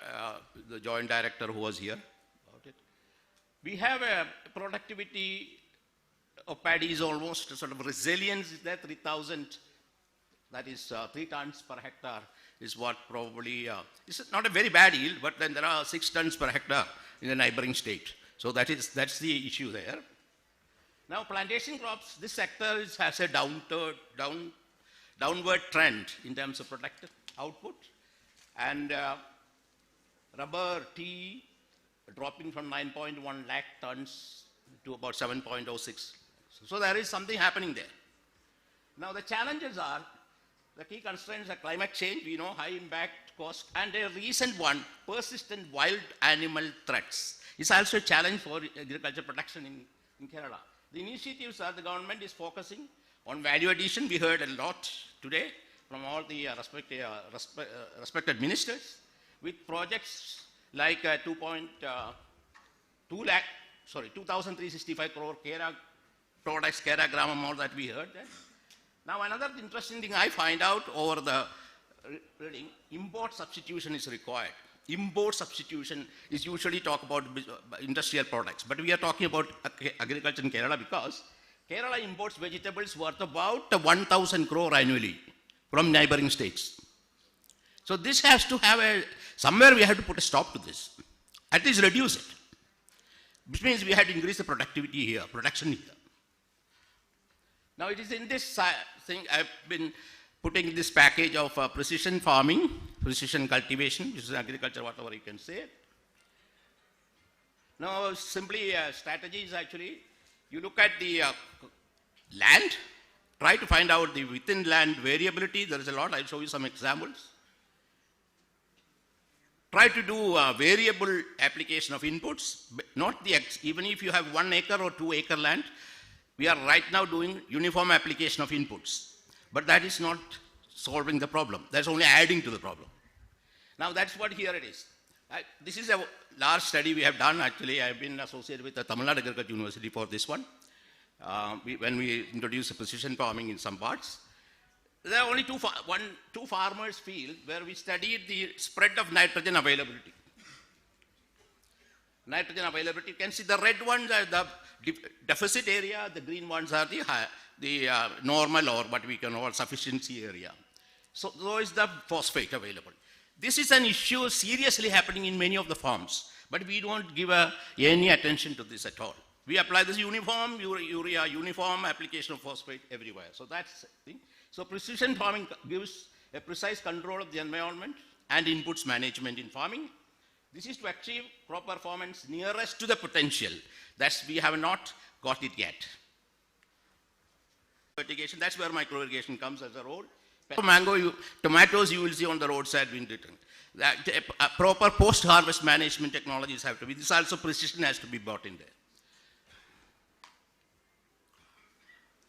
Speaker 9: joint director who was here about it. We have a productivity of paddy is almost a sort of resilience is there, 3,000, that is 3 tons per hectare is what probably, it's not a very bad yield, but then there are 6 tons per hectare in the neighboring state. So that's the issue there. Now plantation crops, this sector has a downward trend in terms of productive output, and rubber, tea, dropping from 9.1 lakh tons to about 7.06. So there is something happening there. Now the challenges are, the key constraints are climate change, we know, high impact cost, and a recent one, persistent wild animal threats. It's also a challenge for agriculture production in Kerala. The initiatives are the government is focusing on value addition. We heard a lot today from all the respected ministers with projects like 2,365 crore Kera products, Kera Gramam, all that we heard there. Now another interesting thing I find out over the reading, import substitution is required. Import substitution is usually talk about industrial products, but we are talking about agriculture in Kerala because Kerala imports vegetables worth about 1,000 crore annually from neighboring states. So this has to have somewhere we have to put a stop to this. At least reduce it. Which means we have to increase the productivity here, production here. Now it is in this thing I've been putting this package of precision farming, precision cultivation, which is agriculture, whatever you can say. Now simply strategy is actually, you look at the land, try to find out the within land variability. There is a lot, I'll show you some examples. Try to do variable application of inputs, not the even if you have 1 acre or 2 acre land, we are right now doing uniform application of inputs. But that is not solving the problem. That's only adding to the problem. Now that's what here it is. This is a large study we have done actually. I have been associated with the Tamil Nadu Agriculture University for this one. When we introduced precision farming in some parts. There are only two farmers field where we studied the spread of nitrogen availability. Nitrogen availability, you can see the red ones are the deficit area, the green ones are the normal or what we can call sufficiency area. So is the phosphate available. This is an issue seriously happening in many of the farms, but we don't give any attention to this at all. We apply this uniform urea, uniform application of phosphate everywhere. So that's the thing. So precision farming gives a precise control of the environment and inputs management in farming. This is to achieve crop performance nearest to the potential. We have not got it yet. Irrigation, that's where micro irrigation comes as a role. Tomatoes you will see on the roadside being written. Proper post-harvest management technologies have to be. This also precision has to be brought in there.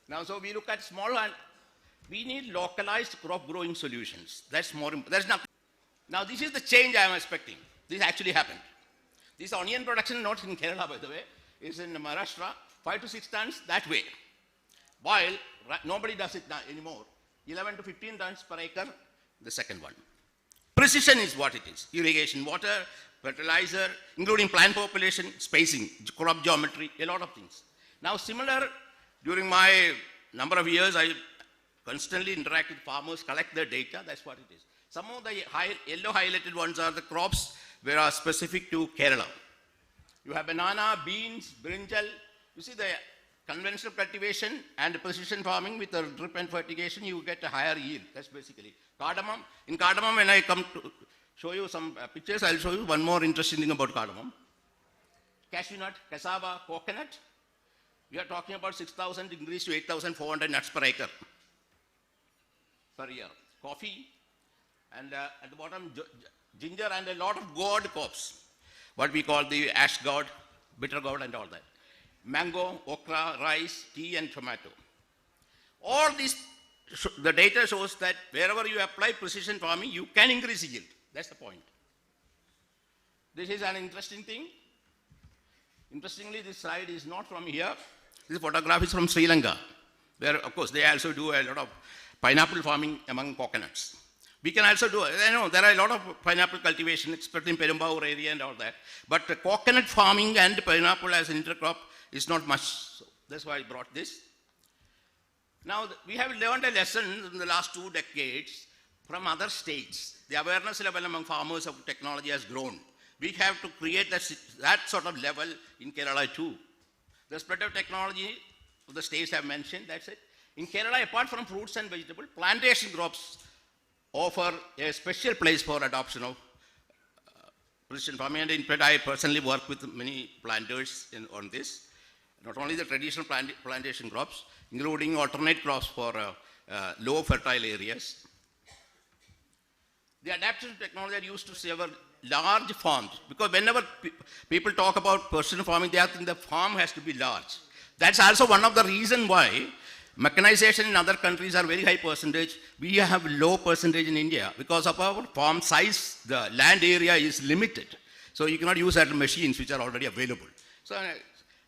Speaker 9: Now, so we look at small and we need localized crop growing solutions. That's more important. That's nothing. Now, this is the change I am expecting. This actually happened. This onion production, not in Kerala, by the way, is in Maharashtra, 5 to 6 tons that way. While nobody does it anymore. 11 to 15 tons per acre, the second one. Precision is what it is. Irrigation, water, fertilizer, including plant population, spacing, crop geometry, a lot of things. Now, similar, during my number of years, I constantly interact with farmers, collect their data, that's what it is. Some of the yellow highlighted ones are the crops that are specific to Kerala. You have banana, beans, brinjal. You see the conventional cultivation and precision farming with the drip and fertigation, you get a higher yield. That's basically. Cardamom. In cardamom, when I come to show you some pictures, I'll show you one more interesting thing about cardamom. Cashew nut, cassava, coconut. We are talking about 6,000 increase to 8,400 nuts per acre per year. Coffee, and at the bottom, ginger and a lot of gourd crops. What we call the ash gourd, bitter gourd and all that. Mango, okra, rice, tea and tomato. All these, the data shows that wherever you apply precision farming, you can increase yield. That's the point. This is an interesting thing. Interestingly, this slide is not from here. This photograph is from Sri Lanka, where of course they also do a lot of pineapple farming among coconuts. We can also do, I know there are a lot of pineapple cultivation, especially in Perumbaur area and all that. But coconut farming and pineapple as an intercrop is not much. So that's why I brought this. Now, we have learned a lesson in the last 2 decades from other states. The awareness level among farmers of technology has grown. We have to create that sort of level in Kerala too. The spread of technology, the states have mentioned, that's it. In Kerala, apart from fruits and vegetables, plantation crops offer a special place for adoption of precision farming. And in fact, I personally work with many planters on this. Not only the traditional plantation crops, including alternate crops for low fertile areas. The adaptation technology are used to several large farms, because whenever people talk about precision farming, they think the farm has to be large. That's also one of the reasons why mechanization in other countries are very high percentage. We have low percentage in India because of our farm size. The land area is limited. So you cannot use certain machines which are already available. So,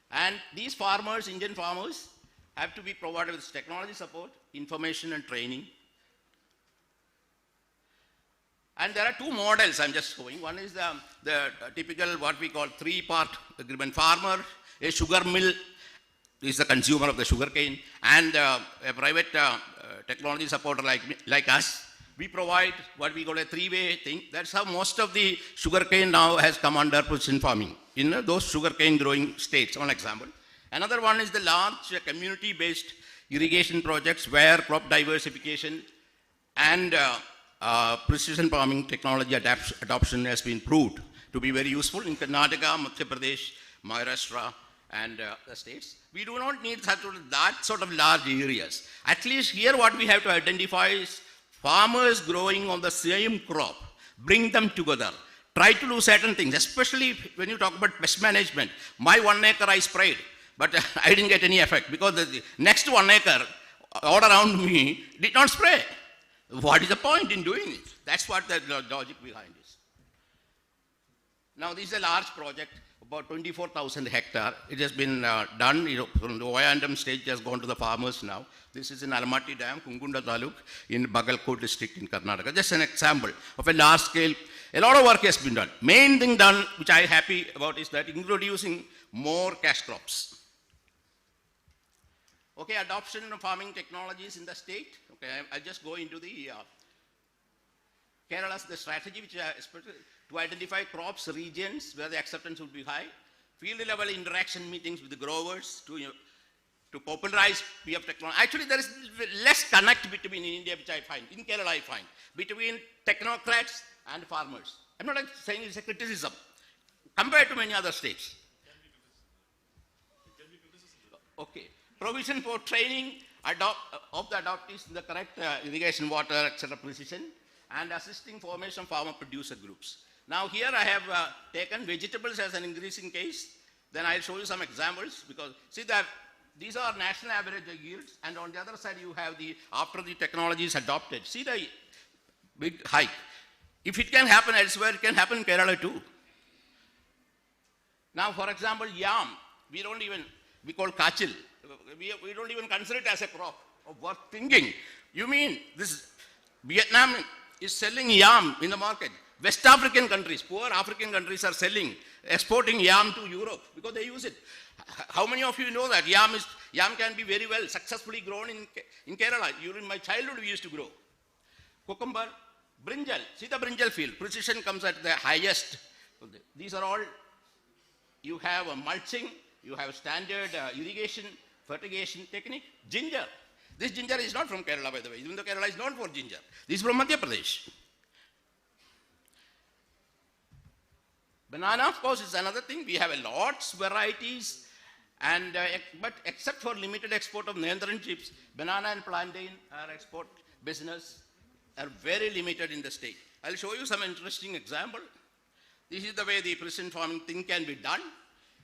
Speaker 9: and these farmers, Indian farmers, have to be provided with technology support, information and training. And there are 2 models I'm just showing. One is the typical what we call 3-part agreement. Farmer, a sugar mill is the consumer of the sugar cane, and a private technology supporter like us we provide what we call a three-way thing. That's how most of the sugarcane now has come under precision farming in those sugarcane growing states, one example. Another one is the large community-based irrigation projects where crop diversification and precision farming technology adoption has been proved to be very useful in Karnataka, Madhya Pradesh, Maharashtra, and the states. We do not need that sort of large areas. At least here what we have to identify is farmers growing on the same crop, bring them together, try to do certain things, especially when you talk about pest management. My 1 acre I sprayed, but I didn't get any effect because the next 1 acre all around me did not spray. What is the point in doing it? That's what the logic behind is. Now this is a large project, about 24,000 hectare. It has been done, from the O&M stage it has gone to the farmers now. This is in Alamatti Dam, Kungunda Taluk, in Bagalkot district in Karnataka. Just an example of a large scale, a lot of work has been done. Main thing done, which I am happy about, is that introducing more cash crops. Okay, adoption of farming technologies in the state. Okay, I'll just go into the Kerala's the strategy, which especially to identify crops, regions where the acceptance would be high, field level interaction meetings with the growers to popularize PF technology. Actually, there is less connect between in India, which I find, in Kerala I find, between technocrats and farmers. I'm not saying it's a criticism, compared to many other states. Okay. Provision for training of the adoptees in the correct irrigation, water, etc. precision, and assisting formation of farmer-producer groups. Now here I have taken vegetables as an increasing case. Then I'll show you some examples because see that these are national average yields, and on the other side you have the after the technology is adopted. See the big hike. If it can happen elsewhere, it can happen in Kerala too. Now, for example, yam, we call kachil. We don't even consider it as a crop of worth thinking. You mean this Vietnam is selling yam in the market. West African countries, poor African countries are exporting yam to Europe because they use it. How many of you know that yam can be very well successfully grown in Kerala? During my childhood we used to grow. Cucumber, brinjal, see the brinjal field. Precision comes at the highest. These are all, you have a mulching, you have standard irrigation, fertigation technique. Ginger. This ginger is not from Kerala, by the way, even though Kerala is known for ginger. This is from Madhya Pradesh. Banana, of course, is another thing. We have a lots varieties, and but except for limited export of Nandran chips, banana and plantain, our export business, are very limited in the state. I'll show you some interesting example. This is the way the precision farming thing can be done.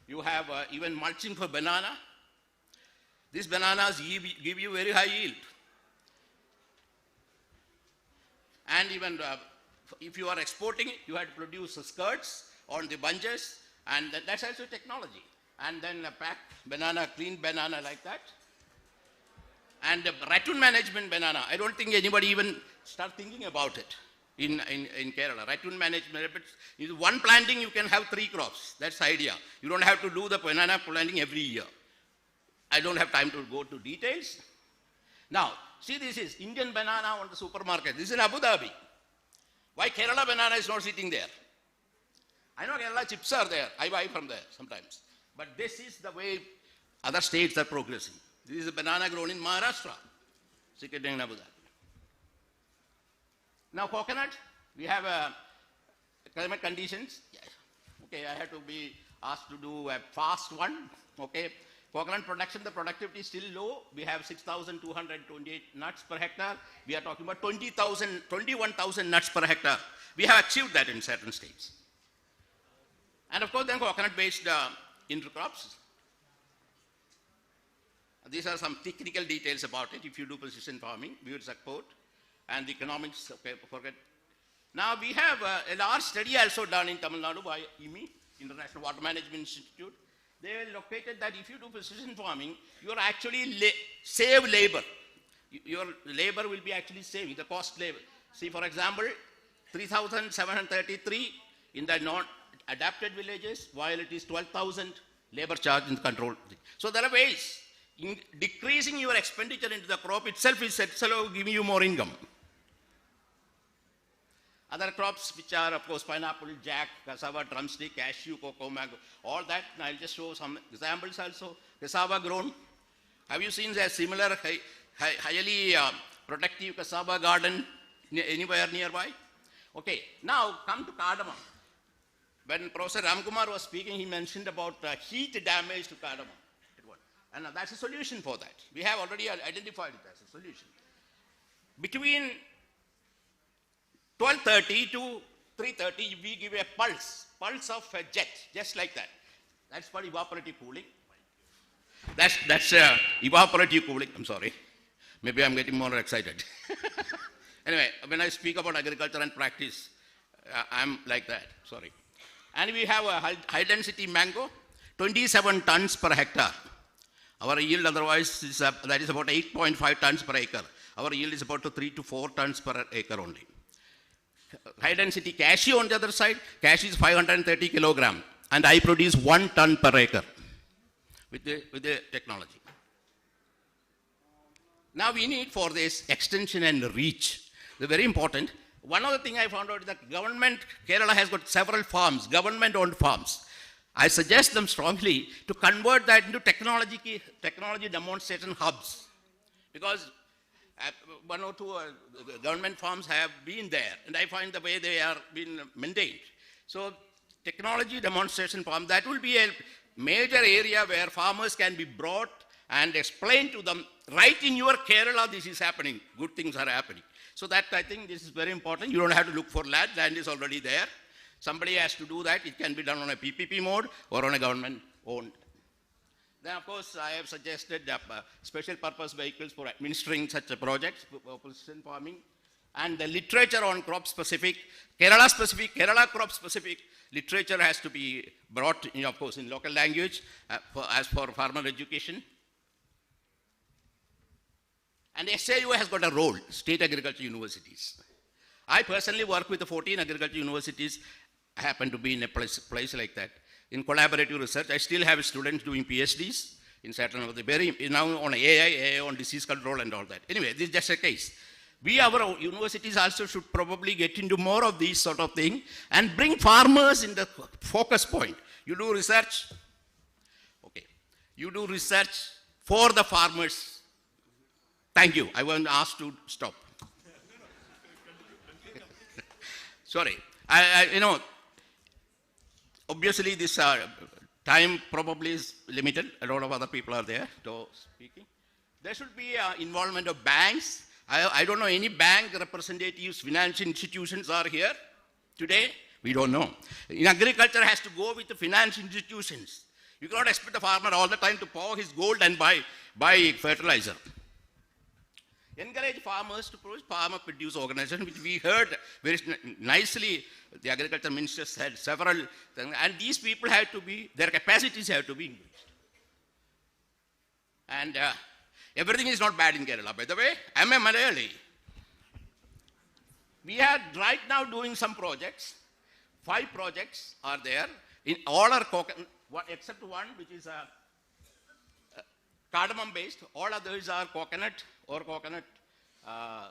Speaker 9: You have even mulching for banana. These bananas give you very high yield. And even if you are exporting it, you have to produce skirts on the bunches, and that's also technology. And then pack banana, clean banana like that. And raccoon management banana, I don't think anybody even start thinking about it in Kerala. Raccoon management, but one planting you can have 3 crops. That's the idea. You don't have to do the banana planting every year. I don't have time to go to details. Now, see, this is Indian banana on the supermarket. This is in Abu Dhabi. Why Kerala banana is not sitting there? I know Kerala chips are there. I buy from there sometimes. But this is the way other states are progressing. This is a banana grown in Maharashtra, sitting in Abu Dhabi. Now, coconut, we have climate conditions. Yes. Okay, I have to be asked to do a fast one. Okay. Coconut production, the productivity is still low. We have 6,228 nuts per hectare. We are talking about 21,000 nuts per hectare. We have achieved that in certain states. And of course, then coconut-based intercrops. These are some technical details about it. If you do precision farming, we would support. And the economics, okay, forget. Now, we have a large study also done in Tamil Nadu by IMI, International Water Management Institute. They located that if you do precision farming, you are actually save labor. Your labor will be actually saving, the cost labor. See, for example, 3,733 in the non-adapted villages, while it is 12,000 labor charge in the control. So there are ways. In decreasing your expenditure into the crop itself is giving you more income. Other crops which are, of course, pineapple, jack, cassava, drumstick, cashew, cocoa, mango, all that. And I'll just show some examples also. Cassava grown. Have you seen a similar highly protective cassava garden anywhere nearby? Okay, now come to cardamom. When Professor Ramkumar was speaking, he mentioned about heat damage to cardamom. And that's a solution for that. We have already identified it as a solution. Between 12:30 to 3:30, we give a pulse of a jet, just like that. That's called evaporative cooling. That's evaporative cooling. I'm sorry. Maybe I'm getting more excited. Anyway, when I speak about agriculture and practice, I'm like that. Sorry. And we have a high density mango, 27 tons per hectare. Our yield otherwise is that is about 8.5 tons per acre. Our yield is about 3 to 4 tons per acre only. High density cashew on the other side, cashew is 530 kilogram, and I produce 1 ton per acre with the technology. Now we need for this extension and reach. They're very important. One other thing I found out is that government, Kerala has got several farms, government-owned farms. I suggest them strongly to convert that into technology demonstration hubs, because one or two government farms have been there, and I find the way they are being maintained. So technology demonstration farm, that will be a major area where farmers can be brought and explain to them, right in your Kerala this is happening, good things are happening. So that I think this is very important. You don't have to look for land is already there. Somebody has to do that. It can be done on a PPP mode or on a government owned. Then of course I have suggested special purpose vehicles for administering such a project, precision farming, and the literature on crop specific, Kerala crop specific literature has to be brought in, of course, in local language as for farmer education. And SAU has got a role, state agriculture universities. I personally work with the 14 agriculture universities. I happen to be in a place like that. In collaborative research, I still have students doing PhDs in certain of the now on AI on disease control and all that. Anyway, this is just a case. Our universities also should probably get into more of these sort of thing and bring farmers in the focus point. You do research, okay. You do research for the farmers. Thank you. I was asked to stop. Sorry. Obviously this time probably is limited. A lot of other people are there speaking. There should be involvement of banks. I don't know any bank representatives, financial institutions are here today. We don't know. In agriculture has to go with the financial institutions. You cannot expect the farmer all the time to pour his gold and buy fertilizer. Encourage farmers to produce farmer-produce organization, which we heard very nicely. The agriculture minister said several things, and these people have to be, their capacities have to be increased. And everything is not bad in Kerala. By the way, I'm a Malayali. We are right now doing some projects. 5 projects are there. In all are coconut, except one which is cardamom based. All others are coconut or coconut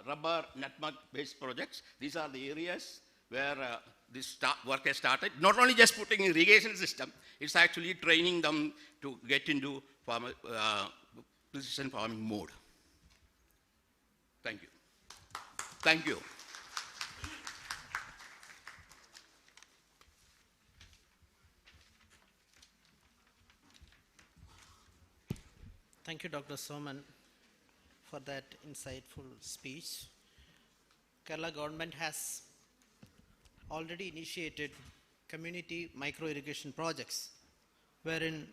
Speaker 9: rubber nutmeg based projects. These are the areas where this work has started. Not only just putting irrigation system, it's actually training them to get into precision farming mode. Thank you. Thank you.
Speaker 2: Thank you, Dr. Soman, for that insightful speech. Kerala government has already initiated community micro irrigation projects, wherein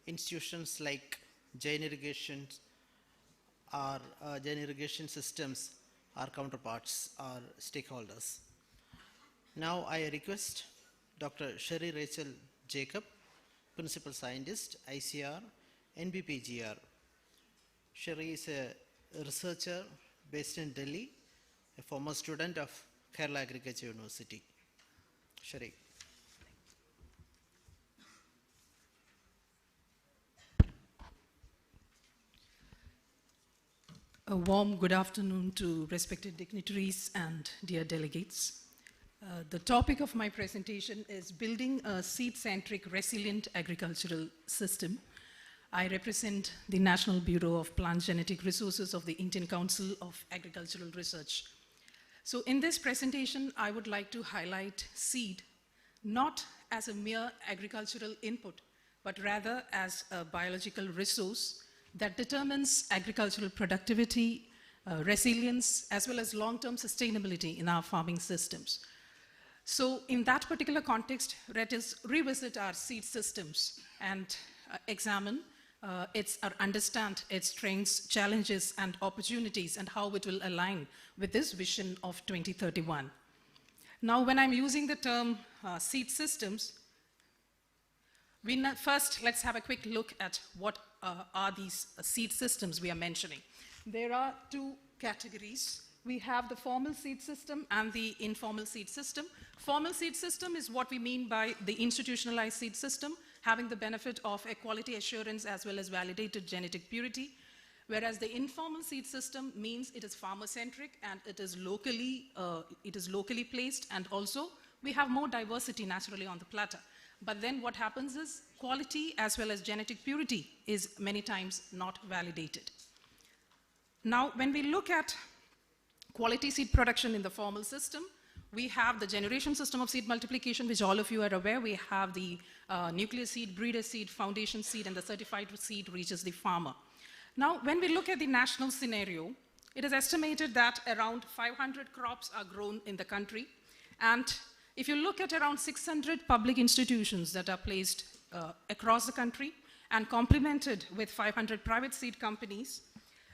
Speaker 2: institutions like Jain irrigation systems are counterparts, are stakeholders. Now I request Dr. Sherry Rachel Jacob, Principal Scientist, ICR, NBPGR. Sherry is a researcher based in Delhi, a former student of Kerala Agriculture University. Sherry.
Speaker 10: A warm good afternoon to respected dignitaries and dear delegates. The topic of my presentation is building a seed-centric resilient agricultural system. I represent the National Bureau of Plant Genetic Resources of the Indian Council of Agricultural Research. So in this presentation, I would like to highlight seed, not as a mere agricultural input, but rather as a biological resource that determines agricultural productivity, resilience, as well as long-term sustainability in our farming systems. So in that particular context, let us revisit our seed systems and examine or understand its strengths, challenges, and opportunities, and how it will align with this vision of 2031. Now, when I'm using the term seed systems, first, let's have a quick look at what are these seed systems we are mentioning. There are two categories. We have the formal seed system and the informal seed system. Formal seed system is what we mean by the institutionalized seed system, having the benefit of a quality assurance as well as validated genetic purity, whereas the informal seed system means it is farmer-centric and it is locally placed, and also we have more diversity naturally on the platter. But then what happens is quality as well as genetic purity is many times not validated. Now, when we look at quality seed production in the formal system, we have the generation system of seed multiplication, which all of you are aware. We have the nuclear seed, breeder seed, foundation seed, and the certified seed reaches the farmer. Now, when we look at the national scenario, it is estimated that around 500 crops are grown in the country, and if you look at around 600 public institutions that are placed across the country and complemented with 500 private seed companies,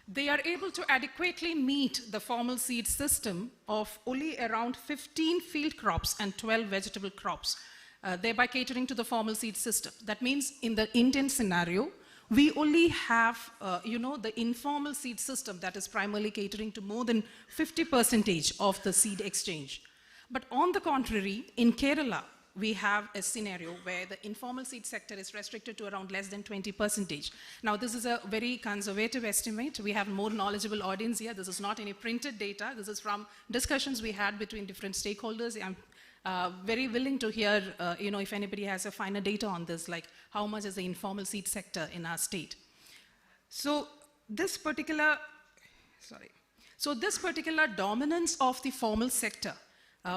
Speaker 10: they are able to adequately meet the formal seed system of only around 15 field crops and 12 vegetable crops, thereby catering to the formal seed system. That means in the Indian scenario, we only have, the informal seed system that is primarily catering to more than 50% of the seed exchange. But on the contrary, in Kerala, we have a scenario where the informal seed sector is restricted to around less than 20%. Now, this is a very conservative estimate. We have more knowledgeable audience here. This is not any printed data. This is from discussions we had between different stakeholders. I'm very willing to hear, if anybody has a finer data on this, like how much is the informal seed sector in our state. So this particular dominance of the formal sector,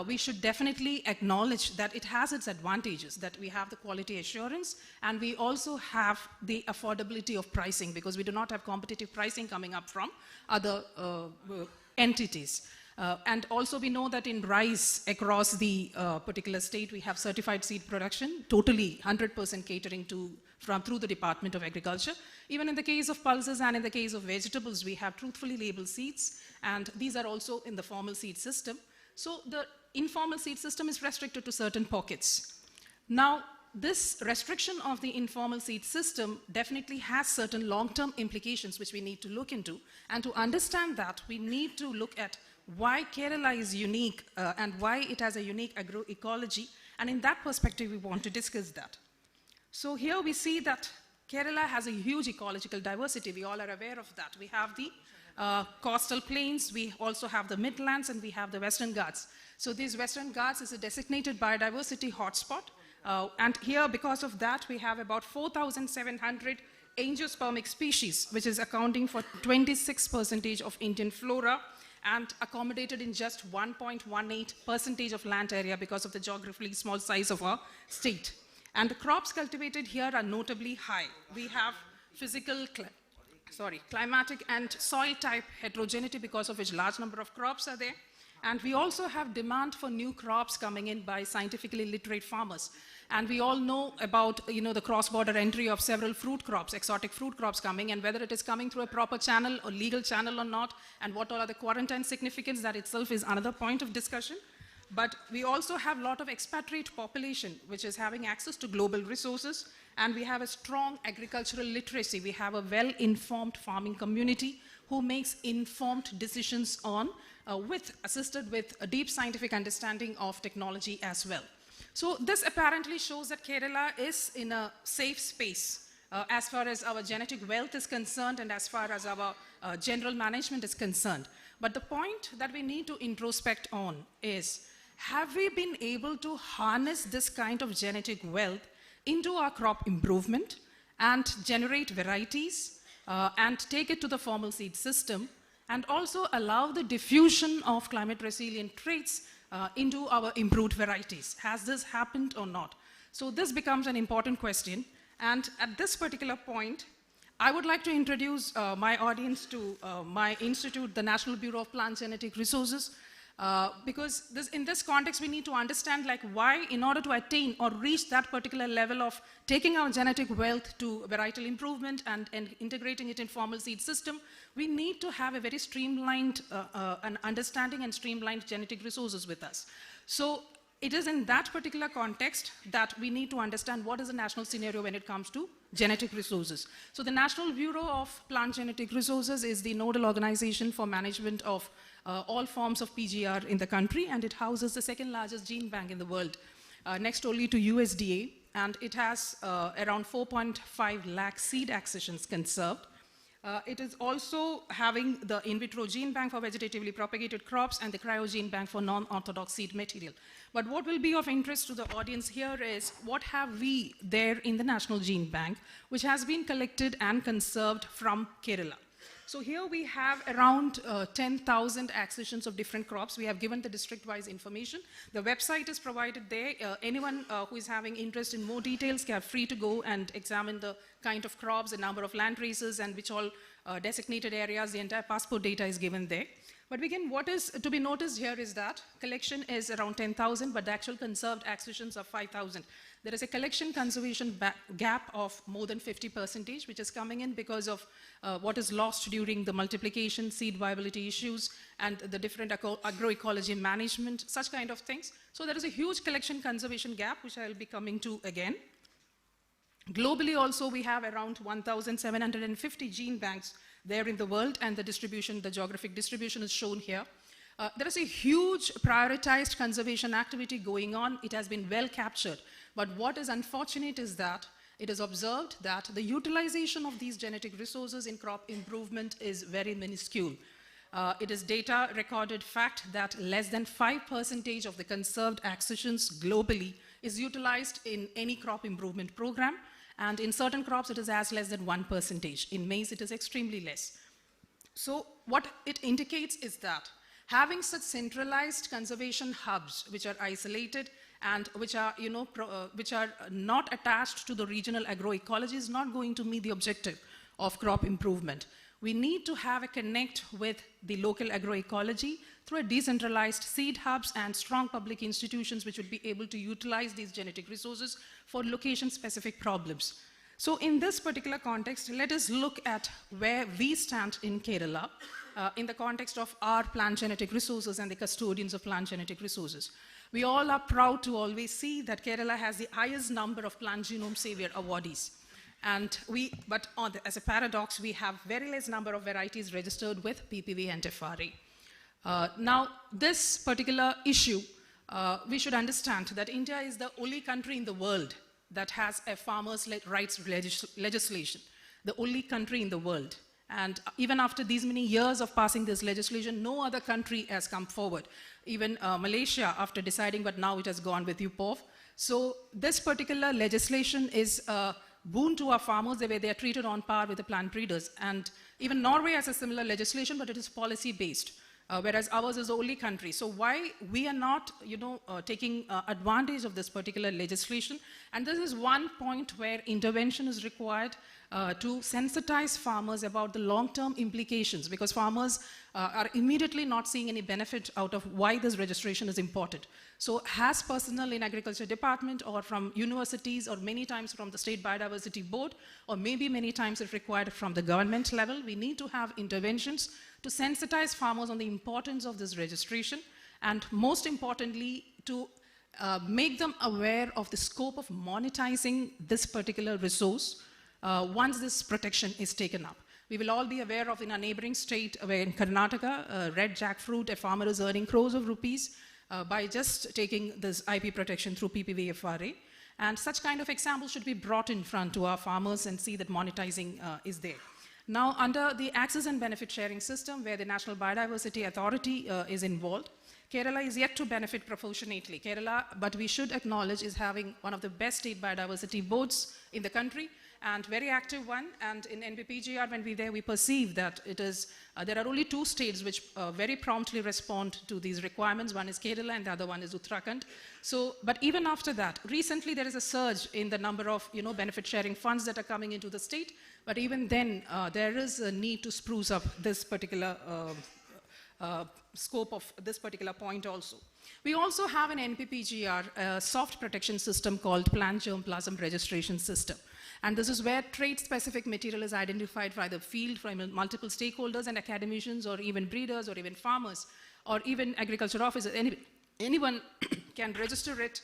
Speaker 10: we should definitely acknowledge that it has its advantages, that we have the quality assurance and we also have the affordability of pricing, because we do not have competitive pricing coming up from other entities. And also we know that in rice across the particular state, we have certified seed production, totally 100% catering to through the Department of Agriculture. Even in the case of pulses and in the case of vegetables, we have truthfully labeled seeds, and these are also in the formal seed system. So the informal seed system is restricted to certain pockets. Now, this restriction of the informal seed system definitely has certain long-term implications which we need to look into. And to understand that, we need to look at why Kerala is unique and why it has a unique agroecology. And in that perspective, we want to discuss that. So here we see that Kerala has a huge ecological diversity. We all are aware of that. We have the coastal plains, we also have the midlands, and we have the Western Ghats. So these Western Ghats is a designated biodiversity hotspot. And here, because of that, we have about 4,700 angiospermic species, which is accounting for 26% of Indian flora and accommodated in just 1.18% of land area because of the geographically small size of our state. And the crops cultivated here are notably high. We have climatic and soil type heterogeneity, because of which large number of crops are there. And we also have demand for new crops coming in by scientifically literate farmers. And we all know about, the cross-border entry of several fruit crops, exotic fruit crops coming, and whether it is coming through a proper channel or legal channel or not, and what all are the quarantine significance, that itself is another point of discussion. But we also have a lot of expatriate population, which is having access to global resources, and we have a strong agricultural literacy. We have a well-informed farming community who makes informed decisions on, assisted with a deep scientific understanding of technology as well. So this apparently shows that Kerala is in a safe space as far as our genetic wealth is concerned and as far as our general management is concerned. But the point that we need to introspect on is, have we been able to harness this kind of genetic wealth into our crop improvement and generate varieties and take it to the formal seed system and also allow the diffusion of climate resilient traits into our improved varieties? Has this happened or not? So this becomes an important question. And at this particular point, I would like to introduce my audience to my institute, the National Bureau of Plant Genetic Resources, because in this context, we need to understand like why, in order to attain or reach that particular level of taking our genetic wealth to varietal improvement and integrating it in formal seed system, we need to have a very streamlined an understanding and streamlined genetic resources with us. So it is in that particular context that we need to understand what is the national scenario when it comes to genetic resources. So the National Bureau of Plant Genetic Resources is the nodal organization for management of all forms of PGR in the country, and it houses the second largest gene bank in the world, next only to USDA, and it has around 4.5 lakh seed accessions conserved. It is also having the in vitro gene bank for vegetatively propagated crops and the cryogene bank for non-orthodox seed material. But what will be of interest to the audience here is what have we there in the National Gene Bank, which has been collected and conserved from Kerala. So here we have around 10,000 accessions of different crops. We have given the district-wise information. The website is provided there. Anyone who is having interest in more details can free to go and examine the kind of crops, the number of land races, and which all designated areas. The entire passport data is given there. But again, what is to be noticed here is that collection is around 10,000, but the actual conserved accessions are 5,000. There is a collection conservation gap of more than 50%, which is coming in because of what is lost during the multiplication, seed viability issues, and the different agroecology management, such kind of things. So there is a huge collection conservation gap, which I will be coming to again. Globally also, we have around 1,750 gene banks there in the world, and the distribution, the geographic distribution is shown here. There is a huge prioritized conservation activity going on. It has been well captured. But what is unfortunate is that it is observed that the utilization of these genetic resources in crop improvement is very minuscule. It is data recorded fact that less than 5% of the conserved accessions globally is utilized in any crop improvement program. And in certain crops, it is as less than 1%. In maize, it is extremely less. So what it indicates is that having such centralized conservation hubs, which are isolated and which are, which are not attached to the regional agroecology, is not going to meet the objective of crop improvement. We need to have a connect with the local agroecology through a decentralized seed hubs and strong public institutions which would be able to utilize these genetic resources for location-specific problems. So in this particular context, let us look at where we stand in Kerala in the context of our plant genetic resources and the custodians of plant genetic resources. We all are proud to always see that Kerala has the highest number of plant genome savior awardees. But as a paradox, we have very less number of varieties registered with PPV and FRA. Now, this particular issue, we should understand that India is the only country in the world that has a farmers' rights legislation, the only country in the world. And even after these many years of passing this legislation, no other country has come forward. Even Malaysia, after deciding, but now it has gone with UPOV. So this particular legislation is boon to our farmers, the way they are treated on par with the plant breeders. And even Norway has a similar legislation, but it is policy-based, whereas ours is the only country. So why we are not, taking advantage of this particular legislation? And this is one point where intervention is required to sensitize farmers about the long-term implications, because farmers are immediately not seeing any benefit out of why this registration is important. So has personnel in agriculture department or from universities or many times from the State Biodiversity Board, or maybe many times if required from the government level, we need to have interventions to sensitize farmers on the importance of this registration, and most importantly, to make them aware of the scope of monetizing this particular resource once this protection is taken up. We will all be aware of in our neighboring state, where in Karnataka, red jackfruit, a farmer is earning crores of rupees by just taking this IP protection through PPV FRA. And such kind of examples should be brought in front to our farmers and see that monetizing is there. Now, under the access and benefit sharing system, where the National Biodiversity Authority is involved, Kerala is yet to benefit proportionately. Kerala, but we should acknowledge, is having one of the best state biodiversity boards in the country, and very active one. And in NBPGR, when we perceive that it is, there are only 2 states which very promptly respond to these requirements. One is Kerala and the other one is Uttarakhand. So, but even after that, recently there is a surge in the number of, benefit sharing funds that are coming into the state. But even then, there is a need to spruce up this particular scope of this particular point also. We also have an NPPGR soft protection system called Plant Germplasm Registration System. And this is where trait-specific material is identified by the field, from multiple stakeholders and academicians, or even breeders, or even farmers, or even agriculture officers. Anyone can register it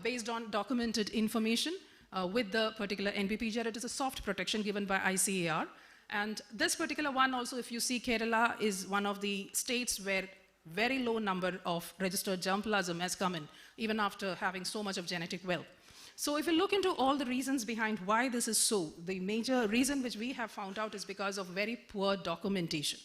Speaker 10: based on documented information with the particular NPPGR. It is a soft protection given by ICAR. And this particular one also, if you see, Kerala is one of the states where very low number of registered germplasm has come in, even after having so much of genetic wealth. So if you look into all the reasons behind why this is so, the major reason which we have found out is because of very poor documentation.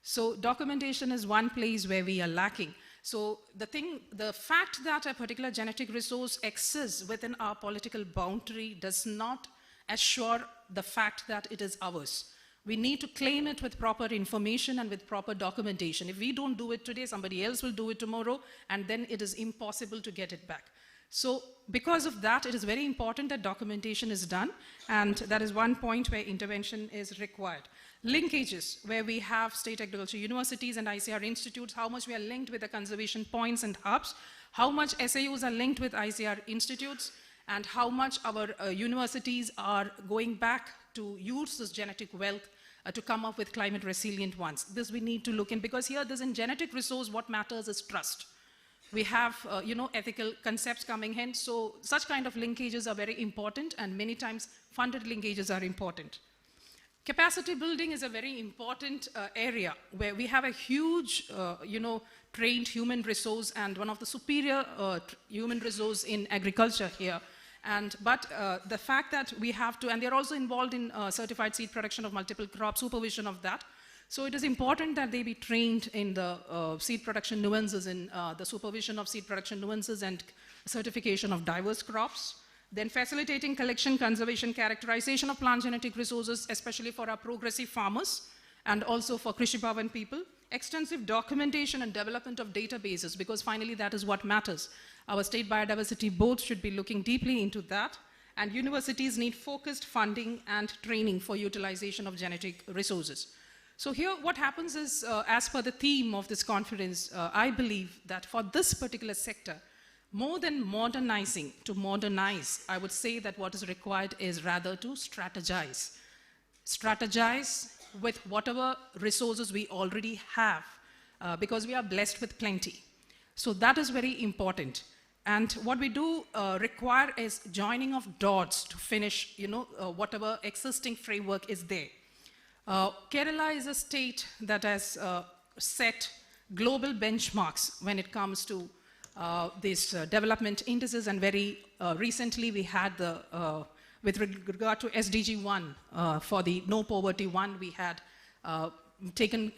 Speaker 10: So documentation is one place where we are lacking. So the fact that a particular genetic resource exists within our political boundary does not assure the fact that it is ours. We need to claim it with proper information and with proper documentation. If we don't do it today, somebody else will do it tomorrow, and then it is impossible to get it back. So because of that, it is very important that documentation is done, and that is one point where intervention is required. Linkages, where we have state agriculture universities and ICR institutes, how much we are linked with the conservation points and hubs, how much SAUs are linked with ICR institutes, and how much our universities are going back to use this genetic wealth to come up with climate resilient ones. This we need to look in, because here there's in genetic resource, what matters is trust. We have, ethical concepts coming in, so such kind of linkages are very important, and many times funded linkages are important. Capacity building is a very important area where we have a huge, trained human resource, and one of the superior human resource in agriculture here. But the fact that we have to, and they're also involved in certified seed production of multiple crop supervision of that. So it is important that they be trained in the seed production nuances, in the supervision of seed production nuances and certification of diverse crops. Then facilitating collection, conservation, characterization of plant genetic resources, especially for our progressive farmers and also for Krishi Bhavan people. Extensive documentation and development of databases, because finally that is what matters. Our state biodiversity boards should be looking deeply into that, and universities need focused funding and training for utilization of genetic resources. So here what happens is, as per the theme of this conference, I believe that for this particular sector, more than modernizing, to modernize, I would say that what is required is rather to strategize. Strategize with whatever resources we already have, because we are blessed with plenty. So that is very important. And what we do require is joining of dots to finish, whatever existing framework is there. Kerala is a state that has set global benchmarks when it comes to these development indices, and very recently we had the, with regard to SDG 1, for the no poverty 1, we had taken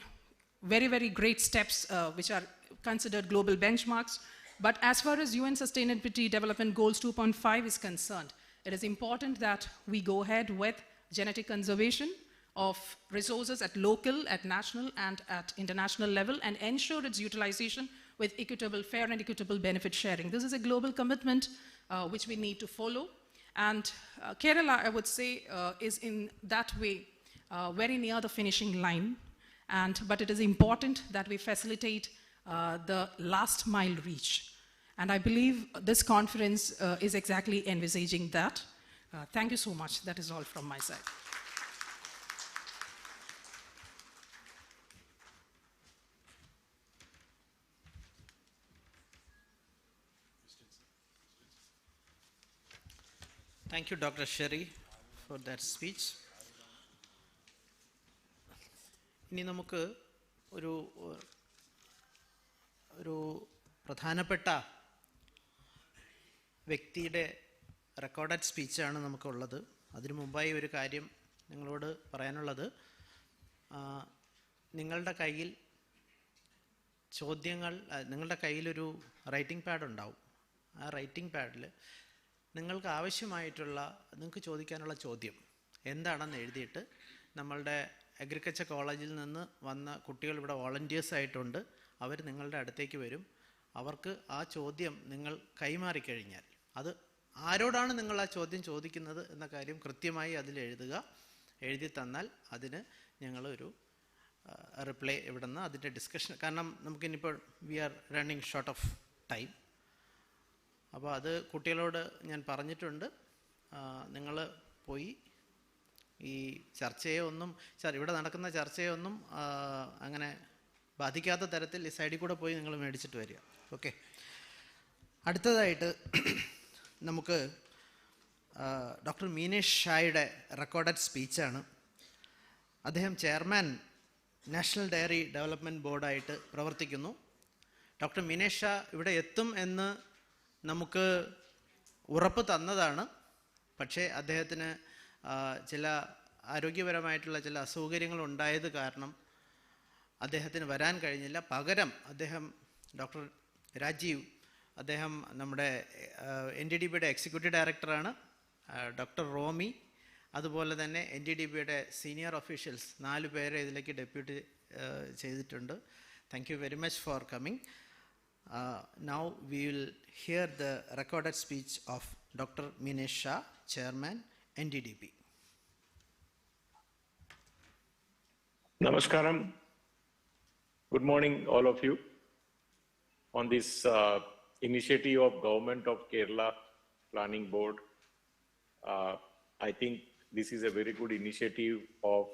Speaker 10: very, very great steps which are considered global benchmarks. But as far as UN Sustainability Development Goals 2.5 is concerned, it is important that we go ahead with genetic conservation of resources at local, at national, and at international level, and ensure its utilization with equitable, fair and equitable benefit sharing. This is a global commitment which we need to follow. And Kerala, I would say, is in that way very near the finishing line. But it is important that we facilitate the last mile reach. And I believe this conference is exactly envisaging that. Thank you so much. That is all from my side.
Speaker 2: Thank you, Dr. Sherry, for that speech. ഇനി നമുക്ക് ഒരു പ്രധാനപ്പെട്ട വ്യക്തിയുടെ recorded സ്പീച്ചാണ് നമുക്കുള്ളത്. അതിനു മുമ്പായി ഒരു കാര്യം നിങ്ങളോട് പറയാനുള്ളത്, നിങ്ങളുടെ കയ്യിൽ ചോദ്യങ്ങൾ, നിങ്ങളുടെ കയ്യിലൊരു റൈറ്റിംഗ് പാഡ് ഉണ്ടാവും. ആ റൈറ്റിംഗ് പാഡിൽ നിങ്ങൾക്ക് ആവശ്യമായിട്ടുള്ള, നിങ്ങൾക്ക് ചോദിക്കാനുള്ള ചോദ്യം എന്താണെന്ന് എഴുതിയിട്ട്, നമ്മളുടെ അഗ്രികൾച്ചർ കോളേജിൽ നിന്ന് വന്ന കുട്ടികൾ ഇവിടെ വോളണ്ടിയേഴ്സ് ആയിട്ടുണ്ട്. അവർ നിങ്ങളുടെ അടുത്തേക്ക് വരും. അവർക്ക് ആ ചോദ്യം നിങ്ങൾ കൈമാറിക്കഴിഞ്ഞാൽ, അത് ആരോടാണ് നിങ്ങൾ ആ ചോദ്യം ചോദിക്കുന്നത് എന്ന കാര്യം കൃത്യമായി അതിൽ എഴുതുക. എഴുതി തന്നാൽ അതിന് ഞങ്ങളൊരു റിപ്ലൈ ഇവിടെ നിന്ന് അതിൻ്റെ ഡിസ്കഷൻ, കാരണം നമുക്കിനിപ്പോൾ we are running short of time. അപ്പോൾ അത് കുട്ടികളോട് ഞാൻ പറഞ്ഞിട്ടുണ്ട്. നിങ്ങൾ പോയി ഈ ചർച്ചയെ ഒന്നും, ഇവിടെ നടക്കുന്ന ചർച്ചയെ ഒന്നും അങ്ങനെ ബാധിക്കാത്ത തരത്തിൽ ഈ സൈഡിൽ കൂടെ പോയി നിങ്ങൾ മേടിച്ചിട്ട് വരിക. ഓക്കെ. അടുത്തതായിട്ട് നമുക്ക് ഡോക്ടർ മീനേഷ് ഷായുടെ റെക്കോർഡഡ് സ്പീച്ചാണ്. അദ്ദേഹം ചെയർമാൻ നാഷണൽ ഡയറി ഡെവലപ്മെൻറ്റ് ബോർഡായിട്ട് പ്രവർത്തിക്കുന്നു. ഡോക്ടർ മീനേഷ് ഷാ ഇവിടെ എത്തും എന്ന് നമുക്ക് ഉറപ്പ് തന്നതാണ്. പക്ഷേ അദ്ദേഹത്തിന് ചില ആരോഗ്യപരമായിട്ടുള്ള ചില അസൗകര്യങ്ങൾ ഉണ്ടായത് കാരണം അദ്ദേഹത്തിന് വരാൻ കഴിഞ്ഞില്ല. പകരം അദ്ദേഹം ഡോക്ടർ രാജീവ്, അദ്ദേഹം നമ്മുടെ NDDBയുടെ എക്സിക്യൂട്ടീവ് ഡയറക്ടറാണ്. ഡോക്ടർ റോമി, അതുപോലെ തന്നെ NDDBയുടെ സീനിയർ ഒഫീഷ്യൽസ് 4 പേരെ ഇതിലേക്ക് ഡെപ്യൂട്ടി ചെയ്തിട്ടുണ്ട്. Thank you very much for coming. Now we will hear the recorded speech of Dr. Minesh Shah, Chairman, NDDB.
Speaker 11: Namaskaram. Good morning, all of you. On this initiative of Government of Kerala Planning Board, I think this is a very good initiative of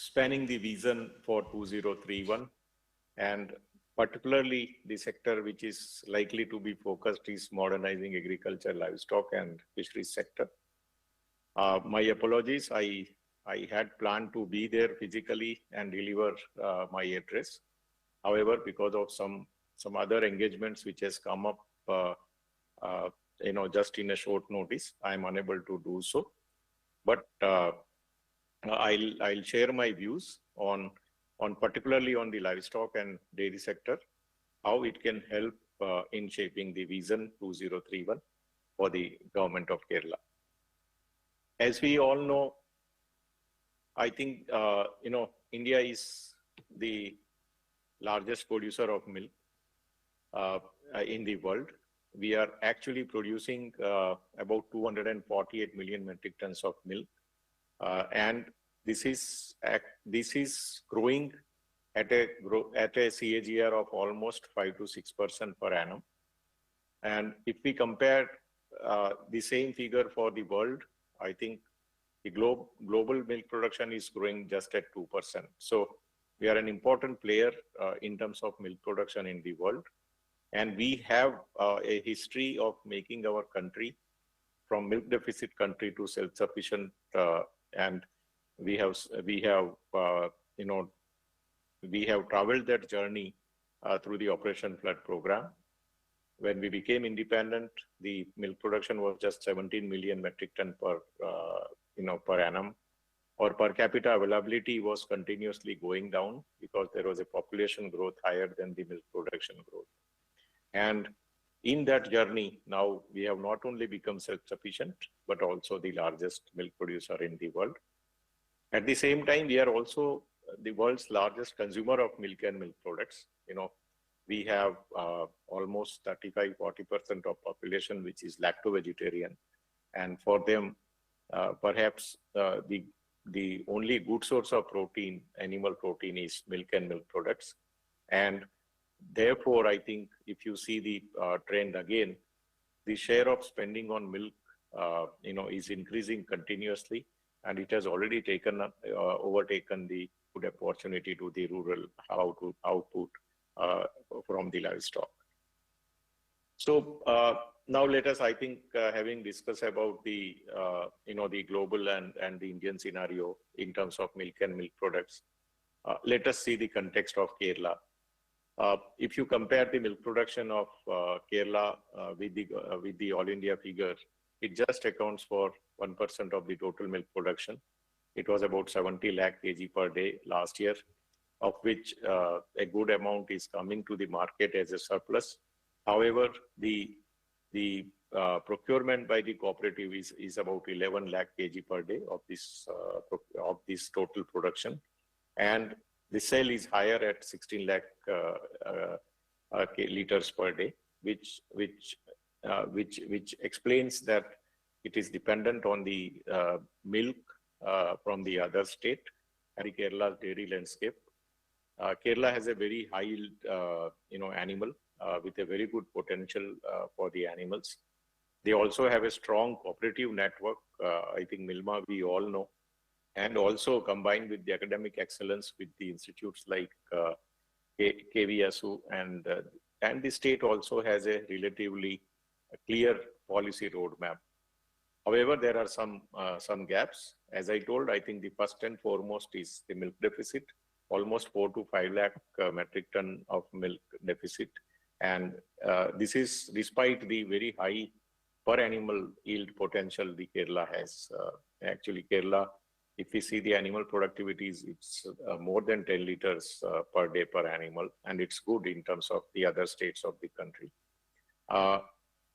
Speaker 11: spanning the vision for 2031, and particularly the sector which is likely to be focused is modernizing agriculture, livestock and fisheries sector. My apologies, I had planned to be there physically and deliver my address. However, because of some other engagements which has come up, just in a short notice, I am unable to do so. But I'll share my views on particularly on the livestock and dairy sector, how it can help in shaping the vision 2031 for the government of Kerala. As we all know, I think India is the largest producer of milk in the world. We are actually producing about 248 million metric tons of milk, and this is growing at a CAGR of almost 5 to 6% per annum. And if we compare the same figure for the world, I think the global milk production is growing just at 2%. So we are an important player in terms of milk production in the world. And we have a history of making our country from milk deficit country to self-sufficient, and we have traveled that journey through the Operation Flood program. When we became independent, the milk production was just 17 million metric ton per annum. Or per capita availability was continuously going down because there was a population growth higher than the milk production growth. And in that journey, now we have not only become self-sufficient, but also the largest milk producer in the world. At the same time, we are also the world's largest consumer of milk and milk products. We have almost 35-40% of population which is lacto-vegetarian, and for them, perhaps the only good source of protein, animal protein, is milk and milk products. And therefore, I think if you see the trend again, the share of spending on milk, is increasing continuously, and it has already overtaken the good opportunity to the rural output from the livestock. So now let us, I think, having discussed about the global and the Indian scenario in terms of milk and milk products, let us see the context of Kerala. If you compare the milk production of Kerala with the All India figure, it just accounts for 1% of the total milk production. It was about 70 lakh kg per day last year, of which a good amount is coming to the market as a surplus. However, the procurement by the cooperative is about 11 lakh kg per day of this total production, and the sale is higher at 16 lakh liters per day, which explains that it is dependent on the milk from the other state and Kerala's dairy landscape. Kerala has a very high yield, animal with a very good potential for the animals. They also have a strong cooperative network. I think Milma, we all know, and also combined with the academic excellence with the institutes like KVSU, and the state also has a relatively clear policy roadmap. However, there are some gaps. As I told, I think the first and foremost is the milk deficit, almost 4 to 5 lakh metric ton of milk deficit. And this is despite the very high per animal yield potential the Kerala has. Actually, Kerala, if we see the animal productivities, it's more than 10 liters per day per animal, and it's good in terms of the other states of the country.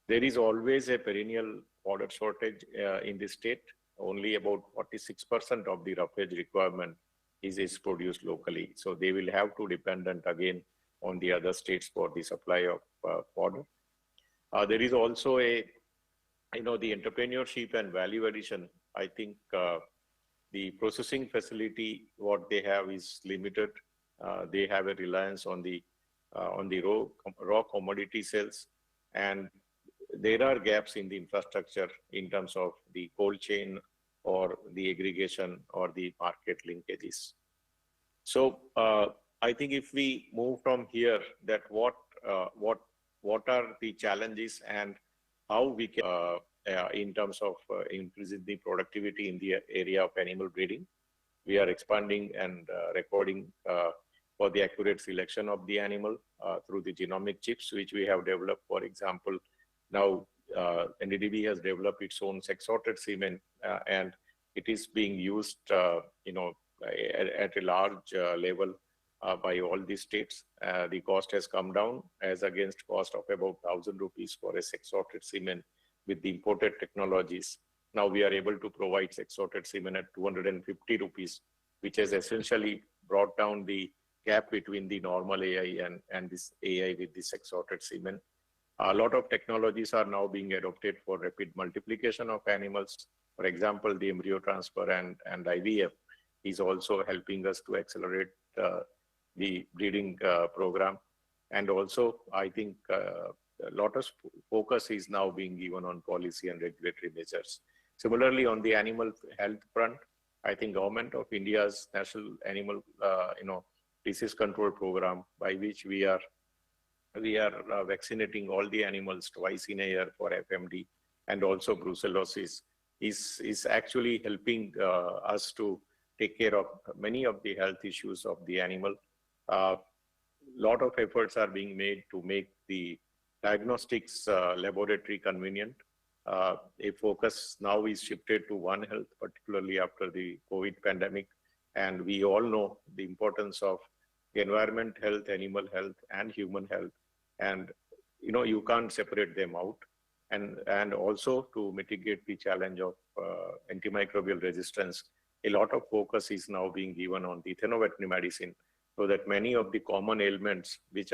Speaker 11: There is always a perennial fodder shortage in the state. Only about 46% of the roughage requirement is produced locally. So they will have to dependent again on the other states for the supply of fodder. There is also the entrepreneurship and value addition. I think the processing facility, what they have is limited. They have a reliance on the raw commodity sales, and there are gaps in the infrastructure in terms of the cold chain or the aggregation or the market linkages. So I think if we move from here, that what are the challenges and how we can, in terms of increasing the productivity in the area of animal breeding. We are expanding and recording for the accurate selection of the animal through the genomic chips, which we have developed. For example, now NDDB has developed its own sex-sorted semen, and it is being used, at a large level by all the states. The cost has come down as against cost of about 1,000 rupees for a sex-sorted semen with the imported technologies. Now we are able to provide sex-sorted semen at 250 rupees, which has essentially brought down the gap between the normal AI and this AI with the sex-sorted semen. A lot of technologies are now being adopted for rapid multiplication of animals. For example, the embryo transfer and IVF is also helping us to accelerate the breeding program. And also, I think a lot of focus is now being given on policy and regulatory measures. Similarly, on the animal health front, I think Government of India's National Animal, Disease Control Program, by which we are vaccinating all the animals twice in a year for FMD and also brucellosis, is actually helping us to take care of many of the health issues of the animal. Lot of efforts are being made to make the diagnostics laboratory convenient. A focus now is shifted to One Health, particularly after the COVID pandemic. And we all know the importance of environment health, animal health, and human health. And, you can't separate them out. And also to mitigate the challenge of antimicrobial resistance, a lot of focus is now being given on the veterinary medicine, so that many of the common ailments which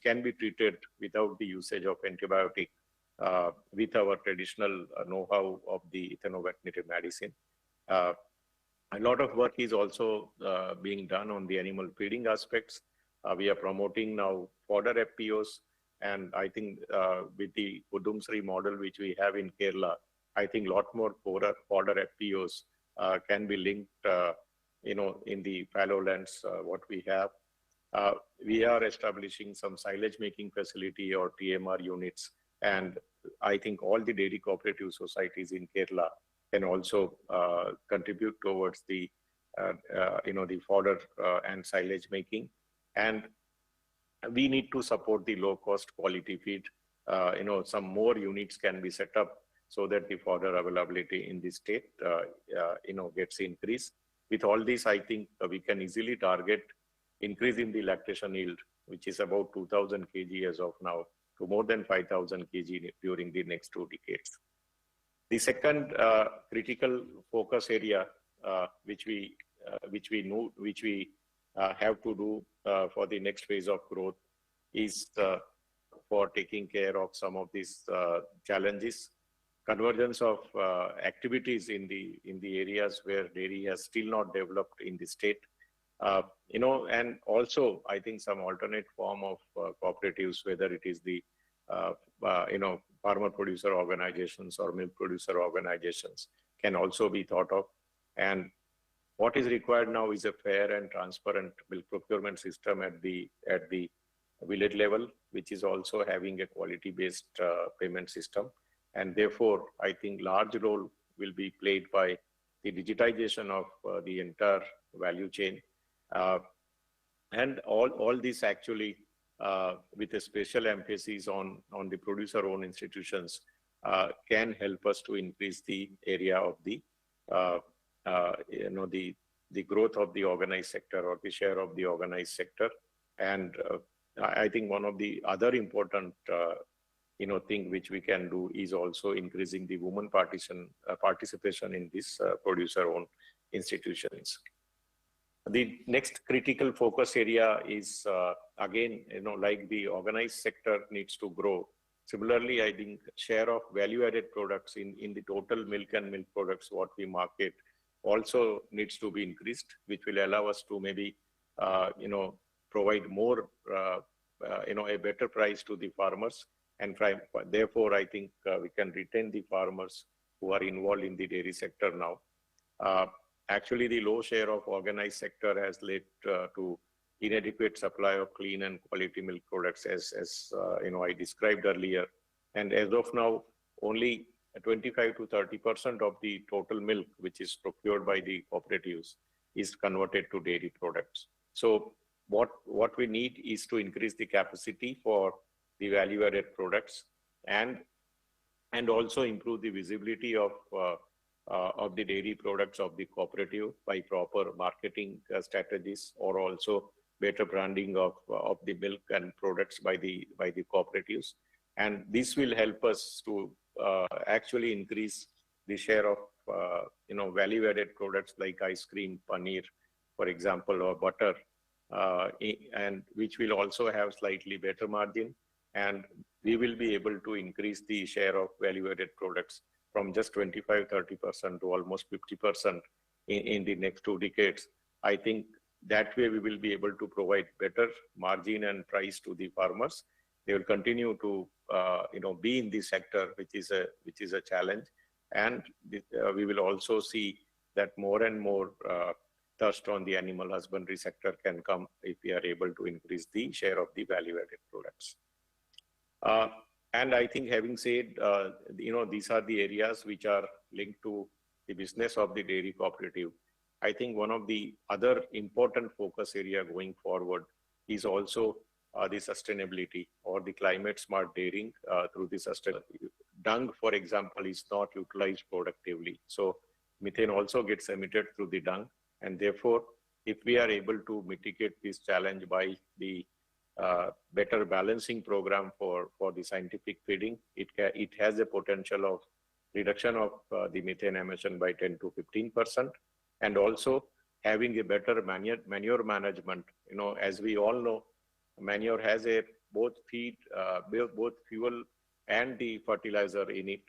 Speaker 11: can be treated without the usage of antibiotic with our traditional know-how of the veterinary medicine. A lot of work is also being done on the animal feeding aspects. We are promoting now fodder FPOs, and I think with the Kudumsri model which we have in Kerala, I think a lot more fodder FPOs can be linked in the fallow lands what we have. We are establishing some silage making facility or TMR units, and I think all the dairy cooperative societies in Kerala can also contribute towards the fodder and silage making. And we need to support the low cost quality feed. Some more units can be set up so that the fodder availability in the state, gets increased. With all this, I think we can easily target increase in the lactation yield, which is about 2,000 kg as of now, to more than 5,000 kg during the next 2 decades. The second critical focus area, which we have to do for the next phase of growth, is for taking care of some of these challenges. Convergence of activities in the areas where dairy has still not developed in the state, and also I think some alternate form of cooperatives, whether it is the farmer producer organizations or milk producer organizations, can also be thought of. And what is required now is a fair and transparent milk procurement system at the village level, which is also having a quality-based payment system. And therefore, I think large role will be played by the digitization of the entire value chain. And all this actually, with a special emphasis on the producer-owned institutions, can help us to increase the area of the growth of the organized sector, or the share of the organized sector. And I think one of the other important thing which we can do is also increasing the women participation in this producer-owned institutions. The next critical focus area is again, like the organized sector needs to grow. Similarly, I think share of value-added products in the total milk and milk products what we market also needs to be increased, which will allow us to maybe provide more a better price to the farmers, and therefore I think we can retain the farmers who are involved in the dairy sector now. Actually, the low share of organized sector has led to inadequate supply of clean and quality milk products, as I described earlier. And as of now, only 25 to 30% of the total milk which is procured by the cooperatives is converted to dairy products. So what we need is to increase the capacity for the value-added products, and also improve the visibility of the dairy products of the cooperative by proper marketing strategies, or also better branding of the milk and products by the cooperatives. And this will help us to actually increase the share of value-added products like ice cream, paneer, for example, or butter, and which will also have slightly better margin. And we will be able to increase the share of value-added products from just 25-30% to almost 50% in the next 2 decades. I think that way we will be able to provide better margin and price to the farmers. They will continue to be in this sector, which is a challenge, and we will also see that more and more thrust on the animal husbandry sector can come if we are able to increase the share of the value-added products. And I think, having said, these are the areas which are linked to the business of the dairy cooperative. I think one of the other important focus area going forward is also the sustainability, or the climate smart dairying through the sustainability. Dung, for example, is not utilized productively. So methane also gets emitted through the dung. And therefore, if we are able to mitigate this challenge by the better balancing program for the scientific feeding, it has a potential of reduction of the methane emission by 10 to 15%. And also having a better manure management. As we all know, manure has both fuel and the fertilizer in it.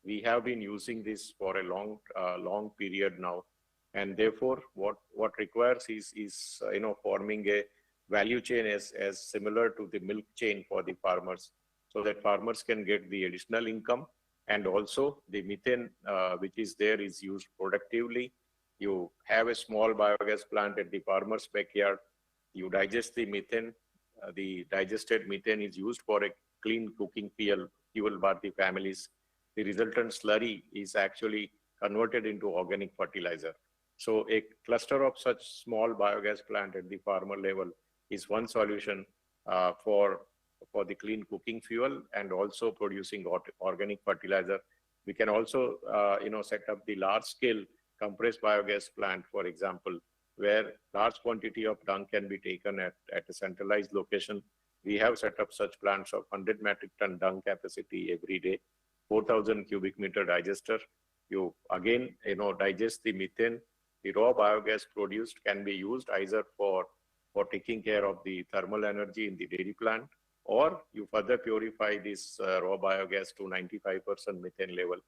Speaker 11: We have been using this for a long period now, and therefore what requires is forming a value chain as similar to the milk chain for the farmers, so that farmers can get the additional income, and also the methane which is there is used productively. You have a small biogas plant at the farmer's backyard. You digest the methane. The digested methane is used for a clean cooking fuel by the families. The resultant slurry is actually converted into organic fertilizer. So a cluster of such small biogas plant at the farmer level is one solution for the clean cooking fuel and also producing organic fertilizer. We can also, set up the large-scale compressed biogas plant, for example, where large quantity of dung can be taken at a centralized location. We have set up such plants of 100 metric ton dung capacity every day, 4,000 cubic meter digester. You again, digest the methane. The raw biogas produced can be used either for taking care of the thermal energy in the dairy plant, or you further purify this raw biogas to 95% methane level,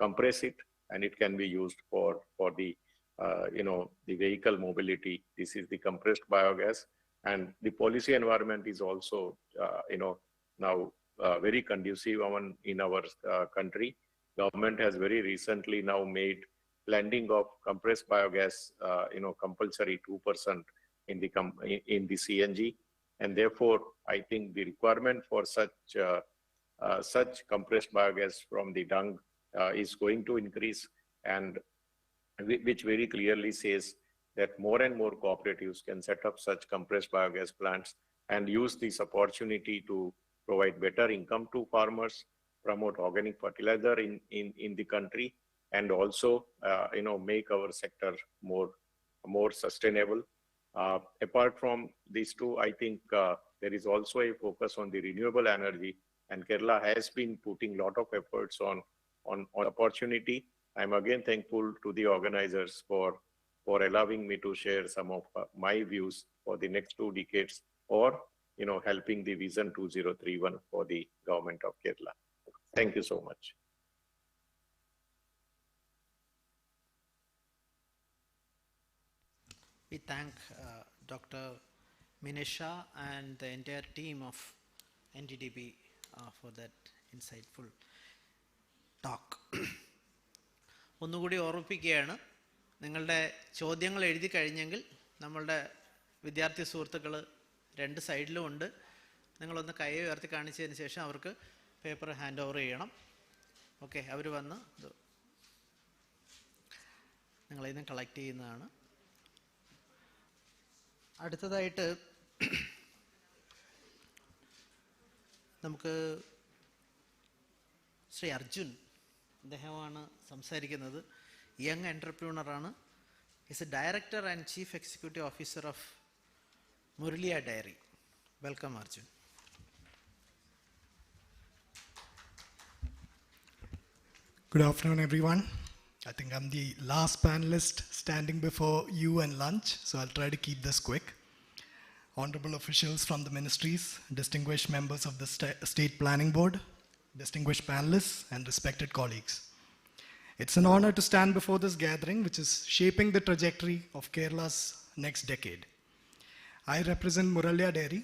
Speaker 11: compress it, and it can be used for the the vehicle mobility. This is the compressed biogas, and the policy environment is also now very conducive in our country. Government has very recently now made blending of compressed biogas compulsory 2% in the CNG, and therefore I think the requirement for such compressed biogas from the dung is going to increase, and which very clearly says that more and more cooperatives can set up such compressed biogas plants and use this opportunity to provide better income to farmers, promote organic fertilizer in the country, and also make our sector more sustainable. Apart from these two, I think there is also a focus on the renewable energy, and Kerala has been putting a lot of efforts on opportunity. I'm again thankful to the organizers for allowing me to share some of my views for the next 2 decades, or helping the Vision 2031 for the government of Kerala. Thank you so much.
Speaker 2: We thank Dr. Minesha and the entire team of NDDB for that insightful talk. ഒന്നുകൂടി ഓർമ്മിപ്പിക്കുകയാണ്, നിങ്ങളുടെ ചോദ്യങ്ങൾ എഴുതി കഴിഞ്ഞെങ്കിൽ നമ്മളുടെ വിദ്യാർത്ഥി സുഹൃത്തുക്കൾ 2 സൈഡിലും ഉണ്ട്. നിങ്ങളൊന്ന് കൈ ഉയർത്തി കാണിച്ചതിന് ശേഷം അവർക്ക് പേപ്പർ ഹാൻഡ് ഓവർ ചെയ്യണം. ഓക്കെ, അവർ വന്ന് നിങ്ങളിൽ നിന്ന് കളക്ട് ചെയ്യുന്നതാണ്. അടുത്തതായിട്ട് നമുക്ക് ശ്രീ അർജുൻ, അദ്ദേഹമാണ് സംസാരിക്കുന്നത്. യങ് എൻ്റർപ്രൂണറാണ്. Is a director and chief executive officer of Muraliya dairy. Welcome Arjun.
Speaker 12: Good afternoon, everyone. I think I'm the last panelist standing before you and lunch, so I'll try to keep this quick. Honorable officials from the ministries, distinguished members of the State Planning Board, distinguished panelists, and respected colleagues. It's an honor to stand before this gathering, which is shaping the trajectory of Kerala's next decade. I represent Muraliya Dairy.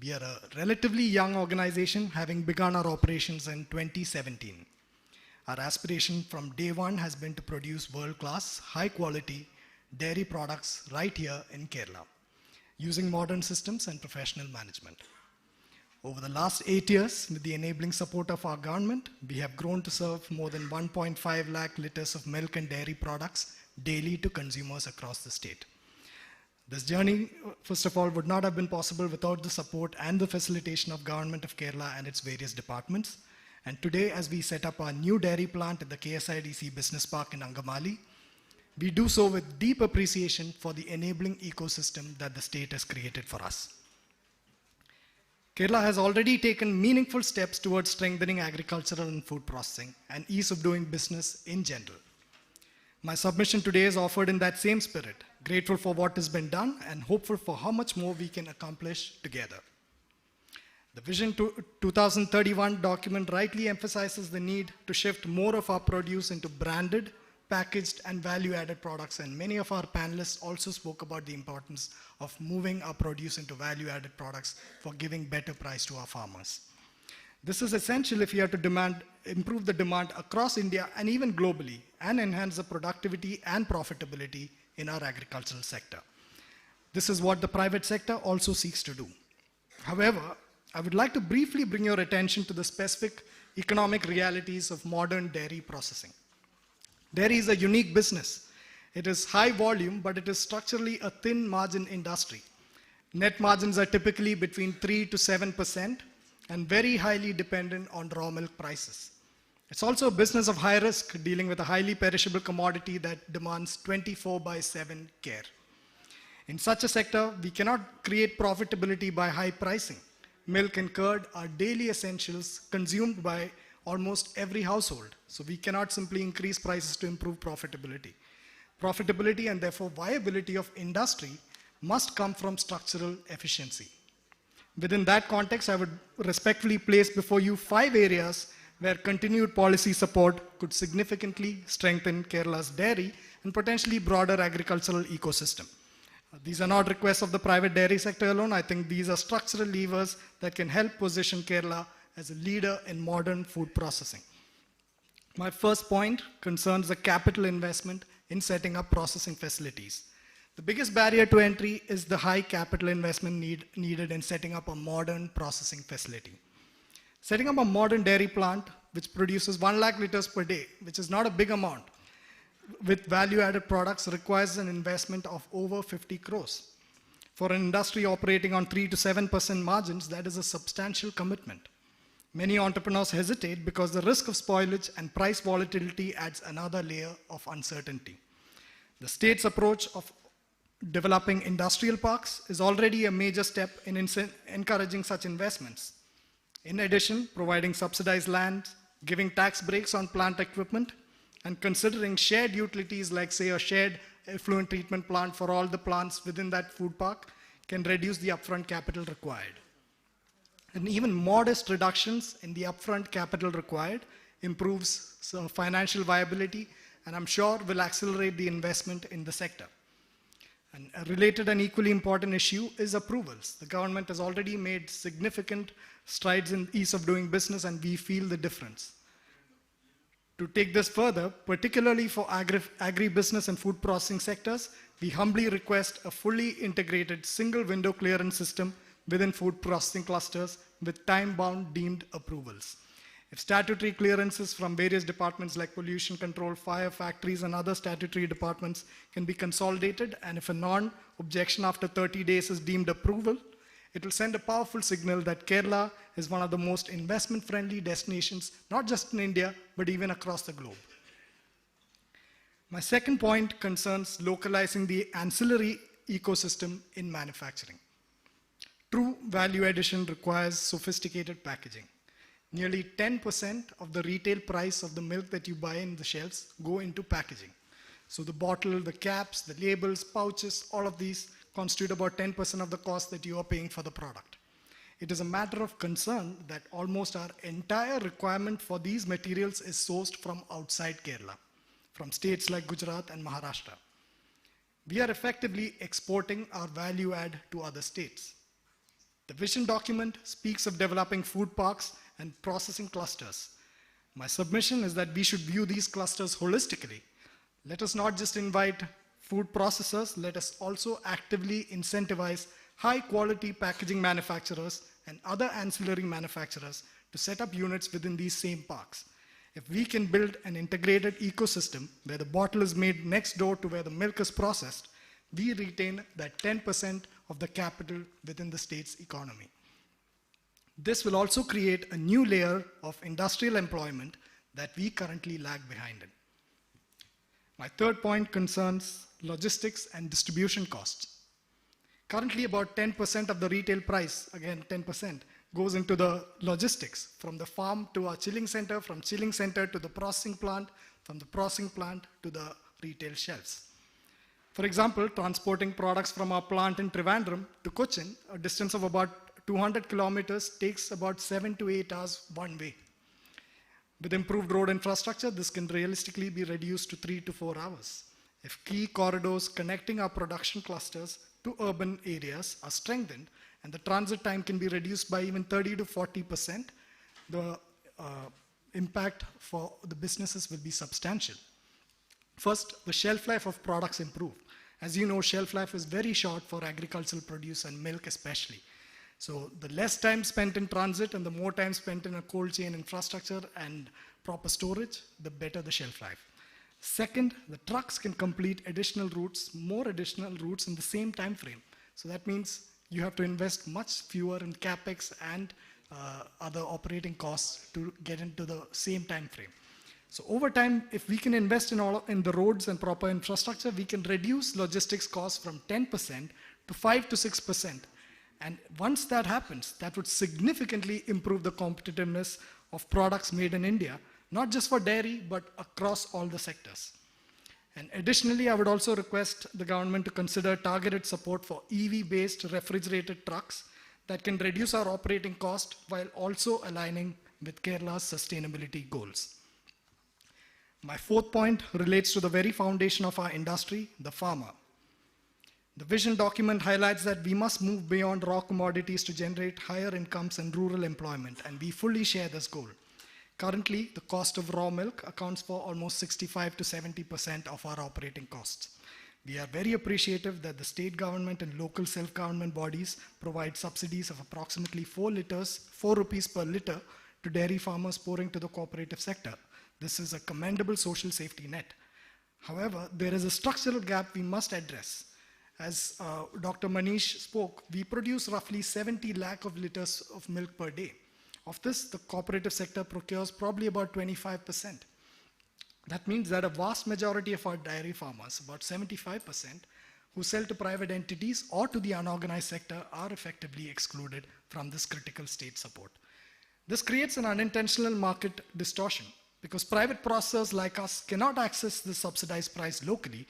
Speaker 12: We are a relatively young organization, having begun our operations in 2017. Our aspiration from day one has been to produce world-class, high-quality dairy products right here in Kerala, using modern systems and professional management. Over the last 8 years, with the enabling support of our government, we have grown to serve more than 1.5 lakh liters of milk and dairy products daily to consumers across the state. This journey, first of all, would not have been possible without the support and the facilitation of Government of Kerala and its various departments. And today, as we set up our new dairy plant at the KSIDC Business Park in Angamali, we do so with deep appreciation for the enabling ecosystem that the state has created for us. Kerala has already taken meaningful steps towards strengthening agricultural and food processing and ease of doing business in general. My submission today is offered in that same spirit, grateful for what has been done and hopeful for how much more we can accomplish together. The Vision 2031 document rightly emphasizes the need to shift more of our produce into branded, packaged, and value-added products, and many of our panelists also spoke about the importance of moving our produce into value-added products for giving better price to our farmers. This is essential if we are to improve the demand across India and even globally, and enhance the productivity and profitability in our agricultural sector. This is what the private sector also seeks to do. However, I would like to briefly bring your attention to the specific economic realities of modern dairy processing. Dairy is a unique business. It is high volume, but it is structurally a thin margin industry. Net margins are typically between 3 to 7% and very highly dependent on raw milk prices. It's also a business of high risk, dealing with a highly perishable commodity that demands 24/7 care. In such a sector, we cannot create profitability by high pricing. Milk and curd are daily essentials consumed by almost every household, so we cannot simply increase prices to improve profitability. Profitability and therefore viability of industry must come from structural efficiency. Within that context, I would respectfully place before you 5 areas where continued policy support could significantly strengthen Kerala's dairy and potentially broader agricultural ecosystem. These are not requests of the private dairy sector alone. I think these are structural levers that can help position Kerala as a leader in modern food processing. My first point concerns the capital investment in setting up processing facilities. The biggest barrier to entry is the high capital investment needed in setting up a modern processing facility. Setting up a modern dairy plant which produces 1 lakh liters per day, which is not a big amount, with value-added products requires an investment of over 50 crores. For an industry operating on 3 to 7% margins, that is a substantial commitment. Many entrepreneurs hesitate because the risk of spoilage and price volatility adds another layer of uncertainty. The state's approach of developing industrial parks is already a major step in encouraging such investments. In addition, providing subsidized land, giving tax breaks on plant equipment, and considering shared utilities like, say, a shared effluent treatment plant for all the plants within that food park can reduce the upfront capital required. And even modest reductions in the upfront capital required improves financial viability, and I'm sure will accelerate the investment in the sector. And a related and equally important issue is approvals. The government has already made significant strides in ease of doing business, and we feel the difference. To take this further, particularly for agribusiness and food processing sectors, we humbly request a fully integrated single window clearance system within food processing clusters with time-bound deemed approvals. If statutory clearances from various departments like pollution control, fire, factories, and other statutory departments can be consolidated, and if a non-objection after 30 days is deemed approval, it will send a powerful signal that Kerala is one of the most investment-friendly destinations, not just in India, but even across the globe. My second point concerns localizing the ancillary ecosystem in manufacturing. True value addition requires sophisticated packaging. Nearly 10% of the retail price of the milk that you buy in the shelves go into packaging. So the bottle, the caps, the labels, pouches, all of these constitute about 10% of the cost that you are paying for the product. It is a matter of concern that almost our entire requirement for these materials is sourced from outside Kerala, from states like Gujarat and Maharashtra. We are effectively exporting our value add to other states. The vision document speaks of developing food parks and processing clusters. My submission is that we should view these clusters holistically. Let us not just invite food processors, let us also actively incentivize high quality packaging manufacturers and other ancillary manufacturers to set up units within these same parks. If we can build an integrated ecosystem where the bottle is made next door to where the milk is processed, we retain that 10% of the capital within the state's economy. This will also create a new layer of industrial employment that we currently lag behind in. My third point concerns logistics and distribution costs. Currently, about 10% of the retail price, again 10%, goes into the logistics, from the farm to our chilling center, from chilling center to the processing plant, from the processing plant to the retail shelves. For example, transporting products from our plant in Trivandrum to Cochin, a distance of about 200 kilometers, takes about 7 to 8 hours one way. With improved road infrastructure, this can realistically be reduced to 3 to 4 hours. If key corridors connecting our production clusters to urban areas are strengthened and the transit time can be reduced by even 30 to 40%, the impact for the businesses will be substantial. First, the shelf life of products improve. As you know, shelf life is very short for agricultural produce and milk especially. So the less time spent in transit and the more time spent in a cold chain infrastructure and proper storage, the better the shelf life. Second, the trucks can complete additional routes, more additional routes in the same time frame. So that means you have to invest much fewer in capex and other operating costs to get into the same time frame. So over time, if we can invest in the roads and proper infrastructure, we can reduce logistics costs from 10% to 5 to 6%. And once that happens, that would significantly improve the competitiveness of products made in India, not just for dairy, but across all the sectors. And additionally, I would also request the government to consider targeted support for EV-based refrigerated trucks that can reduce our operating cost while also aligning with Kerala's sustainability goals. My fourth point relates to the very foundation of our industry, the farmer. The vision document highlights that we must move beyond raw commodities to generate higher incomes and rural employment, and we fully share this goal. Currently, the cost of raw milk accounts for almost 65 to 70% of our operating costs. We are very appreciative that the state government and local self-government bodies provide subsidies of approximately 4 rupees per litre to dairy farmers pouring to the cooperative sector. This is a commendable social safety net. However, there is a structural gap we must address. As Dr. Manish spoke, we produce roughly 70 lakh of liters of milk per day. Of this, the cooperative sector procures probably about 25%. That means that a vast majority of our dairy farmers, about 75%, who sell to private entities or to the unorganized sector, are effectively excluded from this critical state support. This creates an unintentional market distortion. Because private processors like us cannot access the subsidized price locally,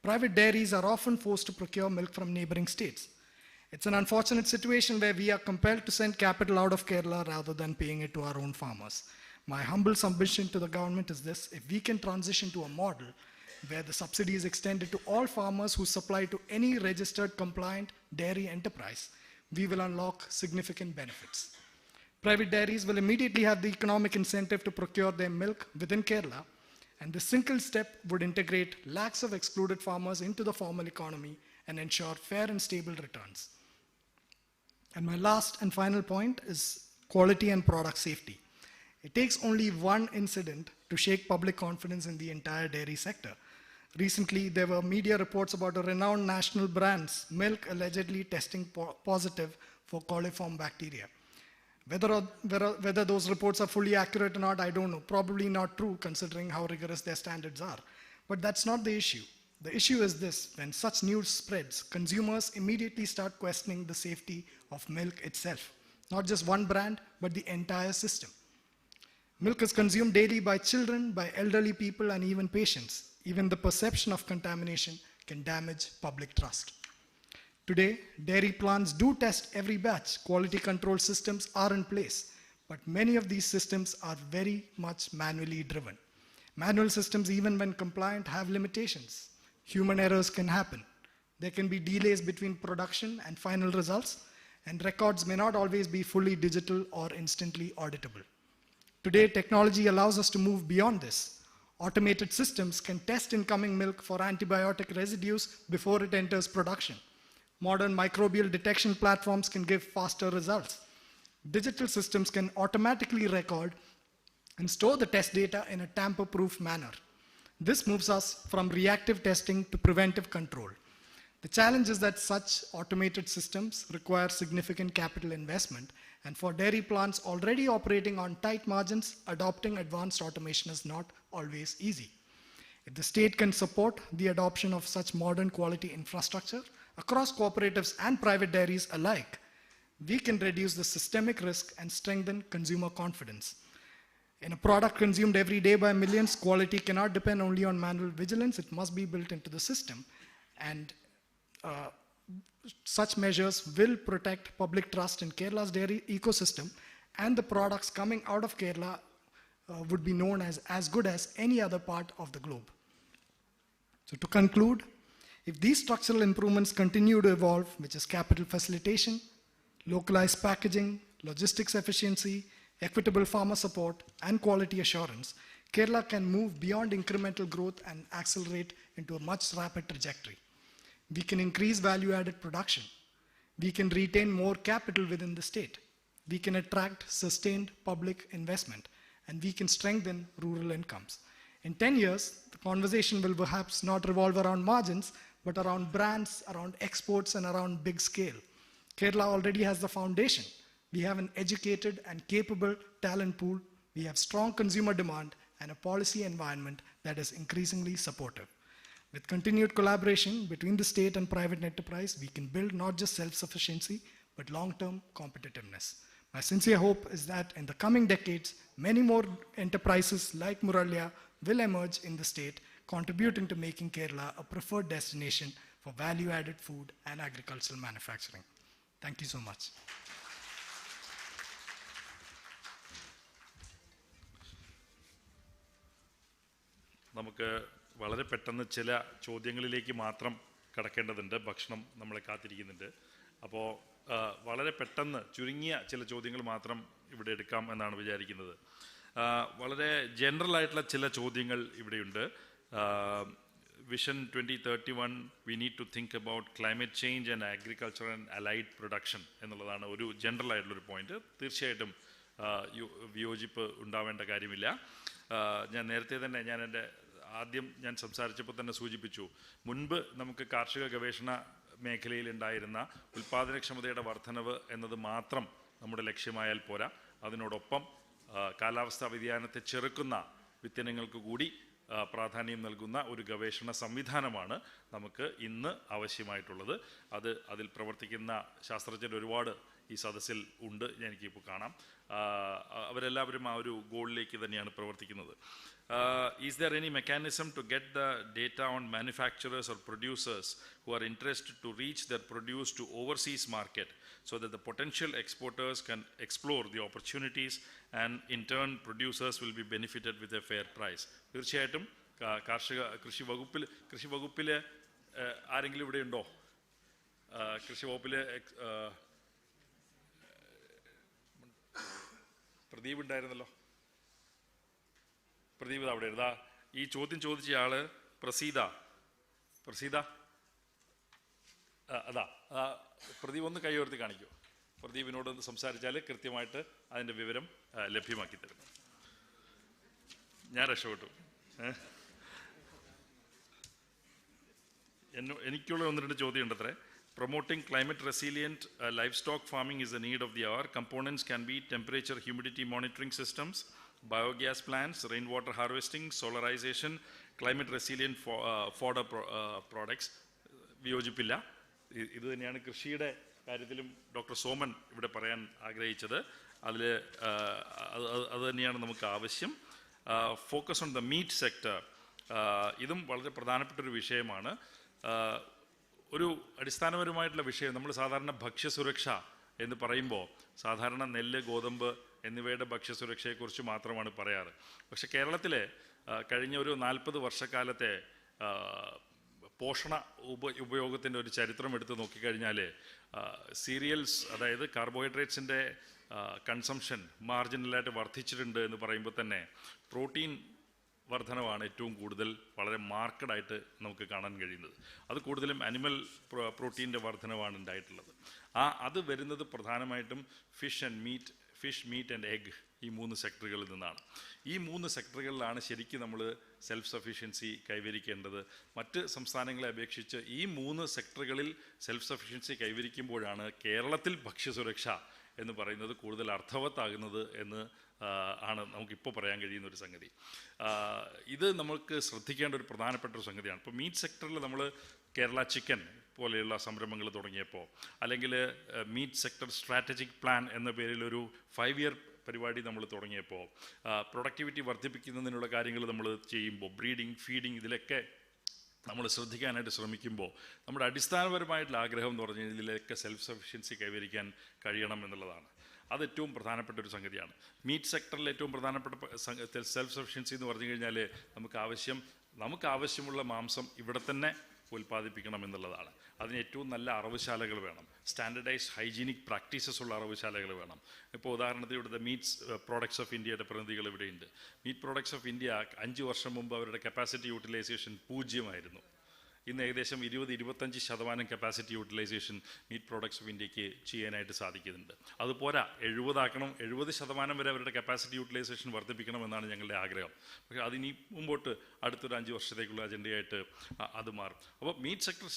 Speaker 12: private dairies are often forced to procure milk from neighboring states. It's an unfortunate situation where we are compelled to send capital out of Kerala rather than paying it to our own farmers. My humble submission to the government is this: if we can transition to a model where the subsidy is extended to all farmers who supply to any registered compliant dairy enterprise, we will unlock significant benefits. Private dairies will immediately have the economic incentive to procure their milk within Kerala, and this single step would integrate lakhs of excluded farmers into the formal economy and ensure fair and stable returns. And my last and final point is quality and product safety. It takes only one incident to shake public confidence in the entire dairy sector. Recently, there were media reports about a renowned national brand's milk allegedly testing positive for coliform bacteria. Whether those reports are fully accurate or not, I don't know. Probably not true, considering how rigorous their standards are. But that's not the issue. The issue is this: when such news spreads, consumers immediately start questioning the safety of milk itself. Not just one brand, but the entire system. Milk is consumed daily by children, by elderly people, and even patients. Even the perception of contamination can damage public trust. Today, dairy plants do test every batch. Quality control systems are in place, but many of these systems are very much manually driven. Manual systems, even when compliant, have limitations. Human errors can happen. There can be delays between production and final results, and records may not always be fully digital or instantly auditable. Today, technology allows us to move beyond this. Automated systems can test incoming milk for antibiotic residues before it enters production. Modern microbial detection platforms can give faster results. Digital systems can automatically record and store the test data in a tamper-proof manner. This moves us from reactive testing to preventive control. The challenge is that such automated systems require significant capital investment, and for dairy plants already operating on tight margins, adopting advanced automation is not always easy. If the state can support the adoption of such modern quality infrastructure across cooperatives and private dairies alike, we can reduce the systemic risk and strengthen consumer confidence. In a product consumed every day by millions, quality cannot depend only on manual vigilance. It must be built into the system. And such measures will protect public trust in Kerala's dairy ecosystem, and the products coming out of Kerala would be known as good as any other part of the globe. So to conclude, if these structural improvements continue to evolve, which is capital facilitation, localized packaging, logistics efficiency, equitable farmer support, and quality assurance, Kerala can move beyond incremental growth and accelerate into a much rapid trajectory. We can increase value-added production. We can retain more capital within the state. We can attract sustained public investment, and we can strengthen rural incomes. In 10 years, the conversation will perhaps not revolve around margins, but around brands, around exports, and around big scale. Kerala already has the foundation. We have an educated and capable talent pool. We have strong consumer demand and a policy environment that is increasingly supportive. With continued collaboration between the state and private enterprise, we can build not just self-sufficiency, but long-term competitiveness. My sincere hope is that in the coming decades, many more enterprises like Muralya will emerge in the state, contributing to making Kerala a preferred destination for value-added food and agricultural manufacturing. Thank you so much.
Speaker 7: നമുക്ക് വളരെ പെട്ടെന്ന് ചില ചോദ്യങ്ങളിലേക്ക് മാത്രം കടക്കേണ്ടതുണ്ട്. ഭക്ഷണം നമ്മളെ കാത്തിരിക്കുന്നുണ്ട്. അപ്പോൾ വളരെ പെട്ടെന്ന് ചുരുങ്ങിയ ചില ചോദ്യങ്ങൾ മാത്രം ഇവിടെ എടുക്കാം എന്നാണ് വിചാരിക്കുന്നത്. വളരെ ജനറൽ ആയിട്ടുള്ള ചില ചോദ്യങ്ങൾ ഇവിടെയുണ്ട്. Vision 2031 we need to think about climate change and agriculture and allied production എന്നുള്ളതാണ് ഒരു ജനറൽ ആയിട്ടുള്ളൊരു പോയിന്റ്. തീർച്ചയായിട്ടും വിയോജിപ്പ് ഉണ്ടാവേണ്ട കാര്യമില്ല. ഞാൻ നേരത്തെ തന്നെ ആദ്യം ഞാൻ സംസാരിച്ചപ്പോൾ തന്നെ സൂചിപ്പിച്ചു, മുൻപ് നമുക്ക് കാർഷിക ഗവേഷണ മേഖലയിൽ ഉണ്ടായിരുന്ന ഉൽപ്പാദനക്ഷമതയുടെ വർധനവ് എന്നത് മാത്രം നമ്മുടെ ലക്ഷ്യമായാൽ പോരാ, അതിനോടൊപ്പം കാലാവസ്ഥാ വ്യതിയാനത്തെ ചെറുക്കുന്ന വിത്തിനങ്ങൾക്ക് കൂടി പ്രാധാന്യം നൽകുന്ന ഒരു ഗവേഷണ സംവിധാനമാണ് നമുക്ക് ഇന്ന് ആവശ്യമായിട്ടുള്ളത്. അതിൽ പ്രവർത്തിക്കുന്ന ശാസ്ത്രജ്ഞർ ഒരുപാട് ഈ സദസ്സിൽ ഉണ്ട്, എനിക്കിപ്പോൾ കാണാം. അവരെല്ലാവരും ആ ഒരു ഗോളിലേക്ക് തന്നെയാണ് പ്രവർത്തിക്കുന്നത്. Is there any mechanism to get the data on manufacturers or producers who are interested to reach their produce to overseas market so that the potential exporters can explore the opportunities and in turn producers will be benefited with a fair price? തീർച്ചയായിട്ടും കൃഷി വകുപ്പിൽ ആരെങ്കിലും ഇവിടെ ഉണ്ടോ? കൃഷി വകുപ്പിൽ പ്രദീപ് ഉണ്ടായിരുന്നല്ലോ. പ്രദീപ് അവിടെ ഇരുന്നാ. ഈ ചോദ്യം ചോദിച്ച ആള് പ്രസീത അതാ. പ്രദീപ് ഒന്ന് കൈ ഉയർത്തി കാണിക്കൂ. പ്രദീപിനോട് ഒന്ന് സംസാരിച്ചാൽ കൃത്യമായിട്ട് അതിൻ്റെ വിവരം ലഭ്യമാക്കി തരും. ഞാൻ രക്ഷപ്പെട്ടു. എനിക്കുള്ള 1-2 ചോദ്യം ഉണ്ട് അത്രേ. Promoting climate resilient livestock farming is a need of the hour. Components can be temperature, humidity monitoring systems, biogas plants, rainwater harvesting, solarization, climate resilient fodder products. വിയോജിപ്പില്ല. ഇത് തന്നെയാണ് കൃഷിയുടെ കാര്യത്തിലും ഡോക്ടർ സോമൻ ഇവിടെ പറയാൻ ആഗ്രഹിച്ചത്. അത് തന്നെയാണ് നമുക്ക് ആവശ്യം. Focus on the meat sector, ഇതും വളരെ പ്രധാനപ്പെട്ടൊരു വിഷയമാണ്. ഒരു അടിസ്ഥാനപരമായിട്ടുള്ള വിഷയം, നമ്മൾ സാധാരണ ഭക്ഷ്യസുരക്ഷ എന്ന് പറയുമ്പോൾ സാധാരണ നെല്ല്, ഗോതമ്പ് എന്നിവയുടെ ഭക്ഷ്യസുരക്ഷയെക്കുറിച്ച് മാത്രമാണ് പറയാറ്. പക്ഷെ കേരളത്തിലെ കഴിഞ്ഞ ഒരു 40 വർഷക്കാലത്തെ പോഷണ ഉപയോഗത്തിൻ്റെ ഒരു ചരിത്രം എടുത്ത് നോക്കിക്കഴിഞ്ഞാൽ സീരിയൽസ്, അതായത് കാർബോഹൈഡ്രേറ്റ്സിൻ്റെ കൺസംഷൻ മാർജിനലായിട്ട് വർദ്ധിച്ചിട്ടുണ്ട് എന്ന് പറയുമ്പോൾ തന്നെ പ്രോട്ടീൻ വർധനവാണ് ഏറ്റവും കൂടുതൽ വളരെ മാർക്കഡായിട്ട് നമുക്ക് കാണാൻ കഴിയുന്നത്. അത് കൂടുതലും അനിമൽ പ്രോട്ടീൻ്റെ വർധനവാണ് ഉണ്ടായിട്ടുള്ളത്. അത് വരുന്നത് പ്രധാനമായിട്ടും ഫിഷ്, മീറ്റ് ആൻഡ് എഗ്, ഈ 3 സെക്ടറുകളിൽ നിന്നാണ്. ഈ 3 സെക്ടറുകളിലാണ് ശരിക്കും നമ്മൾ സെൽഫ് സഫിഷ്യൻസി കൈവരിക്കേണ്ടത്. മറ്റ് സംസ്ഥാനങ്ങളെ അപേക്ഷിച്ച് ഈ 3 സെക്ടറുകളിൽ സെൽഫ് സഫിഷ്യൻസി കൈവരിക്കുമ്പോഴാണ് കേരളത്തിൽ ഭക്ഷ്യസുരക്ഷ എന്ന് പറയുന്നത് കൂടുതൽ അർത്ഥവത്താകുന്നത് എന്ന് ആണ് നമുക്കിപ്പോൾ പറയാൻ കഴിയുന്ന ഒരു സംഗതി. ഇത് നമുക്ക് ശ്രദ്ധിക്കേണ്ട ഒരു പ്രധാനപ്പെട്ട ഒരു സംഗതിയാണ്. ഇപ്പോൾ മീറ്റ് സെക്ടറിൽ നമ്മൾ കേരള ചിക്കൻ പോലെയുള്ള സംരംഭങ്ങൾ തുടങ്ങിയപ്പോൾ, അല്ലെങ്കിൽ മീറ്റ് സെക്ടർ സ്ട്രാറ്റജിക് പ്ലാൻ എന്ന പേരിൽ ഒരു 5 ഇയർ പരിപാടി നമ്മൾ തുടങ്ങിയപ്പോൾ, പ്രൊഡക്ടിവിറ്റി വർദ്ധിപ്പിക്കുന്നതിനുള്ള കാര്യങ്ങൾ നമ്മൾ ചെയ്യുമ്പോൾ, ബ്രീഡിങ്, ഫീഡിങ്, ഇതിലൊക്കെ നമ്മൾ ശ്രദ്ധിക്കാനായിട്ട് ശ്രമിക്കുമ്പോൾ നമ്മുടെ അടിസ്ഥാനപരമായിട്ടുള്ള ആഗ്രഹം എന്ന് പറഞ്ഞു കഴിഞ്ഞാൽ ഇതിലൊക്കെ സെൽഫ് സഫിഷ്യൻസി കൈവരിക്കാൻ കഴിയണം എന്നുള്ളതാണ്. അത് ഏറ്റവും പ്രധാനപ്പെട്ട ഒരു സംഗതിയാണ്. മീറ്റ് സെക്ടറിൽ ഏറ്റവും പ്രധാനപ്പെട്ട സെൽഫ് സഫിഷ്യൻസി എന്ന് പറഞ്ഞു കഴിഞ്ഞാൽ നമുക്ക് ആവശ്യമുള്ള മാംസം ഇവിടെ തന്നെ ഉൽപ്പാദിപ്പിക്കണം എന്നുള്ളതാണ്. അതിന് ഏറ്റവും നല്ല അറവുശാലകൾ വേണം, സ്റ്റാൻഡർഡൈസ്ഡ് ഹൈജീനിക് പ്രാക്ടീസസ് ഉള്ള അറവുശാലകൾ വേണം. ഇപ്പോൾ ഉദാഹരണത്തിന് ഇവിടുത്തെ മീറ്റ്സ് പ്രോഡക്ട്സ് ഓഫ് ഇന്ത്യയുടെ പ്രതിനിധികൾ ഇവിടെയുണ്ട്. മീറ്റ് പ്രോഡക്ട്സ് ഓഫ് ഇന്ത്യ 5 വർഷം മുമ്പ് അവരുടെ കപ്പാസിറ്റി യൂട്ടിലൈസേഷൻ 0 ഇന്ന് ഏകദേശം 20-25% capacity utilisation meat products of ഇന്ത്യക്ക് ചെയ്യാനായിട്ട് സാധിക്കുന്നുണ്ട്. അതുപോരാ, 70% വരെ അവരുടെ കപ്പാസിറ്റി യൂട്ടിലൈസേഷൻ വർദ്ധിപ്പിക്കണം എന്നാണ് ഞങ്ങളുടെ ആഗ്രഹം. പക്ഷേ അതിനി മുമ്പോട്ട് അടുത്തൊരു 5 വർഷത്തേക്കുള്ള അജണ്ടയായിട്ട് അത് മാറും. അപ്പോൾ മീറ്റ് സെക്ടർ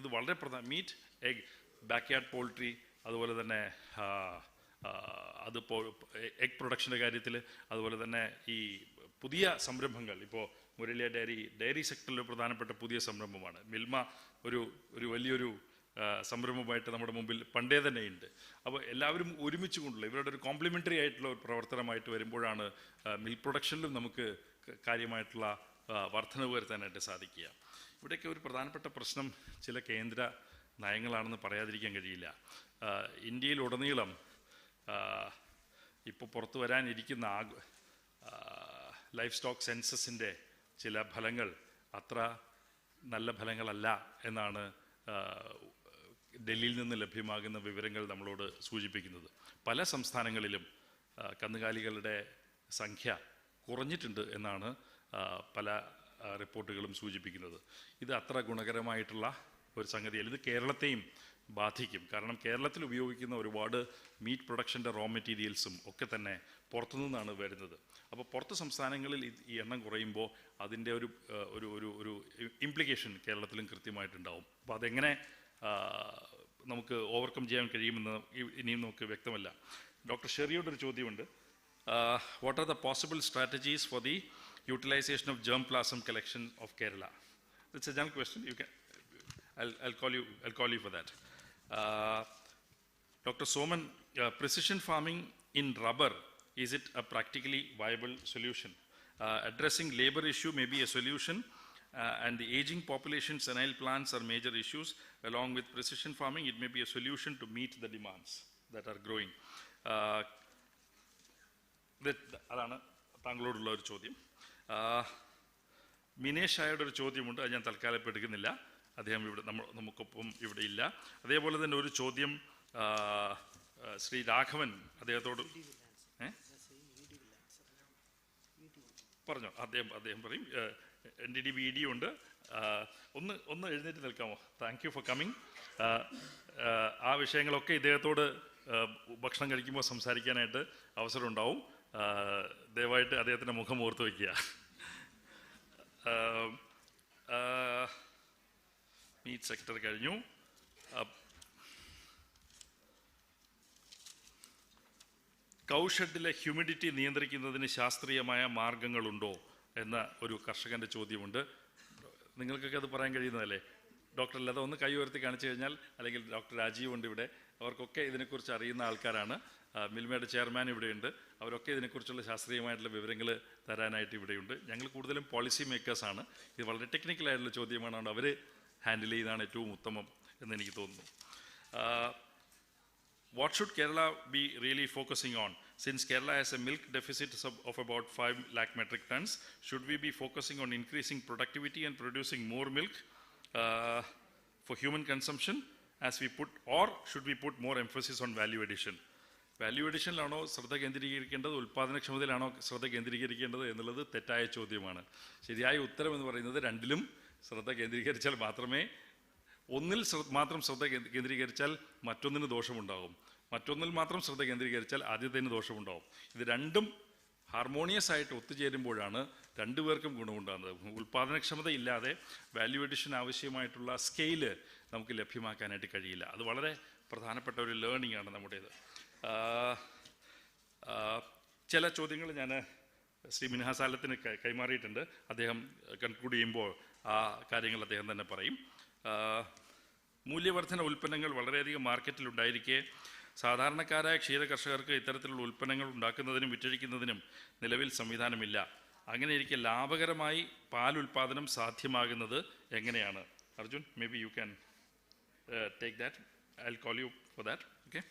Speaker 7: ഇത് വളരെ മീറ്റ്, എഗ്, ബാക്ക്യാർഡ് പോൾട്രി, അതുപോലെ തന്നെ അതിപ്പോൾ എഗ് പ്രൊഡക്ഷൻ്റെ കാര്യത്തിൽ, അതുപോലെ തന്നെ ഈ പുതിയ സംരംഭങ്ങൾ, ഇപ്പോൾ മുരളിയ ഡയറി സെക്ടറിൽ പ്രധാനപ്പെട്ട പുതിയ സംരംഭമാണ്. മിൽമ ഒരു വലിയൊരു സംരംഭമായിട്ട് നമ്മുടെ മുമ്പിൽ പണ്ടേ തന്നെ ഉണ്ട്. അപ്പോൾ എല്ലാവരും ഒരുമിച്ച് കൊണ്ടുള്ള ഇവരുടെ ഒരു കോംപ്ലിമെൻ്ററി ആയിട്ടുള്ള ഒരു പ്രവർത്തനമായിട്ട് വരുമ്പോഴാണ് മിൽക്ക് പ്രൊഡക്ഷനിലും നമുക്ക് കാര്യമായിട്ടുള്ള വർധനവ് വരുത്താനായിട്ട് സാധിക്കുക. ഇവിടെയൊക്കെ ഒരു പ്രധാനപ്പെട്ട പ്രശ്നം ചില കേന്ദ്ര നയങ്ങളാണെന്ന് പറയാതിരിക്കാൻ കഴിയില്ല. ഇന്ത്യയിലുടനീളം ഇപ്പോൾ പുറത്തു വരാനിരിക്കുന്ന ലൈഫ് സ്റ്റോക്ക് സെൻസസിൻ്റെ ചില ഫലങ്ങൾ അത്ര നല്ല ഫലങ്ങളല്ല എന്നാണ് ഡൽഹിയിൽ നിന്ന് ലഭ്യമാകുന്ന വിവരങ്ങൾ നമ്മളോട് സൂചിപ്പിക്കുന്നത്. പല സംസ്ഥാനങ്ങളിലും കന്നുകാലികളുടെ സംഖ്യ കുറഞ്ഞിട്ടുണ്ട് എന്നാണ് പല റിപ്പോർട്ടുകളും സൂചിപ്പിക്കുന്നത്. ഇത് അത്ര ഗുണകരമായിട്ടുള്ള ഒരു സംഗതിയല്ല. ഇത് കേരളത്തെയും ബാധിക്കും. കാരണം കേരളത്തിൽ ഉപയോഗിക്കുന്ന ഒരുപാട് മീറ്റ് പ്രൊഡക്ഷൻ്റെ റോ മെറ്റീരിയൽസും ഒക്കെ തന്നെ പുറത്തുനിന്നാണ് വരുന്നത്. അപ്പോൾ പുറത്ത് സംസ്ഥാനങ്ങളിൽ ഈ എണ്ണം കുറയുമ്പോൾ അതിൻ്റെ ഒരു ഇംപ്ലിക്കേഷൻ കേരളത്തിലും കൃത്യമായിട്ടുണ്ടാവും. അപ്പോൾ അതെങ്ങനെ നമുക്ക് ഓവർകം ചെയ്യാൻ കഴിയുമെന്ന് ഇനിയും നമുക്ക് വ്യക്തമല്ല. ഡോക്ടർ ഷെറിയോടൊരു ചോദ്യമുണ്ട്. What are the possible strategies for the utilisation of germplasm collection of Kerala? It's a general question. You can I'll call you for that. Dr. Soman, precision farming in rubber, is it a practically viable solution? Addressing labor issue may be a solution, and the aging population, senile plants are major issues. Along with precision farming, it may be a solution to meet the demands that are growing. അതാണ് താങ്കളോടുള്ള ഒരു ചോദ്യം. മിനേഷ് ആയുടെ ഒരു ചോദ്യമുണ്ട്, അത് ഞാൻ തൽക്കാലം എടുക്കുന്നില്ല. അദ്ദേഹം ഇവിടെ നമുക്കൊപ്പം ഇവിടെ ഇല്ല. അതേപോലെ തന്നെ ഒരു ചോദ്യം ശ്രീ രാഘവൻ അദ്ദേഹത്തോട് പറഞ്ഞോ, അദ്ദേഹം പറയും. NDDB ഉണ്ട്. ഒന്ന് എഴുന്നേറ്റ് നിൽക്കാമോ? Thank you for coming. ആ വിഷയങ്ങളൊക്കെ ഇദ്ദേഹത്തോട് ഭക്ഷണം കഴിക്കുമ്പോൾ സംസാരിക്കാനായിട്ട് അവസരം ഉണ്ടാവും. ദയവായിട്ട് അദ്ദേഹത്തിൻ്റെ മുഖം ഓർത്ത് വയ്ക്കുക. മീറ്റ് സെക്ടർ കഴിഞ്ഞു. കൗഷെഡിലെ ഹ്യൂമിഡിറ്റി നിയന്ത്രിക്കുന്നതിന് ശാസ്ത്രീയമായ മാർഗങ്ങളുണ്ടോ എന്ന ഒരു കർഷകൻ്റെ ചോദ്യമുണ്ട്. നിങ്ങൾക്കൊക്കെ അത് പറയാൻ കഴിയുന്നതല്ലേ? ഡോക്ടർ ലത ഒന്ന് കൈ ഉയർത്തി കാണിച്ചു കഴിഞ്ഞാൽ, അല്ലെങ്കിൽ ഡോക്ടർ രാജീവ് ഉണ്ട് ഇവിടെ, അവർക്കൊക്കെ ഇതിനെക്കുറിച്ച് അറിയുന്ന ആൾക്കാരാണ്. മിൽമയുടെ ചെയർമാൻ ഇവിടെയുണ്ട്. അവരൊക്കെ ഇതിനെക്കുറിച്ചുള്ള ശാസ്ത്രീയമായിട്ടുള്ള വിവരങ്ങൾ തരാനായിട്ട് ഇവിടെയുണ്ട്. ഞങ്ങൾ കൂടുതലും പോളിസി മേക്കേഴ്സാണ്. ഇത് വളരെ ടെക്നിക്കലായിട്ടുള്ള ചോദ്യമാണ്, അതുകൊണ്ട് അവർ ഹാൻഡിൽ ചെയ്യുന്നതാണ് ഏറ്റവും ഉത്തമം എന്ന് എനിക്ക് തോന്നുന്നു. What should Kerala be really focusing on? Since Kerala has a milk deficit of about 5 lakh metric tons, should we be focusing on increasing productivity and producing more milk for human consumption or should we put more emphasis on value addition? Value അഡീഷനിലാണോ ശ്രദ്ധ കേന്ദ്രീകരിക്കേണ്ടത്, ഉൽപ്പാദനക്ഷമതയിലാണോ ശ്രദ്ധ കേന്ദ്രീകരിക്കേണ്ടത് എന്നുള്ളത് തെറ്റായ ചോദ്യമാണ്. ശരിയായ ഉത്തരം എന്ന് പറയുന്നത് രണ്ടിലും ശ്രദ്ധ കേന്ദ്രീകരിച്ചാൽ മാത്രമേ, ഒന്നിൽ മാത്രം ശ്രദ്ധ കേന്ദ്രീകരിച്ചാൽ മറ്റൊന്നിന് ദോഷമുണ്ടാകും, മറ്റൊന്നിൽ മാത്രം ശ്രദ്ധ കേന്ദ്രീകരിച്ചാൽ ആദ്യത്തേന് ദോഷമുണ്ടാകും. ഇത് രണ്ടും ഹാർമോണിയസ് ആയിട്ട് ഒത്തുചേരുമ്പോഴാണ് രണ്ടുപേർക്കും ഗുണമുണ്ടാകുന്നത്. ഉൽപ്പാദനക്ഷമത ഇല്ലാതെ വാല്യൂ അഡീഷൻ ആവശ്യമായിട്ടുള്ള സ്കെയില് നമുക്ക് ലഭ്യമാക്കാനായിട്ട് കഴിയില്ല. അത് വളരെ പ്രധാനപ്പെട്ട ഒരു ലേണിംഗ് ആണ് നമ്മുടേത്. ചില ചോദ്യങ്ങൾ ഞാൻ ശ്രീ മിൻഹാസാലത്തിന് കൈമാറിയിട്ടുണ്ട്. അദ്ദേഹം കൺക്ലൂഡ് ചെയ്യുമ്പോൾ ആ കാര്യങ്ങൾ അദ്ദേഹം തന്നെ പറയും. മൂല്യവർദ്ധന ഉൽപ്പന്നങ്ങൾ വളരെയധികം മാർക്കറ്റിലുണ്ടായിരിക്കെ സാധാരണക്കാരായ ക്ഷീര കർഷകർക്ക് ഇത്തരത്തിലുള്ള ഉൽപ്പന്നങ്ങൾ ഉണ്ടാക്കുന്നതിനും വിറ്റഴിക്കുന്നതിനും നിലവിൽ സംവിധാനമില്ല. അങ്ങനെയിരിക്കെ ലാഭകരമായി പാൽ ഉൽപ്പാദനം സാധ്യമാകുന്നത് എങ്ങനെയാണ്? Arjun, may be you can take that. I will call you for that. Okay.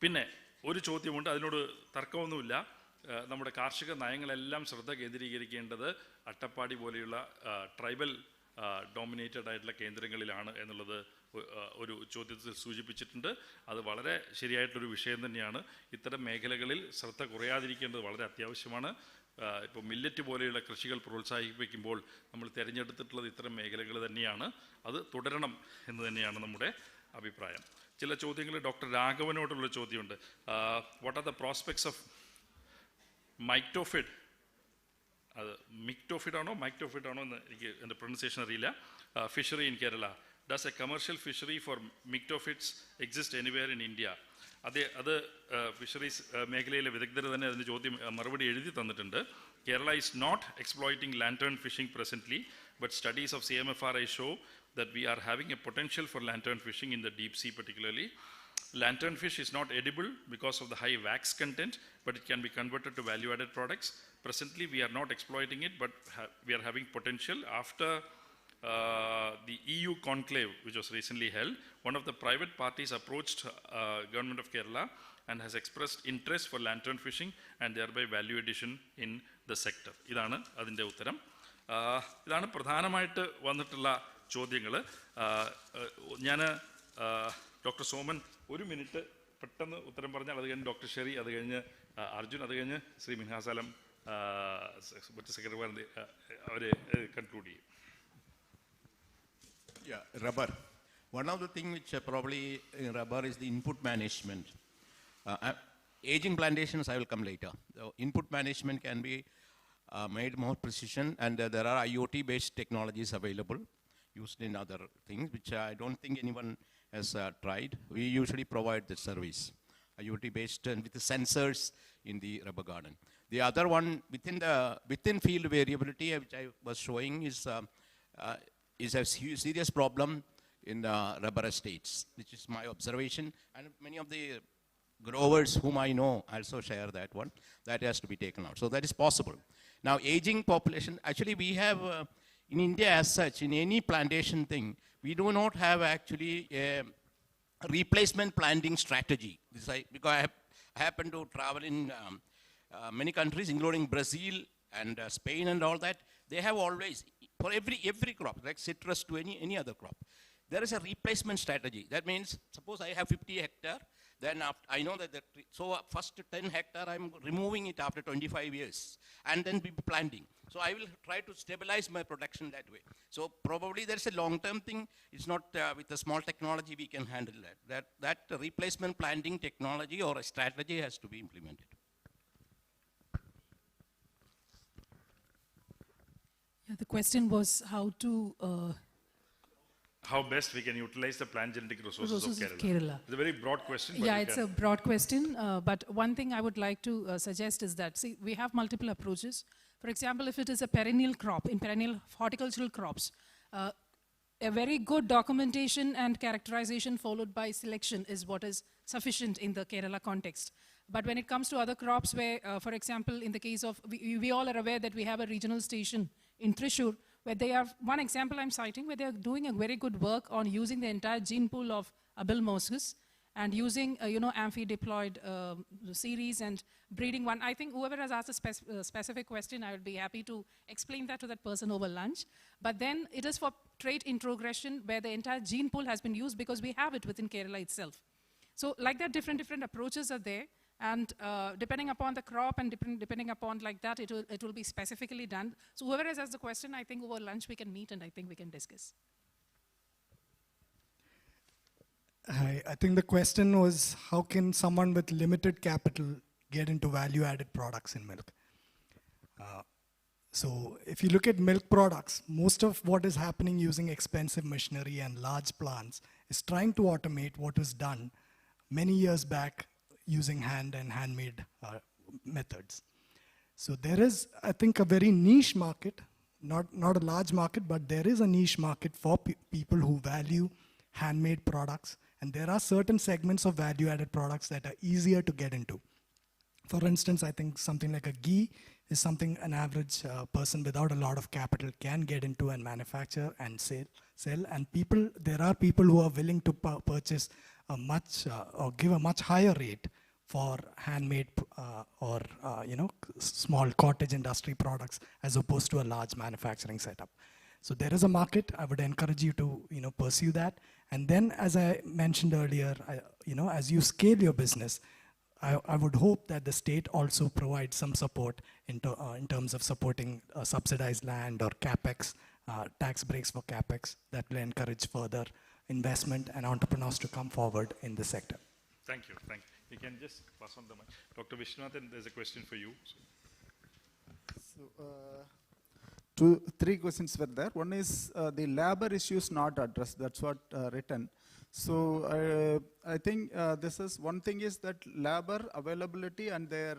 Speaker 7: പിന്നെ ഒരു ചോദ്യമുണ്ട്, അതിനോട് തർക്കമൊന്നുമില്ല. നമ്മുടെ കാർഷിക നയങ്ങളെല്ലാം ശ്രദ്ധ കേന്ദ്രീകരിക്കേണ്ടത് അട്ടപ്പാടി പോലെയുള്ള ട്രൈബൽ ഡോമിനേറ്റഡ് ആയിട്ടുള്ള കേന്ദ്രങ്ങളിലാണ് എന്നുള്ളത് ഒരു ചോദ്യത്തിൽ സൂചിപ്പിച്ചിട്ടുണ്ട്. അത് വളരെ ശരിയായിട്ടൊരു വിഷയം തന്നെയാണ്. ഇത്തരം മേഖലകളിൽ ശ്രദ്ധ കുറയാതിരിക്കേണ്ടത് വളരെ അത്യാവശ്യമാണ്. ഇപ്പോൾ മില്ലറ്റ് പോലെയുള്ള കൃഷികൾ പ്രോത്സാഹിപ്പിക്കുമ്പോൾ നമ്മൾ തിരഞ്ഞെടുത്തിട്ടുള്ളത് ഇത്തരം മേഖലകൾ തന്നെയാണ്. അത് തുടരണം എന്ന് തന്നെയാണ് നമ്മുടെ അഭിപ്രായം. ചില ചോദ്യങ്ങൾ ഡോക്ടർ രാഘവനോടുള്ള ചോദ്യമുണ്ട്. What are the prospects of myctophid അത് മിക്ടോഫിഡ് ആണോ മൈക്ടോഫിഡ് ആണോ എന്ന് എനിക്ക് എൻ്റെ പ്രൊണൗൺസിയേഷൻ അറിയില്ല. Fishery in Kerala. Does a commercial fishery for myctophids exist anywhere in India? അത് ഫിഷറീസ് മേഖലയിലെ വിദഗ്ധർ തന്നെ അതിന് മറുപടി എഴുതി തന്നിട്ടുണ്ട്. Kerala is not exploiting lantern fishing presently, but studies of CMFRI show that we are having a potential for lantern fishing in the deep sea particularly. Lantern fish is not edible because of the high wax content, but it can be converted to value-added products. Presently, we are not exploiting it, but we are having potential. After the EU conclave, which was recently held, one of the private parties approached government of Kerala and has expressed interest for lantern fishing and thereby value addition in the sector. ഇതാണ് അതിൻ്റെ ഉത്തരം. ഇതാണ് പ്രധാനമായിട്ട് വന്നിട്ടുള്ള ചോദ്യങ്ങൾ. ഞാൻ doctor Soman ഒരു minute പെട്ടെന്ന് ഉത്തരം പറഞ്ഞാൽ അത് കഴിഞ്ഞ് ഡോക്ടർ ഷെറി, അത് കഴിഞ്ഞ് അർജുൻ, അത് കഴിഞ്ഞ് ശ്രീ മിൻഹാസാലം മറ്റ് സെക്രട്ടറിമാർ അവർ കൺക്ലൂഡ് ചെയ്യും.
Speaker 9: Yeah, rubber. One of the things which probably in rubber is the input management. Aging plantations, I will come later. The input management can be made more precision, and there are IoT-based technologies available used in other things, which I don't think anyone has tried. We usually provide the service, IoT-based and with the sensors in the rubber garden. The other one, within field variability, which I was showing, is a serious problem in rubber estates, which is my observation, and many of the growers whom I know also share that one. That has to be taken out. So that is possible. Now, aging population, actually we have, in India as such, in any plantation thing, we do not have actually a replacement planting strategy. Because I happen to travel in many countries, including Brazil and Spain and all that. They have always, for every crop, like citrus to any other crop, there is a replacement strategy. That means, suppose I have 50 hectare, then I know that so first 10 hectare I'm removing it after 25 years and then be planting. So I will try to stabilize my production that way. So probably there's a long-term thing. It's not with a small technology we can handle that. That replacement planting technology or a strategy has to be implemented.
Speaker 10: Yeah, the question was how to
Speaker 7: how best we can utilize the plant genetic resources of Kerala. It's a very broad question.
Speaker 10: Yeah, it's a broad question. But one thing I would like to suggest is that, see, we have multiple approaches. For example, if it is a perennial crop, in perennial horticultural crops, a very good documentation and characterization followed by selection is what is sufficient in the Kerala context. But when it comes to other crops where, for example, in the case of, we all are aware that we have a regional station in Thrissur, where they are, one example I'm citing, where they are doing a very good work on using the entire gene pool of Abil mosquus and using, amphi-diploid series and breeding one. I think whoever has asked a specific question, I would be happy to explain that to that person over lunch. But then it is for trait introgression where the entire gene pool has been used because we have it within Kerala itself. So like that, different approaches are there. And depending upon the crop and depending upon like that, it will be specifically done. So whoever has asked the question, I think over lunch we can meet and I think we can discuss.
Speaker 12: Hi, I think the question was, how can someone with limited capital get into value-added products in milk? So if you look at milk products, most of what is happening using expensive machinery and large plants is trying to automate what was done many years back using hand and handmade methods. So there is, I think, a very niche market, not a large market, but there is a niche market for people who value handmade products. And there are certain segments of value-added products that are easier to get into. For instance, I think something like a ghee is something an average person without a lot of capital can get into and manufacture and sell. And there are people who are willing to purchase or give a much higher rate for handmade or small cottage industry products as opposed to a large manufacturing setup. So there is a market. I would encourage you to pursue that. And then, as I mentioned earlier, as you scale your business, I would hope that the state also provides some support in terms of supporting subsidized land or capex, tax breaks for capex that will encourage further investment and entrepreneurs to come forward in the sector.
Speaker 7: Thank you. You can just pass on the mic. Dr. Vishwanathan, there's a question for you.
Speaker 13: So
Speaker 5: Three questions were there. One is the labor issues not addressed. That's what written. So I think this is one thing is that labor availability and their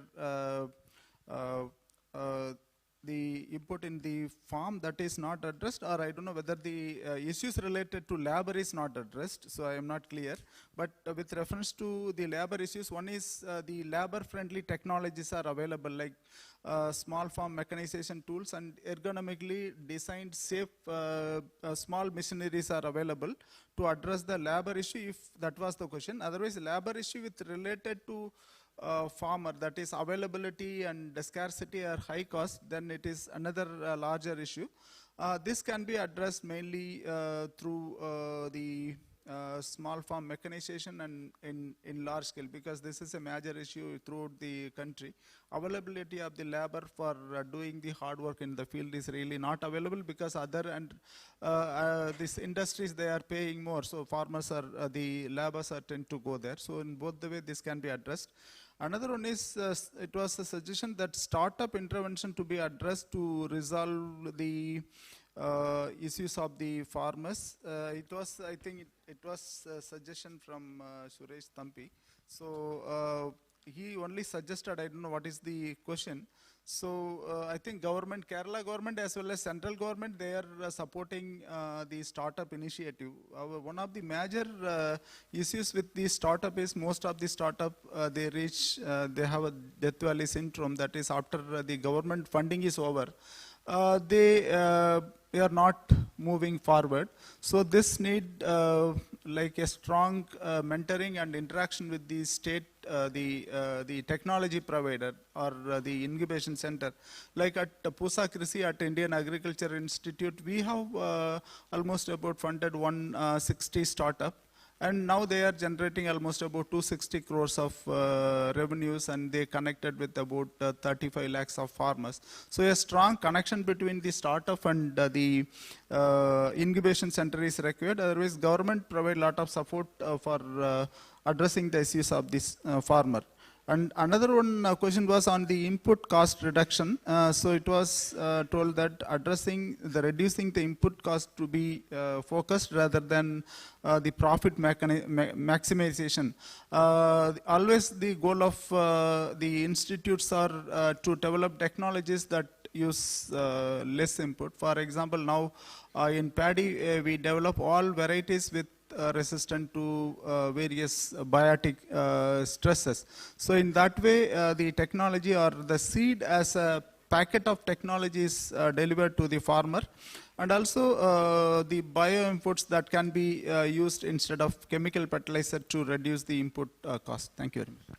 Speaker 5: the input in the farm that is not addressed, or I don't know whether the issues related to labor is not addressed, so I am not clear. But with reference to the labor issues, one is the labor-friendly technologies are available, like small farm mechanization tools and ergonomically designed safe small machineries are available to address the labor issue, if that was the question. Otherwise, labor issue with related to farmer, that is availability and scarcity or high cost, then it is another larger issue. This can be addressed mainly through the small farm mechanization and in large scale, because this is a major issue throughout the country. Availability of the labor for doing the hard work in the field is really not available, because other and these industries, they are paying more, so farmers are the laborers are tend to go there. So in both the way this can be addressed. Another one is, it was a suggestion that startup intervention to be addressed to resolve the issues of the farmers. It was, I think, it was a suggestion from Suresh Thampi. So he only suggested, I don't know what is the question. So I think government, Kerala government as well as central government, they are supporting the startup initiative. One of the major issues with the startup is most of the startup, they have a death valley syndrome, that is after the government funding is over. They are not moving forward. So this need like a strong mentoring and interaction with the state, the technology provider or the incubation center. Like at Pusa Krisi at Indian Agriculture Institute, we have almost about funded 160 startup. And now they are generating almost about 260 crores of revenues, and they connected with about 35 lakhs of farmers. So a strong connection between the startup and the incubation center is required. Otherwise, government provide a lot of support for addressing the issues of this farmer. And another one question was on the input cost reduction. So it was told that reducing the input cost to be focused rather than the profit maximization. Always the goal of the institutes are to develop technologies that use less input. For example, now in paddy, we develop all varieties with resistant to various biotic stresses. So in that way, the technology or the seed as a packet of technology is delivered to the farmer. And also the bio inputs that can be used instead of chemical fertilizer to reduce the input cost. Thank you very much.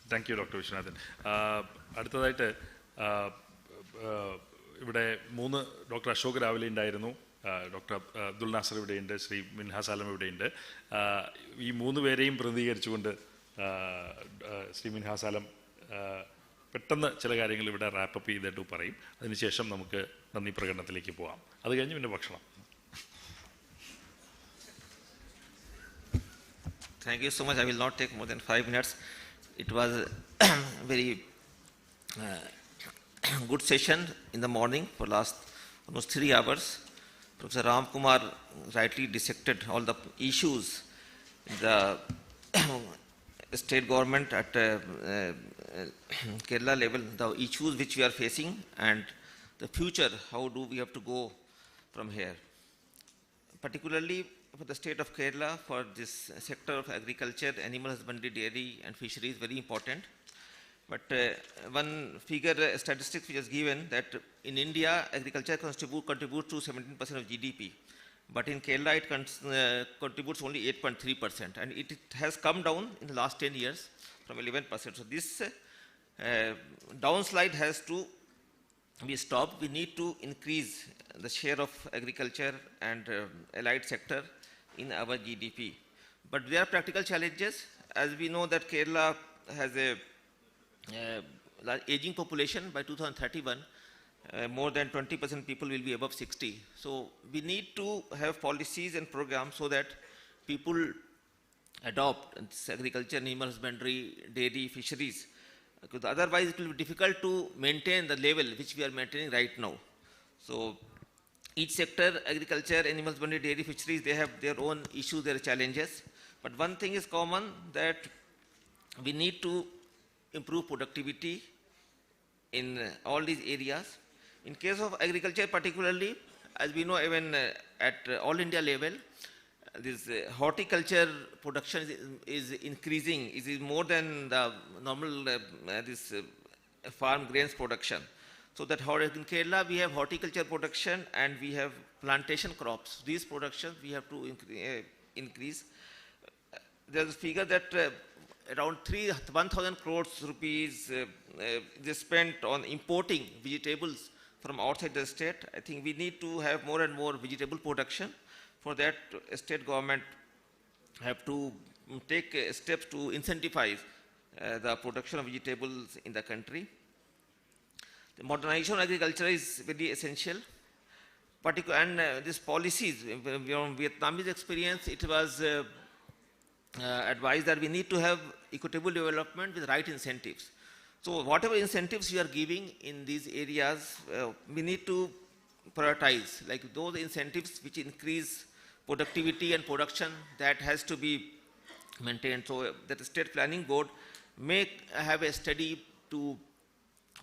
Speaker 7: Thank you, Dr. Vishwanathan. അടുത്തതായിട്ട് ഇവിടെ doctor Ashok രാവിലെ ഉണ്ടായിരുന്നു, doctor Abdul Nasar ഇവിടെയുണ്ട്, ശ്രീ മിൻഹാസ് ആലം ഇവിടെയുണ്ട്. ഈ മൂന്ന് പേരെയും പ്രതിനിധീകരിച്ചുകൊണ്ട് ശ്രീ മിൻഹാസ് ആലം പെട്ടെന്ന് ചില കാര്യങ്ങൾ ഇവിടെ റാപ്പപ്പ് ചെയ്തിട്ട് പറയും. അതിനുശേഷം നമുക്ക് നന്ദി പ്രകടനത്തിലേക്ക് പോകാം. അത് കഴിഞ്ഞ് പിന്നെ ഭക്ഷണം.
Speaker 13: Thank you so much. I will not take more than 5 minutes. It was a very good session in the morning for last almost 3 hours. Professor Ram Kumar rightly dissected all the issues in the state government at Kerala level, the issues which we are facing and the future, how do we have to go from here. Particularly for the state of Kerala, for this sector of agriculture, animal husbandry, dairy and fishery is very important. But one figure, statistics which is given that in India, agriculture contributes to 17% of GDP. But in Kerala, it contributes only 8.3%. And it has come down in the last 10 years from 11%. So this downslide has to be stopped. We need to increase the share of agriculture and allied sector in our GDP. But there are practical challenges. As we know that Kerala has a aging population. By 2031, more than 20% people will be above 60. So we need to have policies and programs so that people adopt agriculture, animal husbandry, dairy, fisheries. because otherwise it will be difficult to maintain the level which we are maintaining right now. So each sector, agriculture, animal husbandry, dairy, fisheries, they have their own issues, their challenges. But one thing is common, that we need to improve productivity in all these areas. In case of agriculture particularly, as we know, even at all India level, this horticulture production is increasing. It is more than the normal farm grains production. So that in Kerala we have horticulture production and we have plantation crops. These productions we have to increase. There's a figure that around 1,000 crores rupees is spent on importing vegetables from outside the state. I think we need to have more and more vegetable production. For that, state government have to take steps to incentivize the production of vegetables in the country. The modernization of agriculture is very essential. And these policies, from Vietnamese experience, it was advised that we need to have equitable development with right incentives. So whatever incentives we are giving in these areas, we need to prioritize, like those incentives which increase productivity and production, that has to be maintained. So that the state planning board may have a study to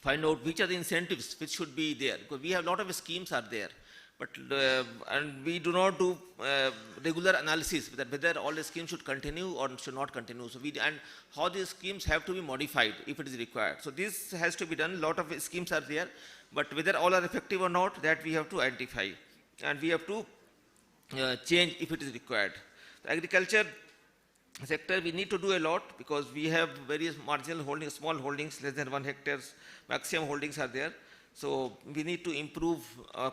Speaker 13: find out which are the incentives which should be there, because we have a lot of schemes are there, but and we do not do regular analysis that whether all the schemes should continue or should not continue. So and how these schemes have to be modified if it is required. So this has to be done. A lot of schemes are there, but whether all are effective or not, that we have to identify, and we have to change if it is required. The agriculture sector, we need to do a lot, because we have various marginal holdings, small holdings, less than 1 hectare, maximum holdings are there. So we need to improve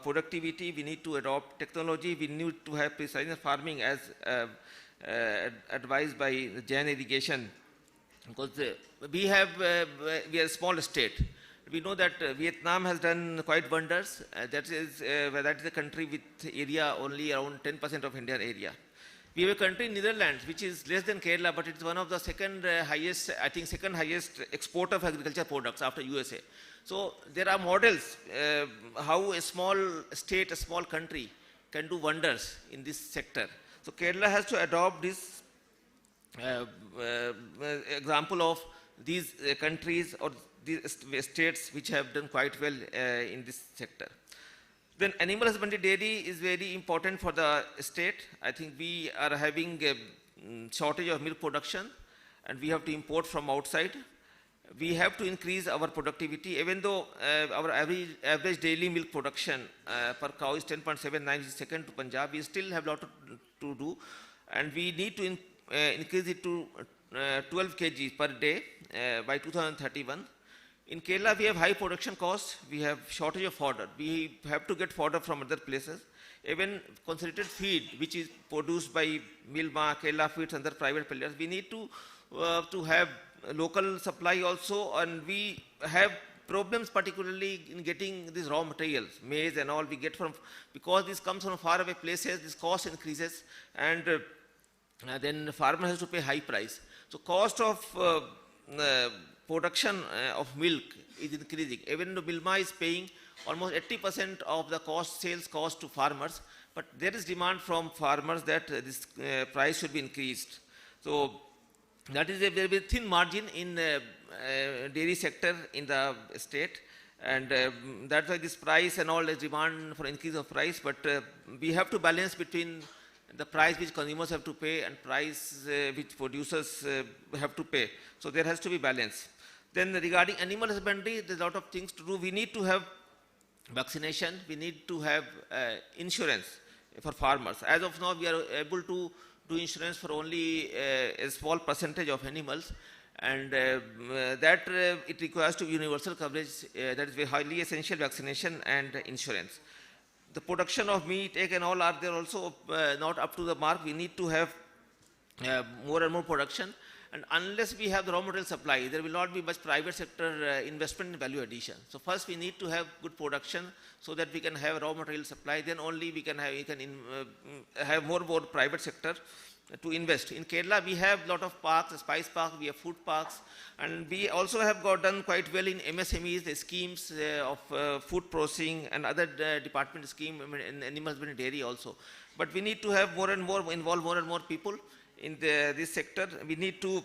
Speaker 13: productivity, we need to adopt technology, we need to have precision farming as advised by the Jain irrigation, because we are a small state. We know that Vietnam has done quite wonders. That is a country with area only around 10% of Indian area. We have a country in Netherlands which is less than Kerala, but it's one of the second highest exporter of agriculture products after USA. So there are models how a small state, a small country can do wonders in this sector. So Kerala has to adopt this example of these countries or these states which have done quite well in this sector. Then animal husbandry dairy is very important for the state. I think we are having a shortage of milk production and we have to import from outside. We have to increase our productivity, even though our average daily milk production per cow is 10.79, which is second to Punjab. We still have a lot to do, and we need to increase it to 12 kg per day by 2031. In Kerala, we have high production costs. We have shortage of fodder. We have to get fodder from other places. Even concentrated feed, which is produced by Milma, Kerala Feeds, and other private players, we need to have local supply also, and we have problems particularly in getting these raw materials, maize and all we get from, because this comes from far away places, this cost increases, and then the farmer has to pay high price. So cost of production of milk is increasing. Even though Milma is paying almost 80% of the sales cost to farmers, but there is demand from farmers that this price should be increased. So that is a very, very thin margin in dairy sector in the state, and that's why this price and all is demand for increase of price, but we have to balance between the price which consumers have to pay and price which producers have to pay. So there has to be balance. Then regarding animal husbandry, there's a lot of things to do. We need to have vaccination, we need to have insurance for farmers. As of now, we are able to do insurance for only a small percentage of animals, and that it requires to universal coverage, that is very highly essential, vaccination and insurance. The production of meat, egg and all are there also not up to the mark. We need to have more and more production, and unless we have the raw material supply, there will not be much private sector investment in value addition. So first we need to have good production so that we can have raw material supply, then only we can have more private sector to invest. In Kerala, we have a lot of parks, spice parks, we have food parks, and we also have done quite well in MSMEs, the schemes of food processing and other department scheme in animal husbandry and dairy also. But we need to have more and more, involve more and more people in this sector. We need to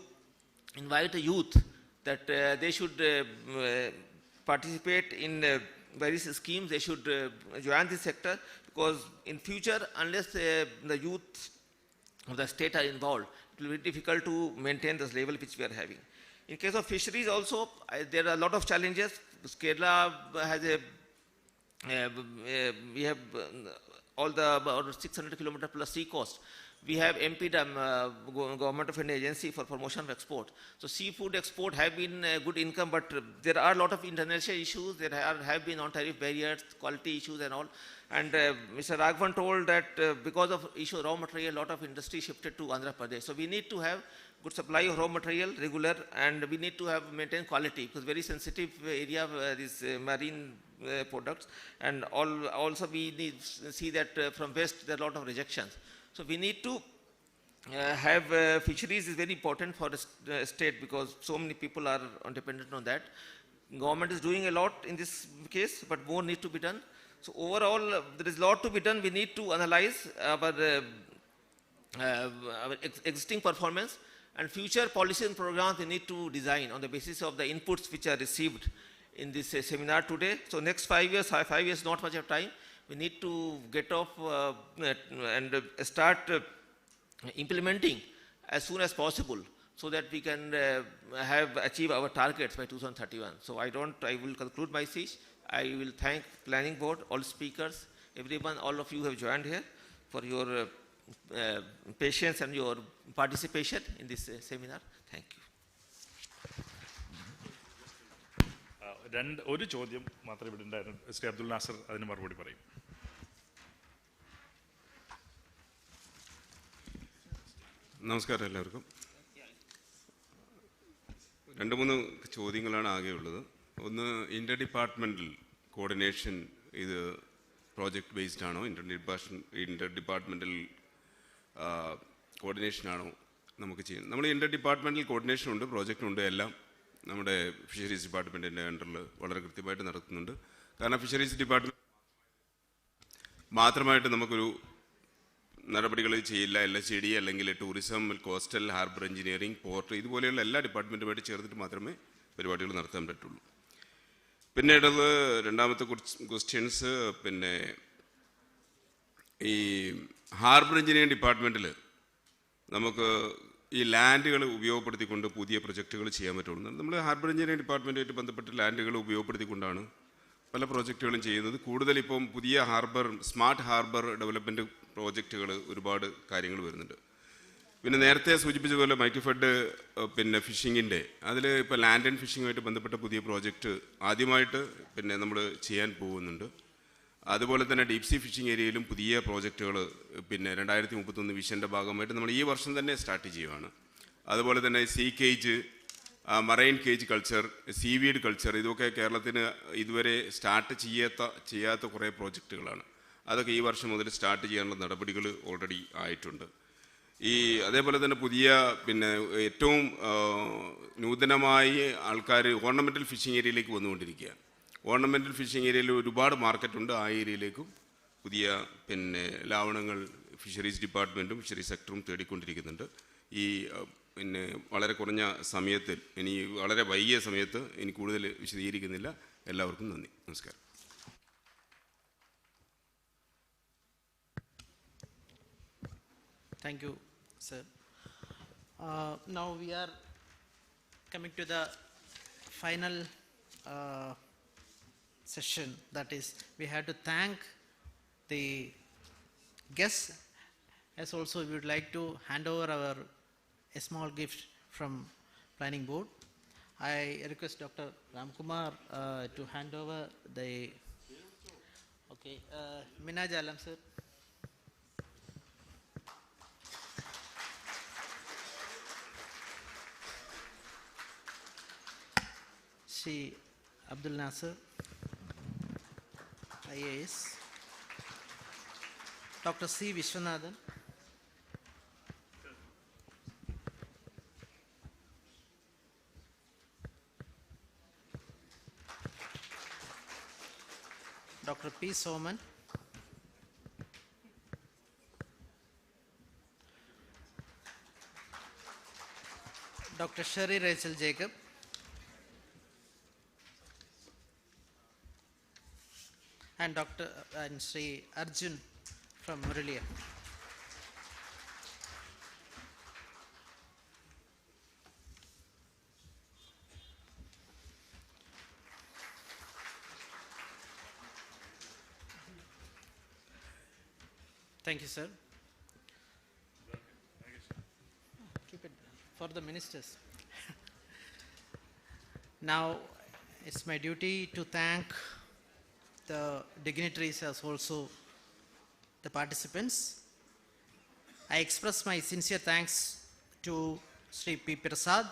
Speaker 13: invite the youth that they should participate in various schemes. They should join this sector, because in future, unless the youth of the state are involved, it will be difficult to maintain this level which we are having. In case of fisheries also, there are a lot of challenges. Kerala has we have all the about 600 kilometer plus sea coast. We have MPDAM, Government of India Agency for Promotion of Export. So seafood export have been good income, but there are a lot of international issues. There have been non-tariff barriers, quality issues and all. And Mr. Raghavan told that because of issue of raw material, a lot of industry shifted to Andhra Pradesh. So we need to have good supply of raw material, regular, and we need to have maintain quality, because very sensitive area of these marine products. And also we need to see that from West there are a lot of rejections. So we need to have fisheries is very important for the state, because so many people are dependent on that. Government is doing a lot in this case, but more needs to be done. So overall, there is a lot to be done. We need to analyze our existing performance, and future policy and programs we need to design on the basis of the inputs which are received in this seminar today. So next 5 years, 5 years not much of time. We need to get off and start implementing as soon as possible, so that we can achieve our targets by 2031. So I will conclude my speech. I will thank Planning Board, all speakers, everyone, all of you who have joined here for your patience and your participation in this seminar. Thank you.
Speaker 7: ഒരു ചോദ്യം മാത്രമേ ഇവിടെ ഉണ്ടായിരുന്നു. ശ്രീ അബ്ദുൽ നാസർ അതിന് മറുപടി പറയും.
Speaker 14: നമസ്കാരം എല്ലാവർക്കും. 2-3 ചോദ്യങ്ങളാണ് ആകെയുള്ളത്. ഒന്ന്, ഇന്റർ ഡിപ്പാർട്ട്മെന്റൽ കോർഡിനേഷൻ ഇത് പ്രോജക്റ്റ് ബേസ്ഡ് ആണോ, ഇന്റർ ഡിപ്പാർട്ട്മെന്റൽ കോർഡിനേഷൻ ആണോ നമുക്ക് ചെയ്യുന്നത്? നമ്മൾ ഇന്റർ ഡിപ്പാർട്ട്മെന്റൽ കോർഡിനേഷൻ ഉണ്ട്, പ്രോജക്റ്റ് ഉണ്ട്, എല്ലാം നമ്മുടെ ഫിഷറീസ് ഡിപ്പാർട്ട്മെൻറ്റിൻ്റെ അണ്ടറിൽ വളരെ കൃത്യമായിട്ട് നടത്തുന്നുണ്ട്. കാരണം ഫിഷറീസ് ഡിപ്പാർട്ട്മെൻറ്റ് മാത്രമായിട്ട് നമുക്കൊരു നടപടികൾ ചെയ്യില്ല. LHD അല്ലെങ്കിൽ tourism, coastal, harbour engineering, port, ഇതുപോലെയുള്ള എല്ലാ ഡിപ്പാർട്ട്മെൻറ്റുമായിട്ട് ചേർത്തിട്ട് മാത്രമേ പരിപാടികൾ നടത്താൻ പറ്റുള്ളൂ. പിന്നീടുള്ളത് രണ്ടാമത്തെ ക്വസ്റ്റ്യൻസ്, പിന്നെ ഈ ഹാർബർ എഞ്ചിനീയറിംഗ് ഡിപ്പാർട്ട്മെൻറ്റിൽ നമുക്ക് ഈ ലാൻഡുകൾ ഉപയോഗപ്പെടുത്തിക്കൊണ്ട് പുതിയ പ്രൊജക്റ്റുകൾ ചെയ്യാൻ പറ്റുള്ളൂ. നമ്മൾ ഹാർബർ എഞ്ചിനീയറിംഗ് ഡിപ്പാർട്ട്മെൻറ്റുമായിട്ട് ബന്ധപ്പെട്ട് ലാൻഡുകൾ ഉപയോഗപ്പെടുത്തിക്കൊണ്ടാണ് പല പ്രോജക്റ്റുകളും ചെയ്യുന്നത്. കൂടുതൽ ഇപ്പം പുതിയ ഹാർബർ, സ്മാർട്ട് ഹാർബർ ഡെവലപ്മെൻറ്റ് പ്രോജക്റ്റുകൾ ഒരുപാട് കാര്യങ്ങൾ വരുന്നുണ്ട്. പിന്നെ നേരത്തെ സൂചിപ്പിച്ചതുപോലെ മൈക്രോഫെഡ് പിന്നെ ഫിഷിങ്ങിൻ്റെ അതിൽ ഇപ്പോൾ ലാൻഡ് ആൻഡ് ഫിഷിങ്ങുമായിട്ട് ബന്ധപ്പെട്ട പുതിയ പ്രോജക്റ്റ് ആദ്യമായിട്ട് പിന്നെ നമ്മൾ ചെയ്യാൻ പോകുന്നുണ്ട്. അതുപോലെ തന്നെ ഡീപ് സീ ഫിഷിംഗ് ഏരിയയിലും പുതിയ പ്രോജക്റ്റുകൾ പിന്നെ 2031 വിഷൻ്റെ ഭാഗമായിട്ട് നമ്മൾ ഈ വർഷം തന്നെ സ്റ്റാർട്ട് ചെയ്യുകയാണ്. അതുപോലെ തന്നെ sea cage, marine cage culture, seaweed culture, ഇതൊക്കെ കേരളത്തിന് ഇതുവരെ സ്റ്റാർട്ട് ചെയ്യാത്ത കുറേ പ്രോജക്റ്റുകളാണ്. അതൊക്കെ ഈ വർഷം മുതൽ സ്റ്റാർട്ട് ചെയ്യാനുള്ള നടപടികൾ ഓൾറെഡി ആയിട്ടുണ്ട്. അതേപോലെ തന്നെ പുതിയ പിന്നെ ഏറ്റവും നൂതനമായി ആൾക്കാർ ഓർണമെൻ്റൽ ഫിഷിംഗ് ഏരിയയിലേക്ക് വന്നുകൊണ്ടിരിക്കുക. ഓർണമെൻ്റൽ ഫിഷിംഗ് ഏരിയയിൽ ഒരുപാട് മാർക്കറ്റുണ്ട്. ആ ഏരിയയിലേക്കും പുതിയ പിന്നെ ലാവണങ്ങൾ ഫിഷറീസ് ഡിപ്പാർട്ട്മെൻറ്റും ഫിഷറീസ് സെക്ടറും തേടിക്കൊണ്ടിരിക്കുന്നുണ്ട്. പിന്നെ വളരെ കുറഞ്ഞ സമയത്തിൽ, ഇനി വളരെ വൈകിയ സമയത്ത് ഇനി കൂടുതൽ വിശദീകരിക്കുന്നില്ല. എല്ലാവർക്കും നന്ദി, നമസ്കാരം.
Speaker 2: Thank you, sir. Now we are coming to the final session. That is, we have to thank the guests, as also we would like to hand over a small gift from Planning Board. I request Dr. Ramkumar to hand over the, okay, Minaj Alam sir. Shri Abdul Nasser, IAS, Dr. C. Vishwanathan, Dr. P. Soman, Dr. Sherry Rachel Jacob, and Dr. and Sri Arjun from Muraliya. Thank you, sir. Keep it for the ministers. Now, it's my duty to thank the dignitaries as also the participants. I express my sincere thanks to Sri P. Prasad,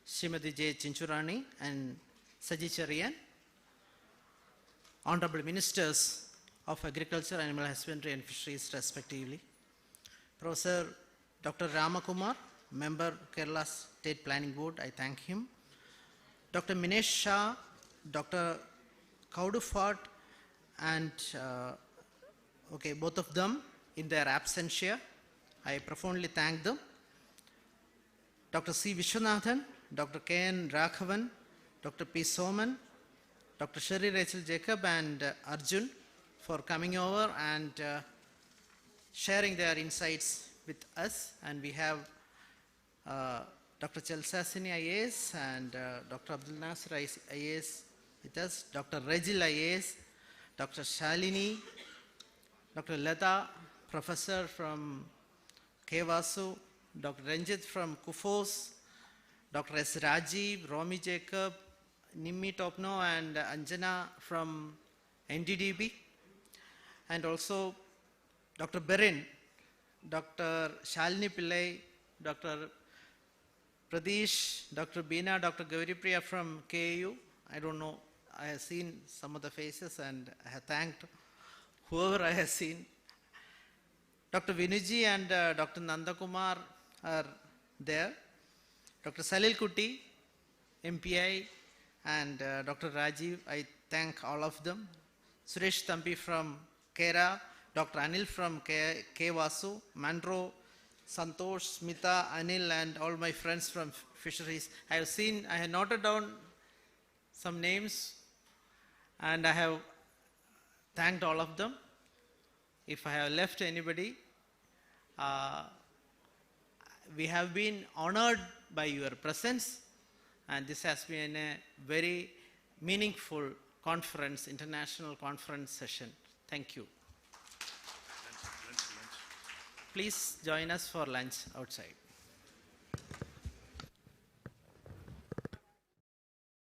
Speaker 2: Srimati J. Chinchurani, and Saji Cherian, Honorable Ministers of Agriculture, Animal Husbandry and Fisheries respectively, Professor Dr. Ramakumar, Member Kerala State Planning Board, I thank him, Dr. Minesh Shah, Dr. Kaudufat, and both of them in their absentia, I profoundly thank them. Dr. C. Vishwanathan, Dr. K. N. Raghavan, Dr. P. Soman, Dr. Sherry Rachel Jacob, and Arjun for coming over and sharing their insights with us. And we have Dr. Chelsasini IAS and Dr. Abdul Nasir IAS with us, Dr. Regil IAS, Dr. Shalini, Dr. Lata, Professor from Kevasu, Dr. Ranjit from Kufos, Dr. S. Rajiv, Romy Jacob, Nimmi Topno, and Anjana from NDDB, and also Dr. Berin, Dr. Shalini Pillai, Dr. Pradesh, Dr. Beena, Dr. Gauripriya from KAU. I don't know, I have seen some of the faces and I have thanked whoever I have seen. Dr. Vinuji and Dr. Nandakumar are there. Dr. Salil Kuti, MPI, and Dr. Rajiv, I thank all of them. Suresh Thampi from Kera, Dr. Anil from Kevasu, Mandro, Santosh, Smita, Anil, and all my friends from fisheries. I have noted down some names and I have thanked all of them. If I have left anybody, we have been honored by your presence, and this has been a very meaningful conference, international conference session. Thank you. Please join us for lunch outside.